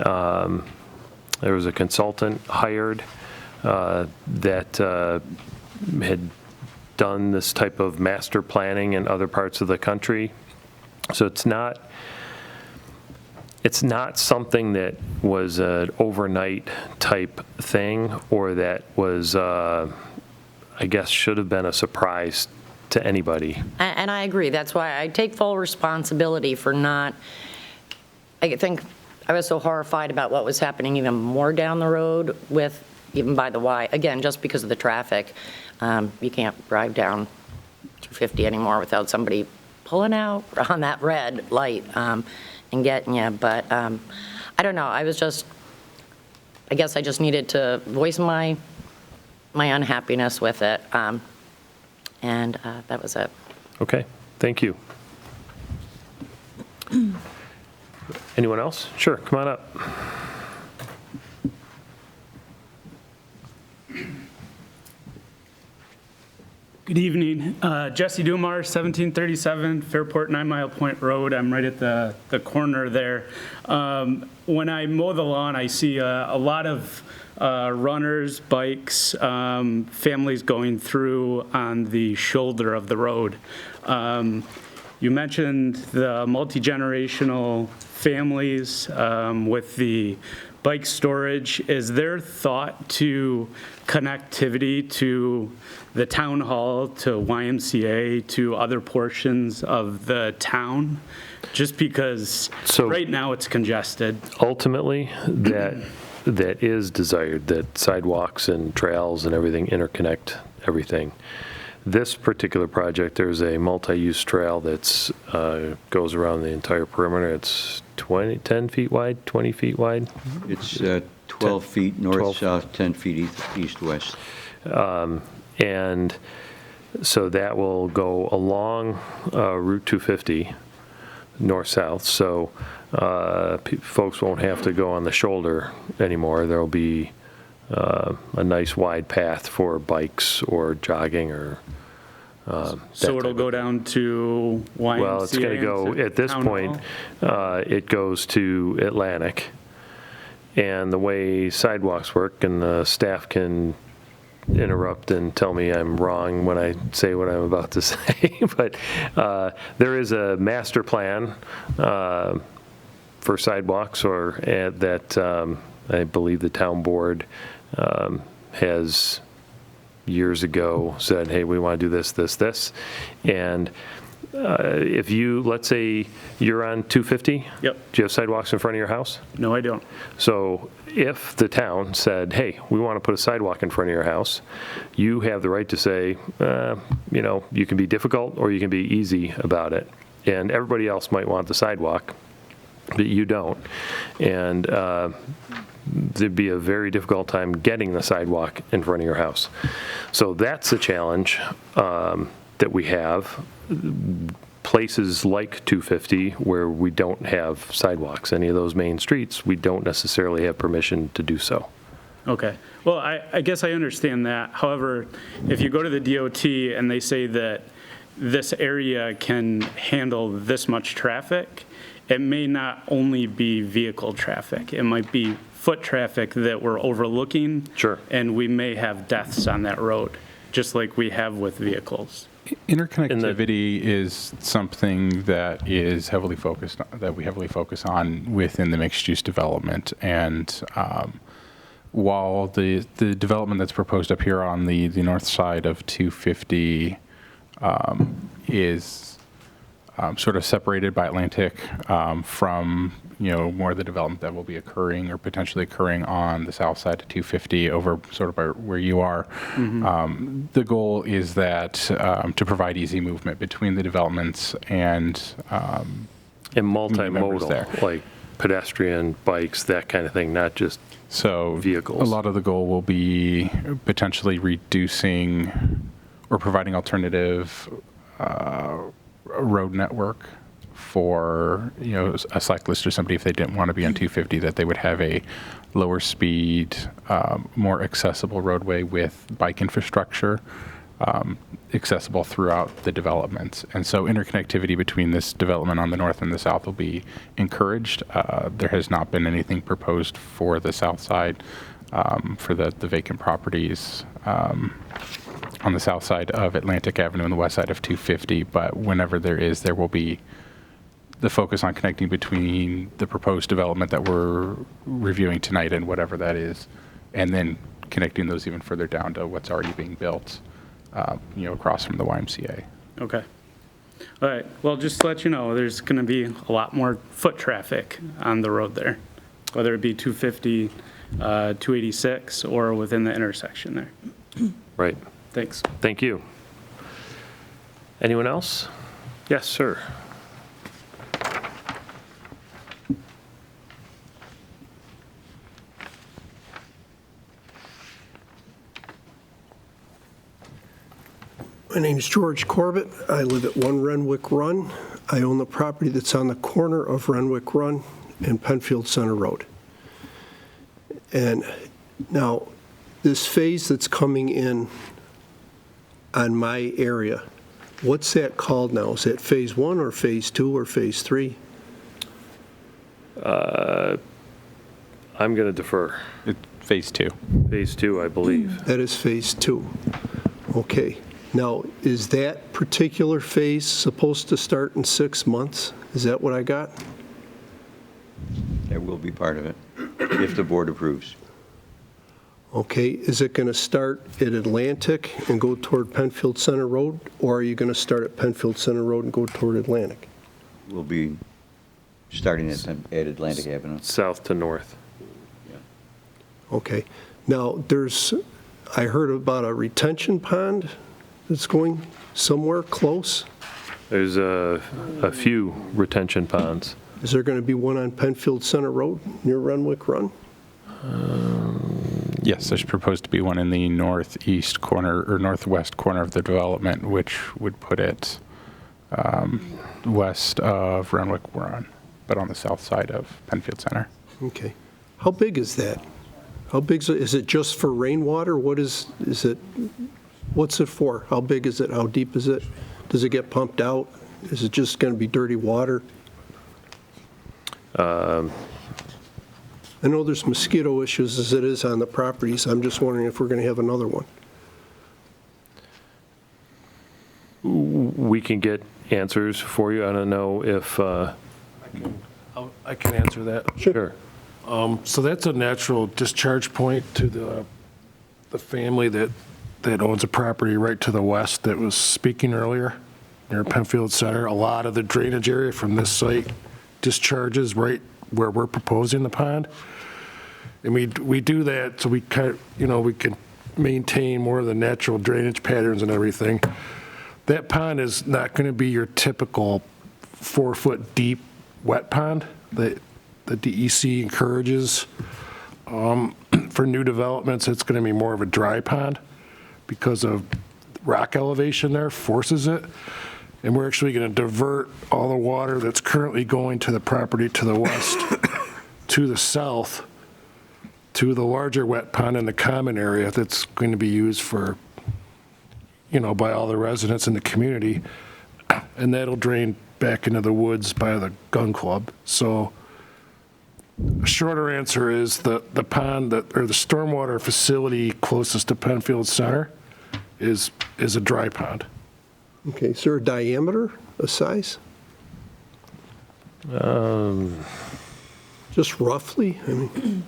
there was a consultant hired that had done this type of master planning in other parts of the country. So it's not something that was an overnight type thing, or that was, I guess, should have been a surprise to anybody. And I agree. That's why I take full responsibility for not, I think I was so horrified about what was happening even more down the road with, even by the Y, again, just because of the traffic. You can't drive down 250 anymore without somebody pulling out on that red light and getting you. But I don't know. I guess I just needed to voice my unhappiness with it. And that was it. Okay, thank you. Anyone else? Sure, come on up. Good evening. Jesse Dumar, 1737 Fairport 9 Mile Point Road. I'm right at the corner there. When I mow the lawn, I see a lot of runners, bikes, families going through on the shoulder of the road. You mentioned the multi-generational families with the bike storage. Is there thought to connectivity to the town hall, to YMCA, to other portions of the town? Just because right now it's congested. Ultimately, that is desired, that sidewalks and trails and everything interconnect everything. This particular project, there's a multi-use trail that's goes around the entire perimeter. It's 10 feet wide, 20 feet wide? It's 12 feet north-south, 10 feet east-west. And So that will go along Route 250, north-south, so folks won't have to go on the shoulder anymore. There'll be a nice wide path for bikes or jogging or So it'll go down to YMCA? Well, it's going to go, at this point, it goes to Atlantic. And the way sidewalks work, and the staff can interrupt and tell me I'm wrong when I say what I'm about to say, but there is a master plan for sidewalks that I believe the town board has years ago said, hey, we want to do this, this, this. And if you, let's say you're on 250? Yep. Do you have sidewalks in front of your house? No, I don't. So if the town said, hey, we want to put a sidewalk in front of your house, you have the right to say, you can be difficult or you can be easy about it. And everybody else might want the sidewalk, but you don't. And there'd be a very difficult time getting the sidewalk in front of your house. So that's the challenge that we have. Places like 250 where we don't have sidewalks, any of those main streets, we don't necessarily have permission to do so. Okay. Well, I guess I understand that. However, if you go to the DOT and they say that this area can handle this much traffic, it may not only be vehicle traffic. It might be foot traffic that we're overlooking. Sure. And we may have deaths on that road, just like we have with vehicles. Interconnectivity is something that is heavily focused on, that we heavily focus on within the mixed-use development. And while the development that's proposed up here on the north side of 250 is sort of separated by Atlantic from more of the development that will be occurring or potentially occurring on the south side of 250 over sort of by where you are. Mm-hmm. The goal is that to provide easy movement between the developments and multimodal there. Like pedestrian, bikes, that kind of thing, not just vehicles. A lot of the goal will be potentially reducing or providing alternative road network for a cyclist or somebody, if they didn't want to be on 250, that they would have a lower speed, more accessible roadway with bike infrastructure accessible throughout the developments. And so interconnectivity between this development on the north and the south will be encouraged. There has not been anything proposed for the south side for the vacant properties on the south side of Atlantic Avenue and the west side of 250, but whenever there will be the focus on connecting between the proposed development that we're reviewing tonight and whatever that is, and then connecting those even further down to what's already being built, across from the YMCA. Okay. All right. Well, just to let you know, there's going to be a lot more foot traffic on the road there, whether it be 250, 286, or within the intersection there. Right. Thanks. Thank you. Anyone else? Yes, sir. My name is George Corbett. I live at 1 Renwick Run. I own the property that's on the corner of Renwick Run and Penfield Center Road. And now, this phase that's coming in on my area, what's that called now? Is that phase 1 or phase 2 or phase 3? I'm going to defer. It's phase 2. Phase 2, I believe. That is phase 2. Okay. Now, is that particular phase supposed to start in 6 months? Is that what I got? That will be part of it, if the board approves. Okay, is it going to start at Atlantic and go toward Penfield Center Road, or are you going to start at Penfield Center Road and go toward Atlantic? We'll be starting at Atlantic Avenue. South to north. Okay. Now, I heard about a retention pond that's going somewhere close. There's a few retention ponds. Is there going to be one on Penfield Center Road near Renwick Run? Yes, there's proposed to be one in the northeast corner or northwest corner of the development, which would put it west of Renwick Run, but on the south side of Penfield Center. Okay. How big is that? How big is it just for rainwater? What is it, what's it for? How big is it? How deep is it? Does it get pumped out? Is it just going to be dirty water? I know there's mosquito issues as it is on the properties. I'm just wondering if we're going to have another one. We can get answers for you. I don't know if, I can answer that. sure. So that's a natural discharge point to the family that owns a property right to the west that was speaking earlier near Penfield Center. A lot of the drainage area from this site discharges right where we're proposing the pond. And we do that so we can maintain more of the natural drainage patterns and everything. That pond is not going to be your typical 4-foot deep wet pond that the DEC encourages. For new developments, it's going to be more of a dry pond because of rock elevation there forces it. And we're actually going to divert all the water that's currently going to the property to the west to the south to the larger wet pond in the common area that's going to be used for, by all the residents in the community. And that'll drain back into the woods by the gun club. So a shorter answer is the pond or the stormwater facility closest to Penfield Center is a dry pond. Okay, is there a diameter, a size? Just roughly? I mean,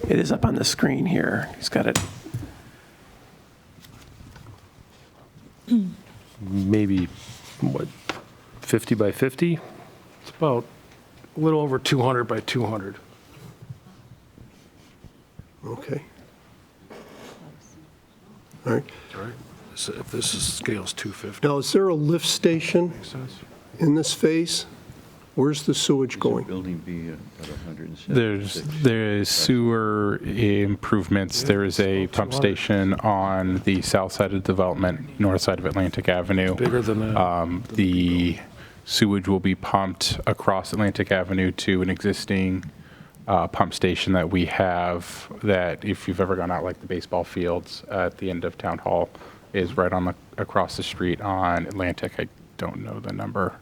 It is up on the screen here. He's got it. Maybe, 50 by 50? It's about a little over 200 by 200. okay. All right. Right. So if this scales 250. Now, is there a lift station Makes sense. in this phase? Where's the sewage going? Building B at 176. There is sewer improvements. There is a pump station on the south side of the development, north side of Atlantic Avenue. Bigger than that. The sewage will be pumped across Atlantic Avenue to an existing pump station that we have that if you've ever gone out like the baseball fields at the end of Town Hall is right on across the street on Atlantic. I don't know the number.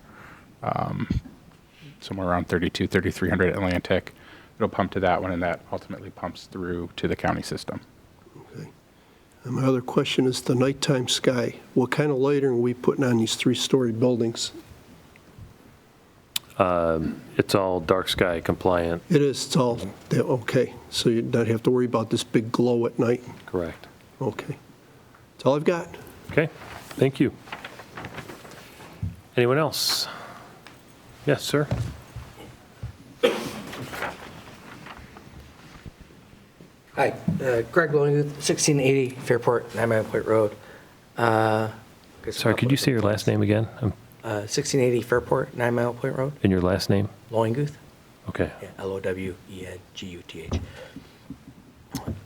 Somewhere around 3300 Atlantic. It'll pump to that one, and that ultimately pumps through to the county system. Okay. And my other question is the nighttime sky. What kind of lighting are we putting on these 3-story buildings? It's all dark sky compliant. It is, it's all, okay. So you don't have to worry about this big glow at night? Correct. Okay. That's all I've got. Okay, thank you. Anyone else? Yes, sir. Hi, Greg Loneguth, 1680 Fairport, 9 Mile Point Road. Sorry, could you say your last name again? 1680 Fairport, 9 Mile Point Road. And your last name? Loneguth. Okay. Yeah, Lowenguth.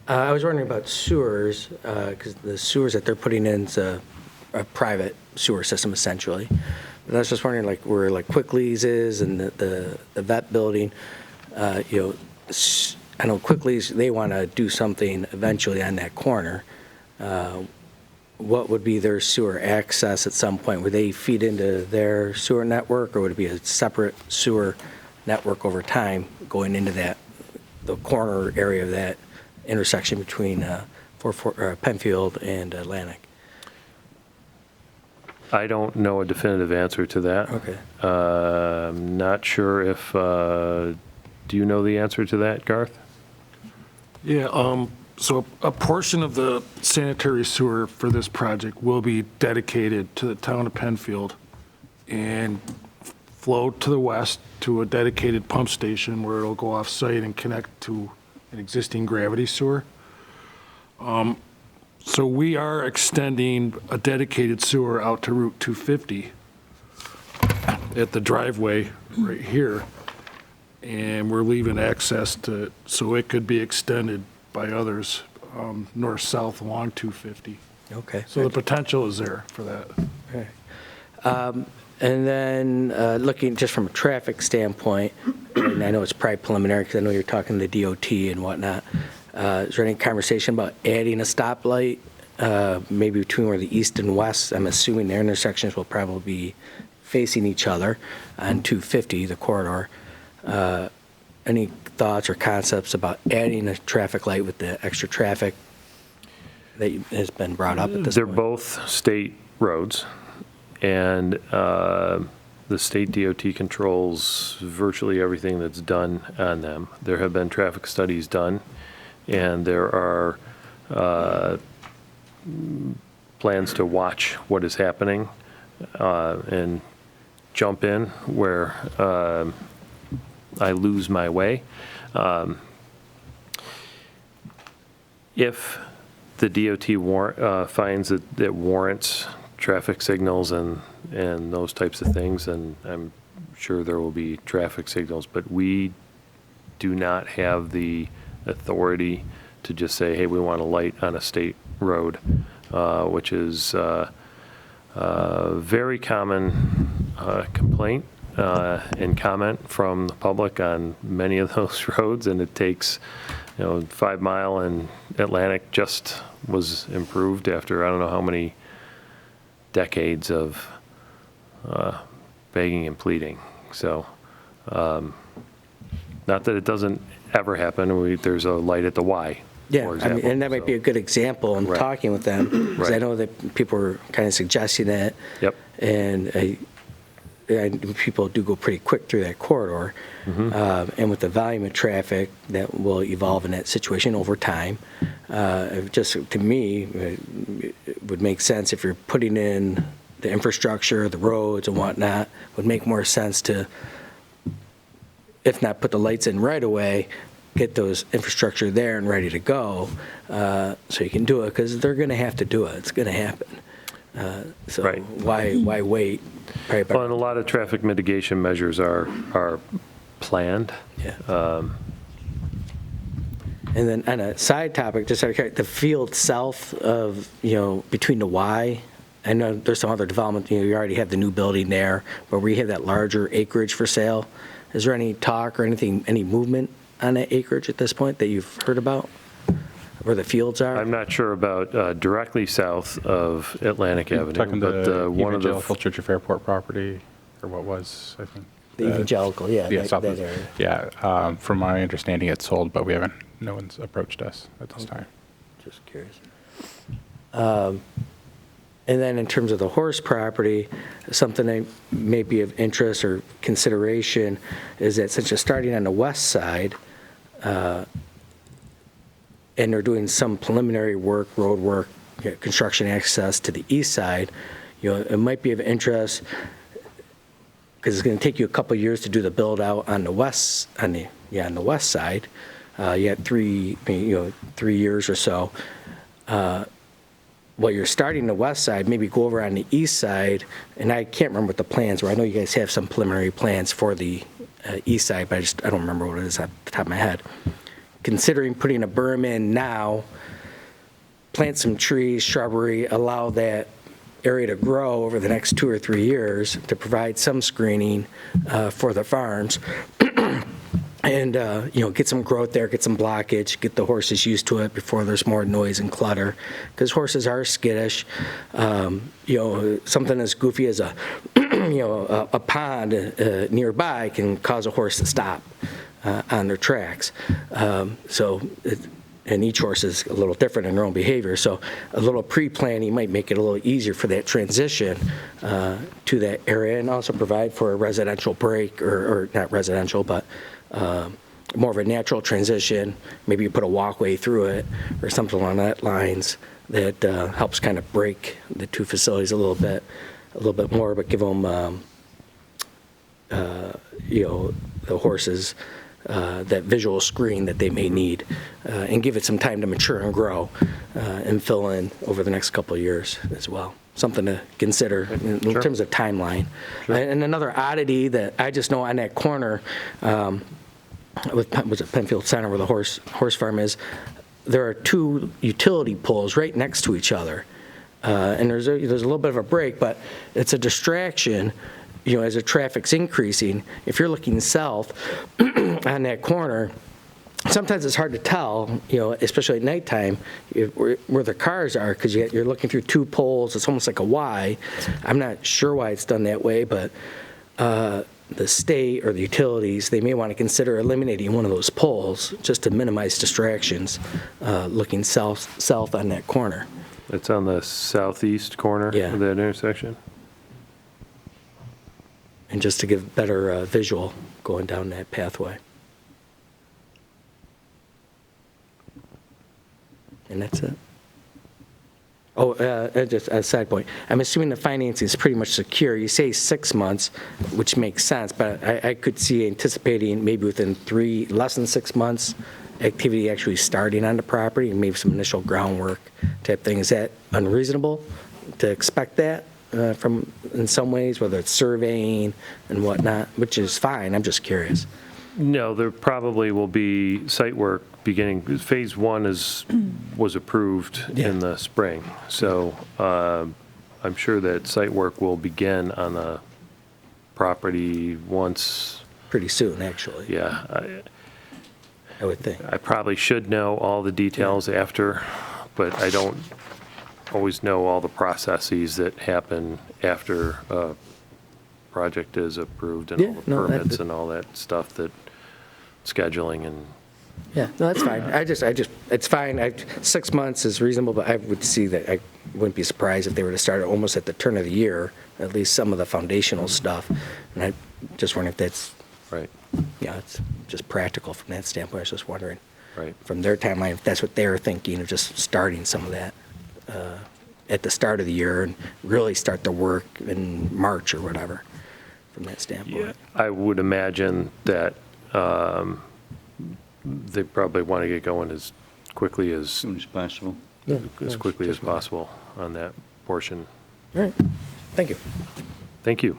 I was wondering about sewers, because the sewers that they're putting in is a private sewer system, essentially. And I was just wondering, like, where, like, Quickly's is and the vet building, I know Quickly's, they want to do something eventually on that corner. What would be their sewer access at some point? Would they feed into their sewer network, or would it be a separate sewer network over time going into the corner area of that intersection between Penfield and Atlantic? I don't know a definitive answer to that. Okay. I'm not sure if, do you know the answer to that, Garth? Yeah, so a portion of the sanitary sewer for this project will be dedicated to the town of Penfield and flow to the west to a dedicated pump station where it'll go off-site and connect to an existing gravity sewer. So we are extending a dedicated sewer out to Route 250 at the driveway right here. And we're leaving access to, so it could be extended by others north-south along 250. Okay. So the potential is there for that. Okay. And then looking just from a traffic standpoint, and I know it's probably preliminary because I know you're talking to the DOT and whatnot, is there any conversation about adding a stoplight maybe between where the east and west, I'm assuming their intersections will probably be facing each other on 250, the corridor. Any thoughts or concepts about adding a traffic light with the extra traffic that has been brought up at this They're point? both state roads, and the state DOT controls virtually everything that's done on them. There have been traffic studies done, and there are plans to watch what is happening and jump in where I lose my way. If the DOT finds that warrants traffic signals and those types of things, and I'm sure there will be traffic signals, but we do not have the authority to just say, hey, we want a light on a state road, which is a very common complaint and comment from the public on many of those roads, and it takes, 5 Mile and Atlantic just was improved after I don't know how many decades of begging and pleading. So, not that it doesn't ever happen. There's a light at the Y, Yeah, for example. and that might be a good example in Right. talking with them, because I Right. know that people were kind of suggesting that. Yep. And people do go pretty quick through that corridor. And with the volume of traffic that will evolve in that situation over time, just to me, it would make sense if you're putting in the infrastructure, the roads and whatnot, would make more sense to, if not put the lights in right away, get those infrastructure there and ready to go, so you can do it, because they're going to have to do it. It's going to happen. So Right. why wait? Well, and a lot of traffic mitigation measures are planned. Yeah. And then on a side topic, just out of curiosity, the field south of, between the Y, I know there's some other development, you already have the new building there, but where you have that larger acreage for sale, is there any talk or anything, any movement on that acreage at this point that you've heard about, where the fields are? I'm not sure about directly south of Atlantic Avenue, Talking but the one of the Evangelical Church of Fairport property, or what was, I think. The evangelical, yeah, south that of- area. Yeah, from my understanding, it's sold, but no one's approached us at this time. Just curious. And then in terms of the horse property, something that may be of interest or consideration is that since you're starting on the west side, and they're doing some preliminary work, road work, construction access to the east side, it might be of interest, because it's going to take you a couple of years to do the build out on the west, on the west side. You had 3 years or so. While you're starting the west side, maybe go over on the east side, and I can't remember what the plans were. I know you guys have some preliminary plans for the east side, but I don't remember what it is off the top of my head. Considering putting a berm in now, plant some trees, shrubbery, allow that area to grow over the next 2 or 3 years to provide some screening for the farms. And, get some growth there, get some blockage, get the horses used to it before there's more noise and clutter. Because horses are skittish. Something as goofy as a pond nearby can cause a horse to stop on their tracks. And each horse is a little different in their own behavior. So a little pre-planning might make it a little easier for that transition to that area, and also provide for a residential break, or not residential, but more of a natural transition. Maybe you put a walkway through it or something along that lines that helps kind of break the two facilities a little bit more, but give them, the horses that visual screen that they may need, and give it some time to mature and grow and fill in over the next couple of years as well. Something to consider in terms of timeline. And another oddity that I just know on that corner, was it Penfield Center where the horse farm is, there are two utility poles right next to each other. And there's a little bit of a break, but it's a distraction, as the traffic's increasing. If you're looking south on that corner, sometimes it's hard to tell, especially at nighttime, where the cars are, because you're looking through two poles. It's almost like a Y. I'm not sure why it's done that way, but the state or the utilities, they may want to consider eliminating one of those poles just to minimize distractions looking south on that corner. It's on the southeast corner of that intersection? And just to give better visual going down that pathway. And that's it. Oh, just a side point. I'm assuming the financing is pretty much secure. You say 6 months, which makes sense, but I could see anticipating maybe within less than 6 months, activity actually starting on the property and maybe some initial groundwork type thing. Is that unreasonable to expect that in some ways, whether it's surveying and whatnot, which is fine. I'm just curious. No, there probably will be site work beginning. Phase 1 was approved in the spring, so I'm sure that site work will begin on the property once. Pretty soon, actually. Yeah. I would think. I probably should know all the details after, but I don't always know all the processes that happen after a project is approved and all the permits and all that stuff, that scheduling and. Yeah, no, that's fine. It's fine. 6 months is reasonable, but I would see that I wouldn't be surprised if they were to start almost at the turn of the year, at least some of the foundational stuff. And I just wondering if that's right. Yeah, it's just practical from that standpoint. I was just wondering, right, from their timeline, if that's what they were thinking of, just starting some of that at the start of the year and really start the work in March or whatever. From that standpoint, yeah, I would imagine that. They probably want to get going as quickly as soon as possible. As quickly as possible on that portion. All right. Thank you. Thank you.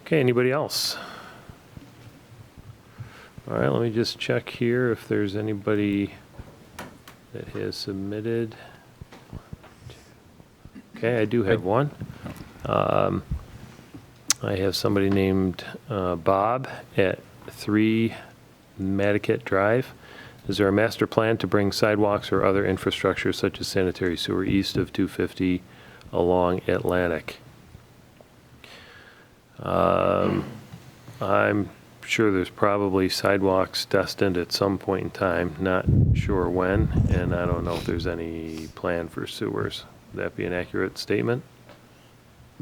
Okay, anybody else? All right, let me just check here if there's anybody that has submitted. Okay, I do have one. I have somebody named Bob at 3 Madicat Drive. Is there a master plan to bring sidewalks or other infrastructure such as sanitary sewer east of 250 along Atlantic? I'm sure there's probably sidewalks destined at some point in time, not sure when, and I don't know if there's any plan for sewers. Would that be an accurate statement?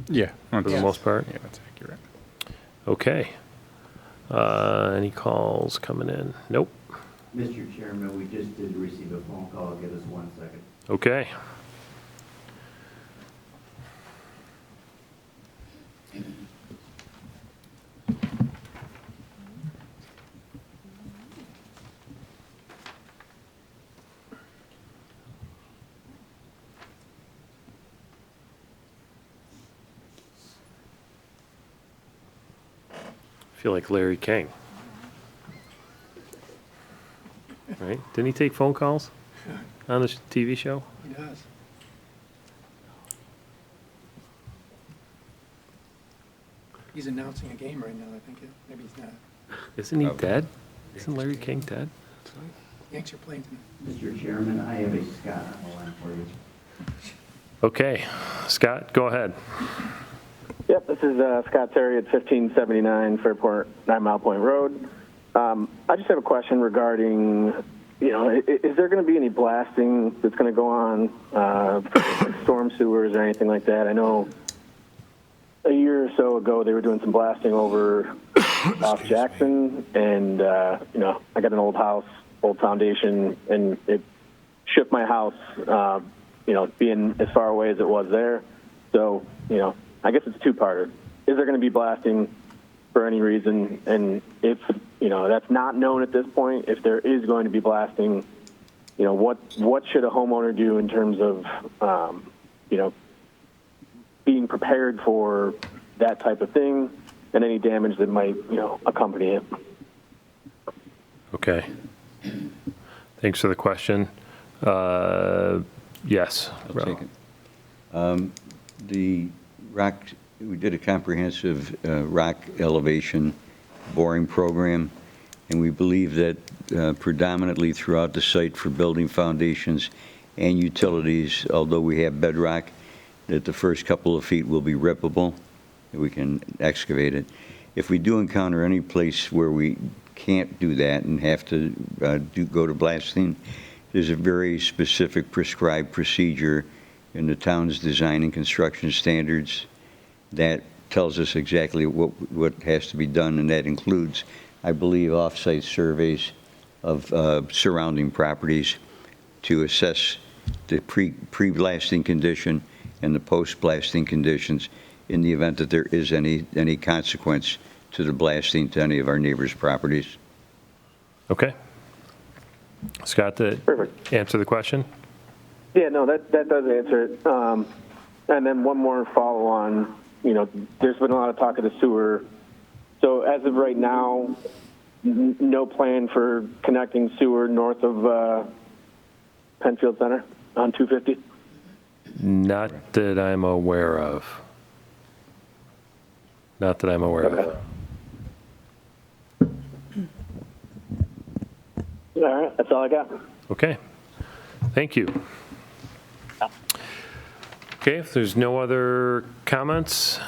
Yeah. For the most part? Yeah, that's accurate. Okay. Any calls coming in? Nope. Mr. Chairman, we just did receive a phone call. Give us 1 second. Okay. I feel like Larry King. Right? Didn't he take phone calls on the TV show? He does. He's announcing a game right now, I think. Maybe he's not. Isn't he dead? Isn't Larry King dead? Yanks are playing tonight. Mr. Chairman, I have a Scott on the line for you. Okay. Scott, go ahead. Yep, this is Scott Terry at 1579 Fairport 9 Mile Point Road. I just have a question regarding, is there going to be any blasting that's going to go on for storm sewers or anything like that? I know a year or so ago they were doing some blasting over off Jackson, and, I got an old house, old foundation, and it shook my house, being as far away as it was there. So, I guess it's two-parter. Is there going to be blasting for any reason? And if, that's not known at this point, if there is going to be blasting, what should a homeowner do in terms of, being prepared for that type of thing and any damage that might, accompany it? Okay. Thanks for the question. Yes. I'll take it. The rock, we did a comprehensive rock elevation boring program, and we believe that predominantly throughout the site for building foundations and utilities, although we have bedrock, that the first couple of feet will be rippable, that we can excavate it. If we do encounter any place where we can't do that and have to go to blasting, there's a very specific prescribed procedure in the town's design and construction standards that tells us exactly what has to be done, and that includes, I believe, off-site surveys of surrounding properties to assess the pre-blasting condition and the post-blasting conditions in the event that there is any consequence to the blasting to any of our neighbors' properties. Okay. Scott, to answer the question? Yeah, no, that does answer it. And then one more follow on, there's been a lot of talk of the sewer. So as of right now, no plan for connecting sewer north of Penfield Center on 250? Not that I'm aware of. Not that I'm aware of. All right, that's all I got. Okay. Thank you. Okay, if there's no other comments,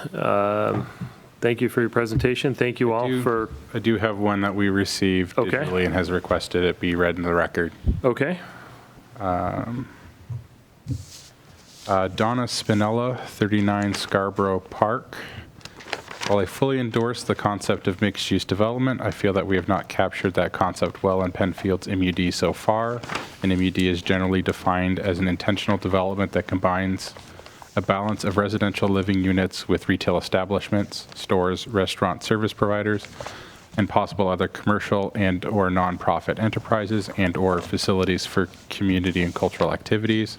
thank you for your presentation. Thank you all for... I do have one that we received digitally and has requested it be read in the record. Okay. Donna Spinella, 39 Scarborough Park. While I fully endorse the concept of mixed-use development, I feel that we have not captured that concept well in Penfield's MUD so far. An MUD is generally defined as an intentional development that combines a balance of residential living units with retail establishments, stores, restaurant service providers, and possible other commercial and or nonprofit enterprises and or facilities for community and cultural activities.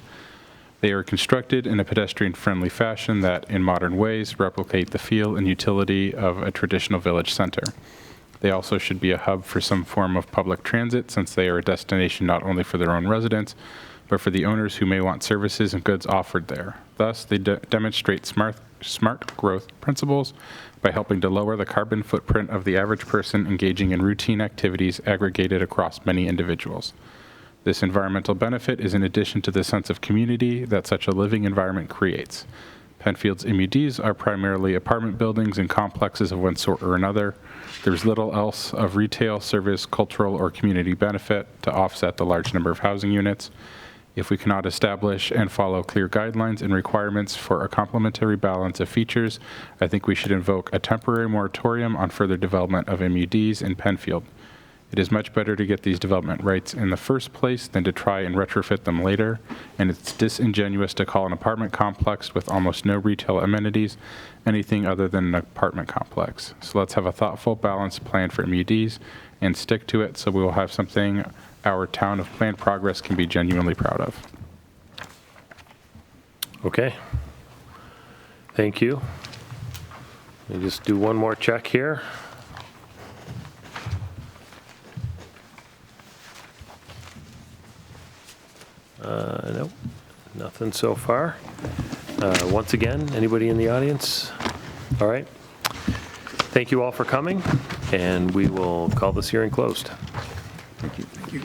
They are constructed in a pedestrian-friendly fashion that, in modern ways, replicate the feel and utility of a traditional village center. They also should be a hub for some form of public transit, since they are a destination not only for their own residents, but for the owners who may want services and goods offered there. Thus, they demonstrate smart growth principles by helping to lower the carbon footprint of the average person engaging in routine activities aggregated across many individuals. This environmental benefit is in addition to the sense of community that such a living environment creates. Penfield's MUDs are primarily apartment buildings and complexes of one sort or another. There's little else of retail, service, cultural, or community benefit to offset the large number of housing units. If we cannot establish and follow clear guidelines and requirements for a complementary balance of features, I think we should invoke a temporary moratorium on further development of MUDs in Penfield. It is much better to get these development rights in the first place than to try and retrofit them later, and it's disingenuous to call an apartment complex with almost no retail amenities anything other than an apartment complex. So let's have a thoughtful, balanced plan for MUDs and stick to it so we will have something our town of planned progress can be genuinely proud of. Okay. Thank you. Let me just do one more check here. Nope, nothing so far. Once again, anybody in the audience? All right. Thank you all for coming, and we will call this hearing closed. Thank you. Thank you.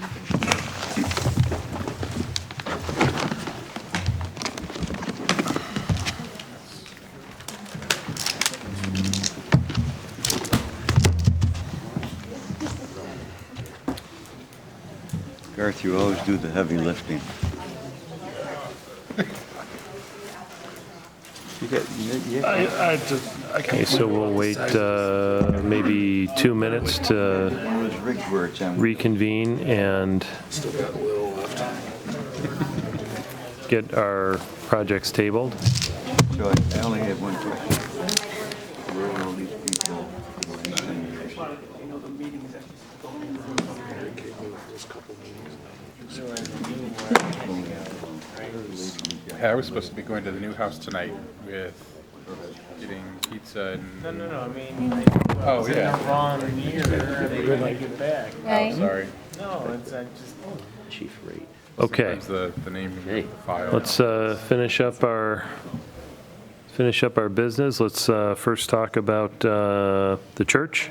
Garth, you always do the heavy lifting. Okay, so we'll wait maybe 2 minutes to reconvene and get our projects tabled. So I only have one question. Where are all these people? I was supposed to be going to the new house tonight with getting pizza and... No, I mean... Oh, yeah. Wrong year, and they get back. Oh, sorry. No, it's just... Chief rate. Okay. Sometimes the name of the file. Let's finish up our business. Let's first talk about the church.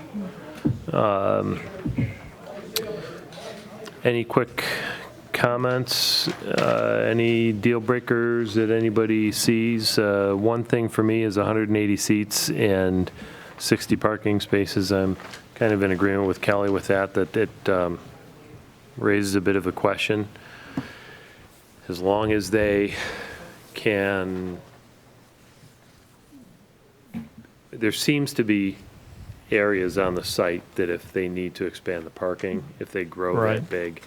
Any quick comments? Any deal breakers that anybody sees? One thing for me is 180 seats and 60 parking spaces. I'm kind of in agreement with Kelly with that it raises a bit of a question. As long as they can, there seems to be areas on the site that if they need to expand the parking, if they grow that big,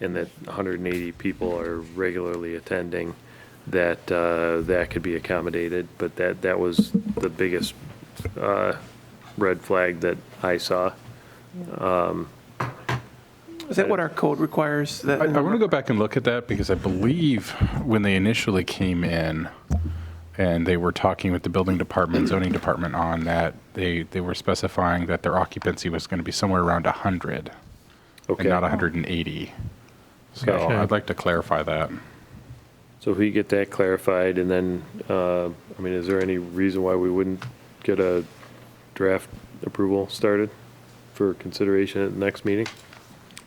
and that 180 people are regularly attending, that that could be accommodated. But that was the biggest red flag that I saw. Is that what our code requires? That I want to go back and look at that because I believe when they initially came in and they were talking with the building department, zoning department on that, they were specifying that their occupancy was going to be somewhere around 100 and not 180. So Okay. I'd like to clarify that. So if we get that clarified, and then, I mean, is there any reason why we wouldn't get a draft approval started for consideration at the next meeting?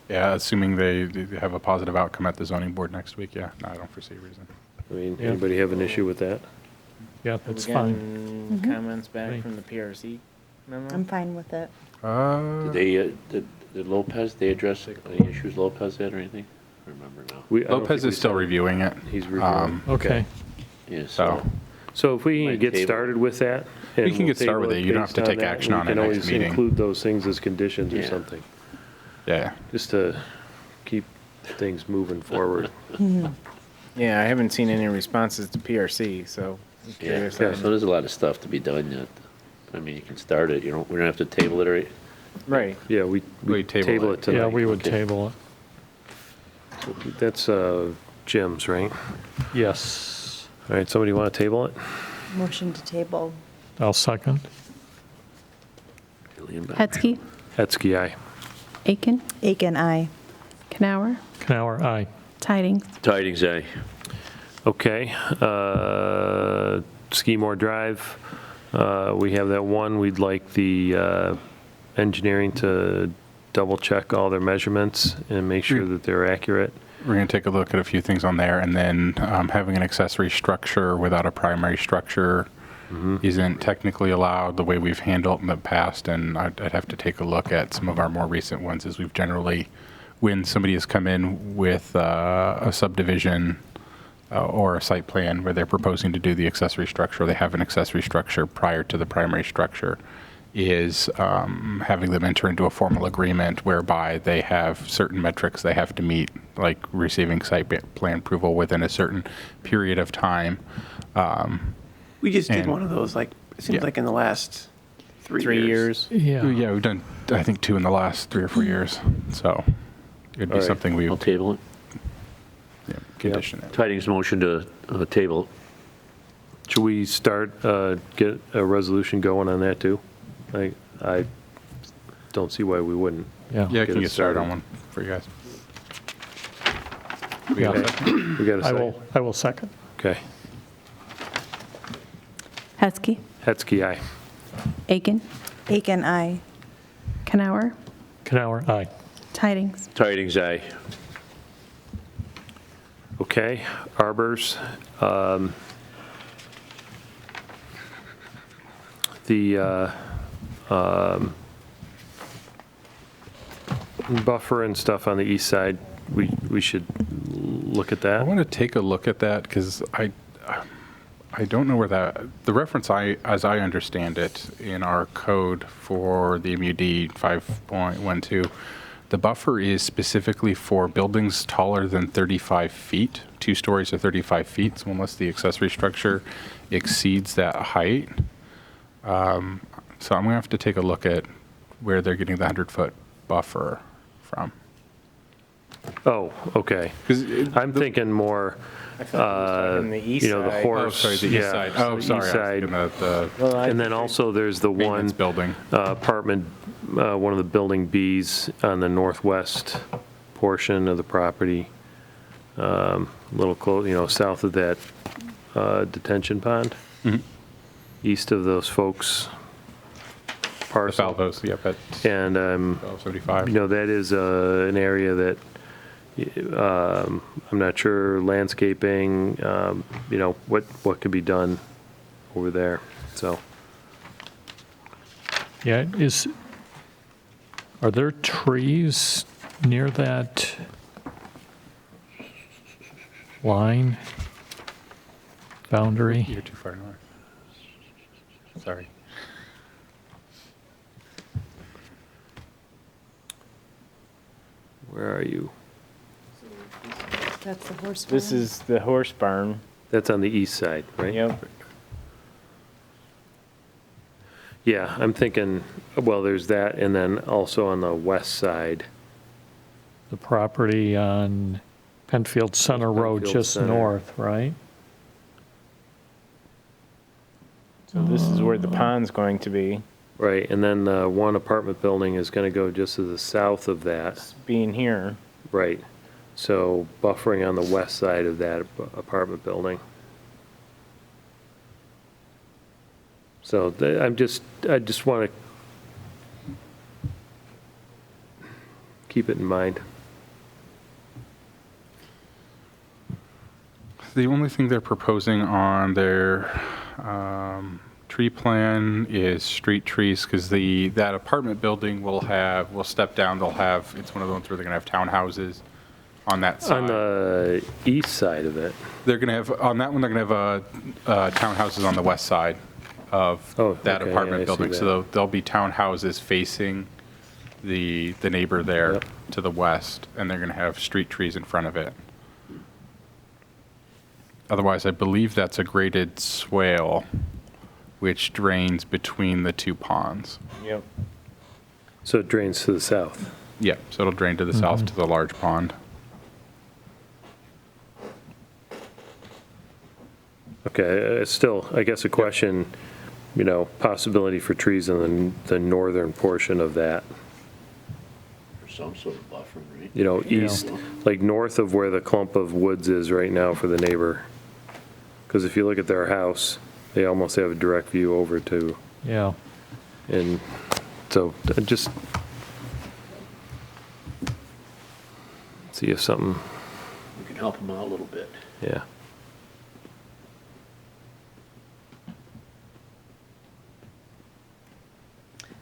Yeah, assuming they have a positive outcome at the zoning board next week, yeah. No, I don't foresee a reason. I mean, anybody have an issue with that? Yeah, that's fine. Comments back from the PRC memo? I'm fine with it. Did they, did Lopez, they address any issues Lopez had or anything? I don't remember now. I don't Lopez think is still reviewing it. He's reviewing. Okay. Yeah, So if we can Might get table. started with that. and We can get started table with it. You don't have based to take that, action on it We can next always meeting. include those things as conditions or Yeah. something, Yeah. just to keep things moving forward. Yeah, I haven't seen any responses to PRC, so I'm Yeah, curious. so there's a lot of stuff to be done yet. I mean, you can start it, we don't have to table it, right? Right. Yeah, we table it tonight. Yeah, we would Okay. table it. That's Jim's, right? Yes. All right, somebody want to table it? Motion to table. I'll second. Hetzke, Hetzke, aye. Aiken, Aiken, aye. Kanauer, Kanauer, aye. Tydings. Tydings, aye. Okay, Skimore Drive, we have that one. We'd like the engineering to double check all their measurements and make sure that they're accurate. We're going to take a look at a few things on there, and then having an accessory structure without a primary structure isn't technically allowed the way we've handled in the past, and I'd have to take a look at some of our more recent ones, as we've generally, when somebody has come in with a subdivision or a site plan where they're proposing to do the accessory structure, or they have an accessory structure prior to the primary structure, is having them enter into a formal agreement whereby they have certain metrics they have to meet, like receiving site plan approval within a certain period of time. We just did and- one of those, like, it seems Yeah. like in the last 3 3 years. Yeah, we've done, I think, 2 in the last 3 or 4 years. So it'd be All right. something we I'll would table it. condition it. Tydings motion to table it. Should we start, get a resolution going on that too? I don't see why we wouldn't. Yeah, I can it get started on one for you guys. We got a second? We got a second? I will second. Okay. Hetzke, Hetzke, aye. Aiken, Aiken, aye. Kanauer, Kanauer, aye. Tydings. Tydings, aye. Okay, Arbors. The buffer and stuff on the east side, we should look at I that. want to take a look at that because I don't know where that, the reference as I understand it in our code for the MUD 5.12, the buffer is specifically for buildings taller than 35 feet, 2 stories or 35 feet, so unless the accessory structure exceeds that height. So I'm going to have to take a look at where they're getting the 100-foot buffer from. Oh, okay. I'm thinking more, I thought he was talking the east you know, the side. horse. Oh, sorry, the east yeah, side. Oh, the sorry, east I was side. thinking of the Well, I And then also there's the one maintenance building. apartment, one of the building Bs on the northwest portion of the property. a little close, south of that detention pond, east of those folks' parcel. Salvos, yep, at And, 1275. that is an area that I'm not sure landscaping, what could be done over there, so. Yeah, are there trees near that line, boundary? You're too far north. Sorry. Where are you? That's the horse barn. This is the horse barn. That's on the east side, right? Yep. Yeah, I'm thinking, well, there's that, and then also on the west side. The property on Penfield Center Road, Penfield just Center. north, right? So this is where the pond's going to be, Right, and then the one apartment building is going to go just to the south of that. being here. Right, so buffering on the west side of that apartment building. So I just want to keep it in mind. The only thing they're proposing on their tree plan is street trees, because that apartment building will step down. It's one of the ones where they're going to have townhouses on that side. On the east side of it. They're going to have, on that one, they're going to have townhouses on the west side of that okay, apartment yeah, I see building. that. So there'll be townhouses facing the neighbor there Yep. to the west, and they're going to have street trees in front of it. Otherwise, I believe that's a graded swale which drains between the two ponds. Yep. So it drains to the south. Yeah, so it'll drain to the south to the large pond. Okay, still, I guess a question, possibility for trees in the northern portion of that, Or some sort of buffer, right? east, like north of where the clump of woods is right now for the neighbor. Because if you look at their house, they almost have a direct view over to, Yeah. and so just see if something, We can help them out a little bit. yeah.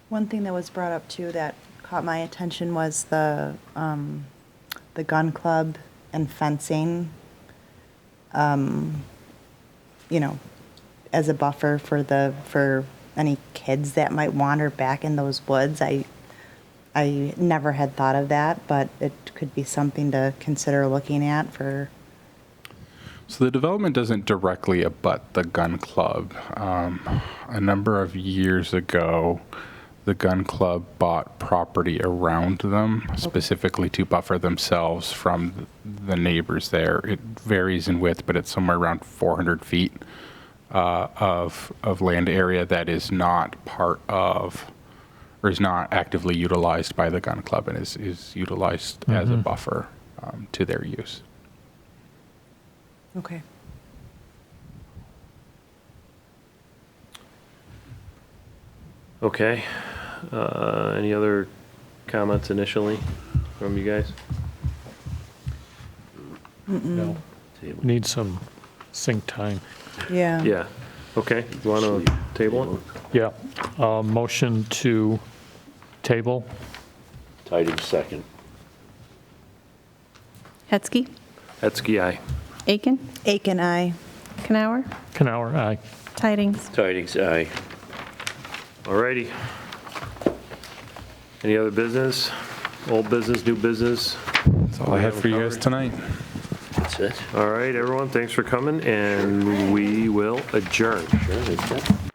One thing that was brought up too that caught my attention was the gun club and fencing, as a buffer for any kids that might wander back in those woods. I never had thought of that, but it could be something to consider looking at for. So the development doesn't directly abut the gun club. A number of years ago, the gun club bought property around them, specifically to buffer themselves from the neighbors there. It varies in width, but it's somewhere around 400 feet of land area that is not part of, or is not actively utilized by the gun club, and is utilized as a buffer to their use. Okay. Okay. Any other comments initially from you guys? No. Need some sync time. Yeah. Yeah. Okay. You want to table it? Yeah. Motion to table. Tydings second. Hetzke, Hetzke, aye. Aiken, Aiken, aye. Kanauer, Kanauer, aye. Tydings. Tydings, aye. All righty. Any other business? Old business, new business? That's all I have for you guys tonight. That's it. All right, everyone, thanks for coming, and we will adjourn. Sure, that's it.